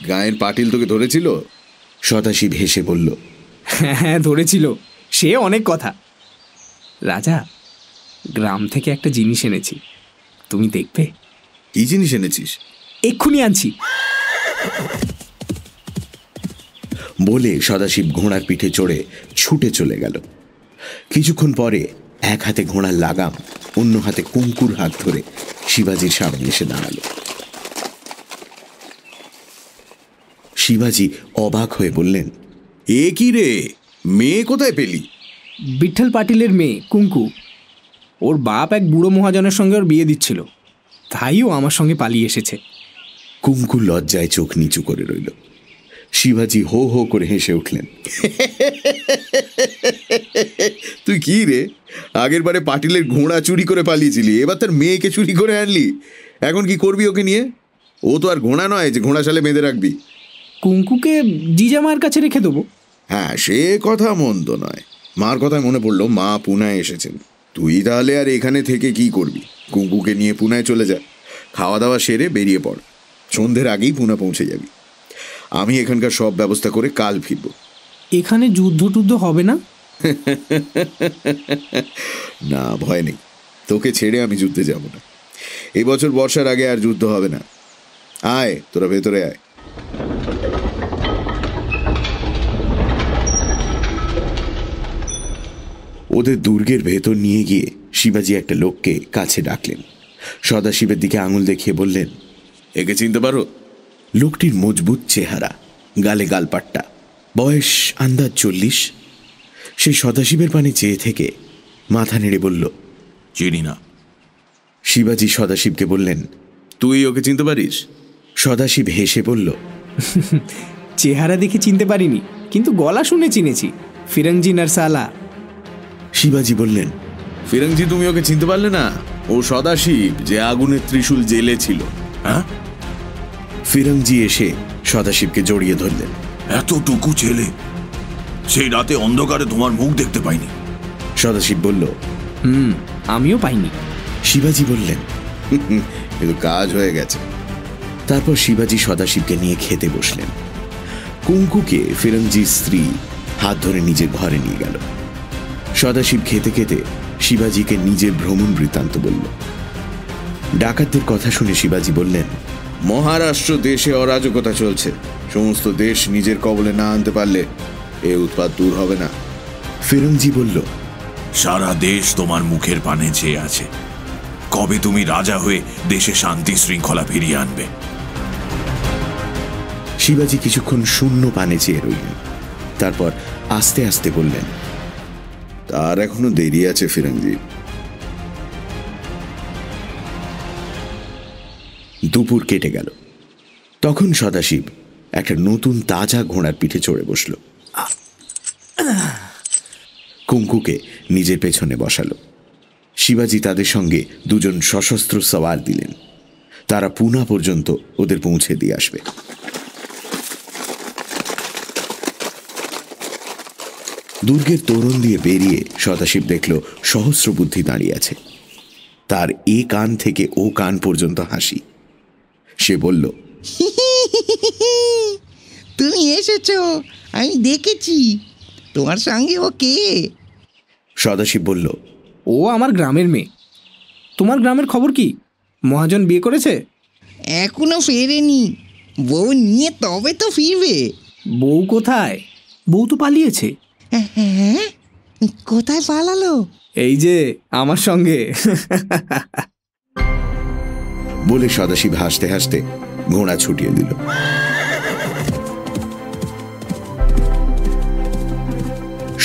গায়ের পাটিল তোকে ধরেছিল? সদাশিব হেসে বলল, হ্যাঁ ধরেছিল, সে অনেক কথা। রাজা, গ্রাম থেকে একটা জিনিস এনেছি, তুমি দেখবে। কি জিনিস এনেছিস? এক্ষুনি আনছি। বলে সদাশিব ঘোড়ার পিঠে চড়ে ছুটে চলে গেল। কিছুক্ষণ পরে এক হাতে ঘোড়ার লাগাম, অন্য হাতে কুঙ্কুর হাত ধরে শিবাজির সামনে এসে দাঁড়ালো। শিবাজি অবাক হয়ে বললেন, এ কি রে, মেয়ে কোথায় পেলি? বিঠল পাটিলের মেয়ে কুঙ্কু। ওর বাপ এক বুড়ো মহাজনের সঙ্গে ওর বিয়ে দিচ্ছিল, তাই ও আমার সঙ্গে পালিয়ে এসেছে। কুঙ্কু লজ্জায় চোখ নিচু করে রইল। শিবাজি হো হো করে হেসে উঠলেন। তুই কি রে, আগের বারে পাটিলের ঘোড়া চুরি করে পালিয়েছিলি, এবার তার মেয়েকে চুরি করে আনলি। এখন কি করবি ওকে নিয়ে? ও তো আর ঘোড়া নয় যে ঘোড়া সালে বেঁধে রাখবি। কুঙ্কুকে জিজামার কাছে রেখে দেবো। হ্যাঁ, সে কথা মন্দ নয়। মার কথায় মনে পড়লো, মা পুনায় এসেছেন। তুই তাহলে আর এখানে থেকে কি করবি? কুঙ্কুকে নিয়ে পুনায় চলে যা, খাওয়া দাওয়া সেরে বেরিয়ে পড়, সন্ধ্যের আগেই পুনা পৌঁছে যাবি। আমি এখানকার সব ব্যবস্থা করে কাল ফিরব। এখানে যুদ্ধ টুদ্ধ হবে না? না, ভয় নেই, তোকে ছেড়ে আমি যুদ্ধে যাব না। এই বছর বর্ষার আগে আর যুদ্ধ হবে না। আয়, তোরা ভেতরে আয়। ওদের দুর্গের ভেতর নিয়ে গিয়ে শিবাজি একটা লোককে কাছে ডাকলেন। সদাশিবের দিকে আঙুল দেখিয়ে বললেন, একে চিনতে পারো? লোকটির মজবুত চেহারা, গালে গালপাট্টা, বয়স আন্দাজ 40। সেই সদাশিবের পানে চেয়ে থেকে মাথা নেড়ে বলল, চিনি না। শিবাজি সদাশিবকে বললেন, তুই ওকে চিনতে পারিস? সদাশিব হেসে বলল, চেহারা দেখে চিনতে পারিনি, কিন্তু গলা শুনে চিনেছি, ফিরঙ্জি নারসালা। শিবাজি বললেন, ফিরঙ্জি তুমি ওকে চিনতে পারলে না? ও সদাশিব যে আগুনের ত্রিশূল জেলে ছিল। হ্যাঁ? ফিরঙ্জি এসে সদাশিবকে জড়িয়ে ধরলেন। এতটুকু ছেলে, সেই রাতে অন্ধকারে তোমার মুখ দেখতে পাইনি। সদাশিব বলল, আমিও পাইনি। শিবাজি বললেন, কিন্তু কাজ হয়ে গেছে। তারপর শিবাজি সদাশিবকে নিয়ে খেতে বসলেন। কুঙ্কুকে ফিরঙ্জির স্ত্রী হাত ধরে নিজের ঘরে নিয়ে গেল। সদাশিব খেতে খেতে শিবাজিকে নিজের ভ্রমণ বৃত্তান্ত বলল। ডাকাতদের কথা শুনে শিবাজি বললেন, মহারাষ্ট্র দেশে অরাজকতা চলছে, সমস্ত দেশ নিজের কবলে না আনতে পারলে এ উৎপাত দূর হবে না। ফিরঙ্জি বলল, সারা দেশ তোমার মুখের পানে চেয়ে আছে, কবে তুমি রাজা হয়ে দেশে শান্তি শৃঙ্খলা ফিরিয়ে আনবে? শিবাজি কিছুক্ষণ শূন্য পানে চেয়ে রইলেন। তারপর আস্তে আস্তে বললেন, তার এখনো দেরি আছে ফিরঙ্জি। দুপুর কেটে গেল। তখন সদাশিব একটা নতুন তাজা ঘোড়ার পিঠে চড়ে বসল। কুঙ্কুকে নিজের পেছনে বসালো। শিবাজি তাদের সঙ্গে দুজন সশস্ত্র সওয়ার দিলেন। তারা পুনা পর্যন্ত ওদের পৌঁছে দিয়ে আসবে। দুর্গের তোরণ দিয়ে বেরিয়ে সদাশিব দেখল সহস্রবুদ্ধি দাঁড়িয়ে আছে। তার এ কান থেকে ও কান পর্যন্ত হাসি। সে বলল, তুমি এসেছো, আমি দেখেছি। তোমার সঙ্গে ও কে? সদাশিব বলল, ও আমার গ্রামের মেয়ে। তোমার গ্রামের খবর কি? মহাজন বিয়ে করেছে? এখনো ফেরেনি। বউ নিয়ে তবে তো ফিরবে। বউ কোথায়? বউ তো পালিয়েছে। হ্যাঁ, কোথায় পালালো? এই যে আমার সঙ্গে। বলে সদাশিব হাসতে হাসতে ঘোড়া ছুটিয়ে দিল।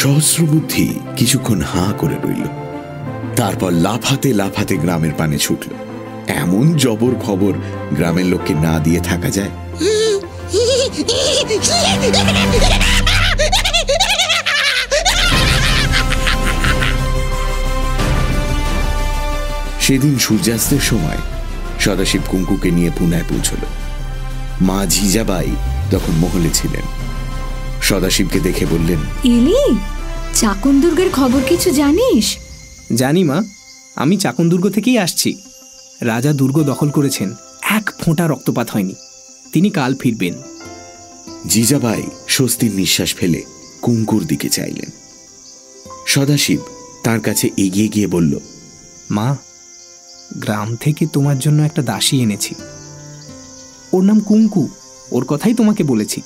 সহস্রবুদ্ধি কিছুক্ষণ হাঁ করে রইল। তারপর লাফাতে লাফাতে গ্রামের পানে ছুটল। এমন জবর খবর গ্রামের লোককে না দিয়ে থাকা যায়? সেদিন সূর্যাস্তের সময় সদাশিব কুঙ্কুকে নিয়ে পুনায় পৌঁছল। মা জিজাবাই তখন মহলে ছিলেন। সদাশিবকে দেখে বললেন, এলি, চাকন দুর্গের খবর কিছু জানিস? জানি মা, আমি চাকন দুর্গ থেকেই আসছি। রাজা দুর্গ দখল করেছেন, এক ফোঁটা রক্তপাত হয়নি। তিনি কাল ফিরবেন। জিজাবাই স্বস্তির নিঃশ্বাস ফেলে কুঙ্কুর দিকে চাইলেন। সদাশিব তার কাছে এগিয়ে গিয়ে বলল, মা, গ্রাম থেকে তোমার জন্য একটা দাসী এনেছি। ওর নাম কুঙ্কু। ওর কথাই তোমাকে বলেছি।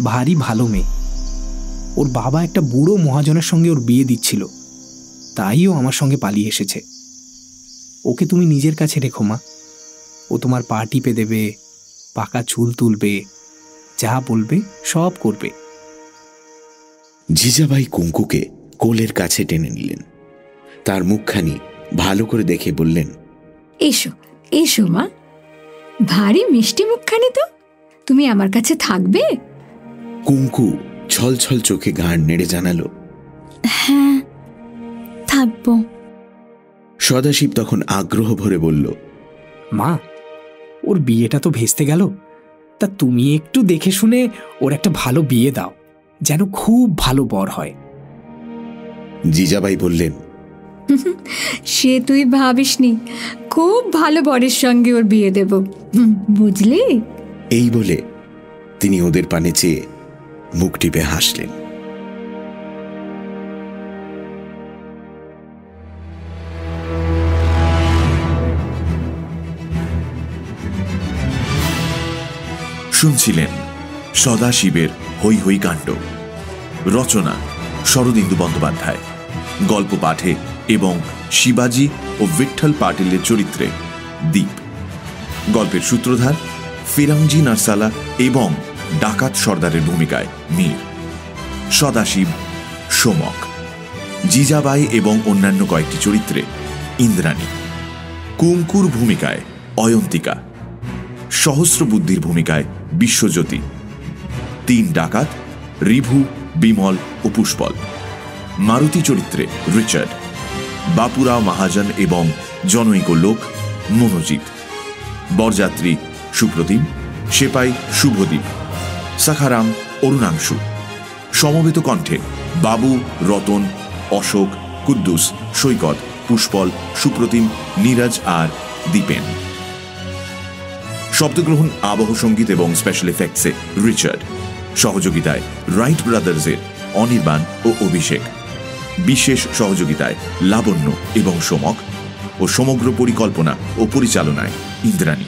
ভারী ভালো মেয়ে। ওর বাবা একটা বুড়ো মহাজনের সঙ্গে ওর বিয়ে দিচ্ছিল, তাই ও আমার সঙ্গে পালিয়ে এসেছে। ওকে তুমি নিজের কাছে রেখো মা। ও তোমার পা টিপে দেবে, পাকা চুল তুলবে, যা বলবে সব করবে। জিজাবাই কুঙ্কুকে কোলের কাছে টেনে নিলেন। তার মুখখানি ভালো করে দেখে বললেন, এসো এসো মা, ভারী মিষ্টি মুখখানি তো। তুমি আমার কাছে থাকবে? কুঙ্কু ছল ছল চোখে ঘাড় নেড়ে জানালো, হ্যাঁ, থাকবো। সদাশিব তখন আগ্রহ ভরে বলল, মা, ওর বিয়েটা তো ভেস্তে গেল। তা তুমি একটু দেখে শুনে ওর একটা ভালো বিয়ে দাও, যেন খুব ভালো বর হয়। জিজাবাই বললেন, সে তুই ভাবিসনি, খুব ভালো বরের সঙ্গে ওর বিয়ে দেব, বুঝলি? এই বলে তিনি ওদের পানে চেয়ে মুখ টিপে হাসলেন। শুনছিলেন সদাশিবের হৈ হৈ কাণ্ড। রচনা শরদিন্দু বন্দ্যোপাধ্যায়। গল্প পাঠে এবং শিবাজি ও বিঠ্ঠল পাটিলের চরিত্রে দীপ। গল্পের সূত্রধার ফিরাংজি নারসালা এবং ডাকাত সর্দারের ভূমিকায় মীর। সদাশিব সোমক, জিজাবাই এবং অন্যান্য কয়েকটি চরিত্রে ইন্দ্রাণী। কুঙ্কুর ভূমিকায় অয়ন্তিকা। সহস্রবুদ্ধির ভূমিকায় বিশ্বজ্যোতি। 3 ডাকাত রিভু, বিমল ও পুষ্পল। মারুতি চরিত্রে রিচার্ড। বাপুরাও মহাজন এবং জনৈক লোক মনোজিৎ। বরযাত্রী সুপ্রতিম, সেপাই শুভদীপ, সাখারাম অরুণাংশু। সমবেত কণ্ঠে বাবু, রতন, অশোক, কুদ্দুস, সৈকত, পুষ্পল, সুপ্রতিম, নীরজ আর দীপেন। শব্দগ্রহণ, আবহ সঙ্গীত এবং স্পেশাল এফেক্টসে রিচার্ড। সহযোগিতায় রাইট ব্রাদার্সের অনির্বাণ ও অভিষেক। বিশেষ সহযোগিতায় লাবণ্য এবং সোমক ও সমগ্র পরিকল্পনা ও পরিচালনায় ইন্দ্রাণী।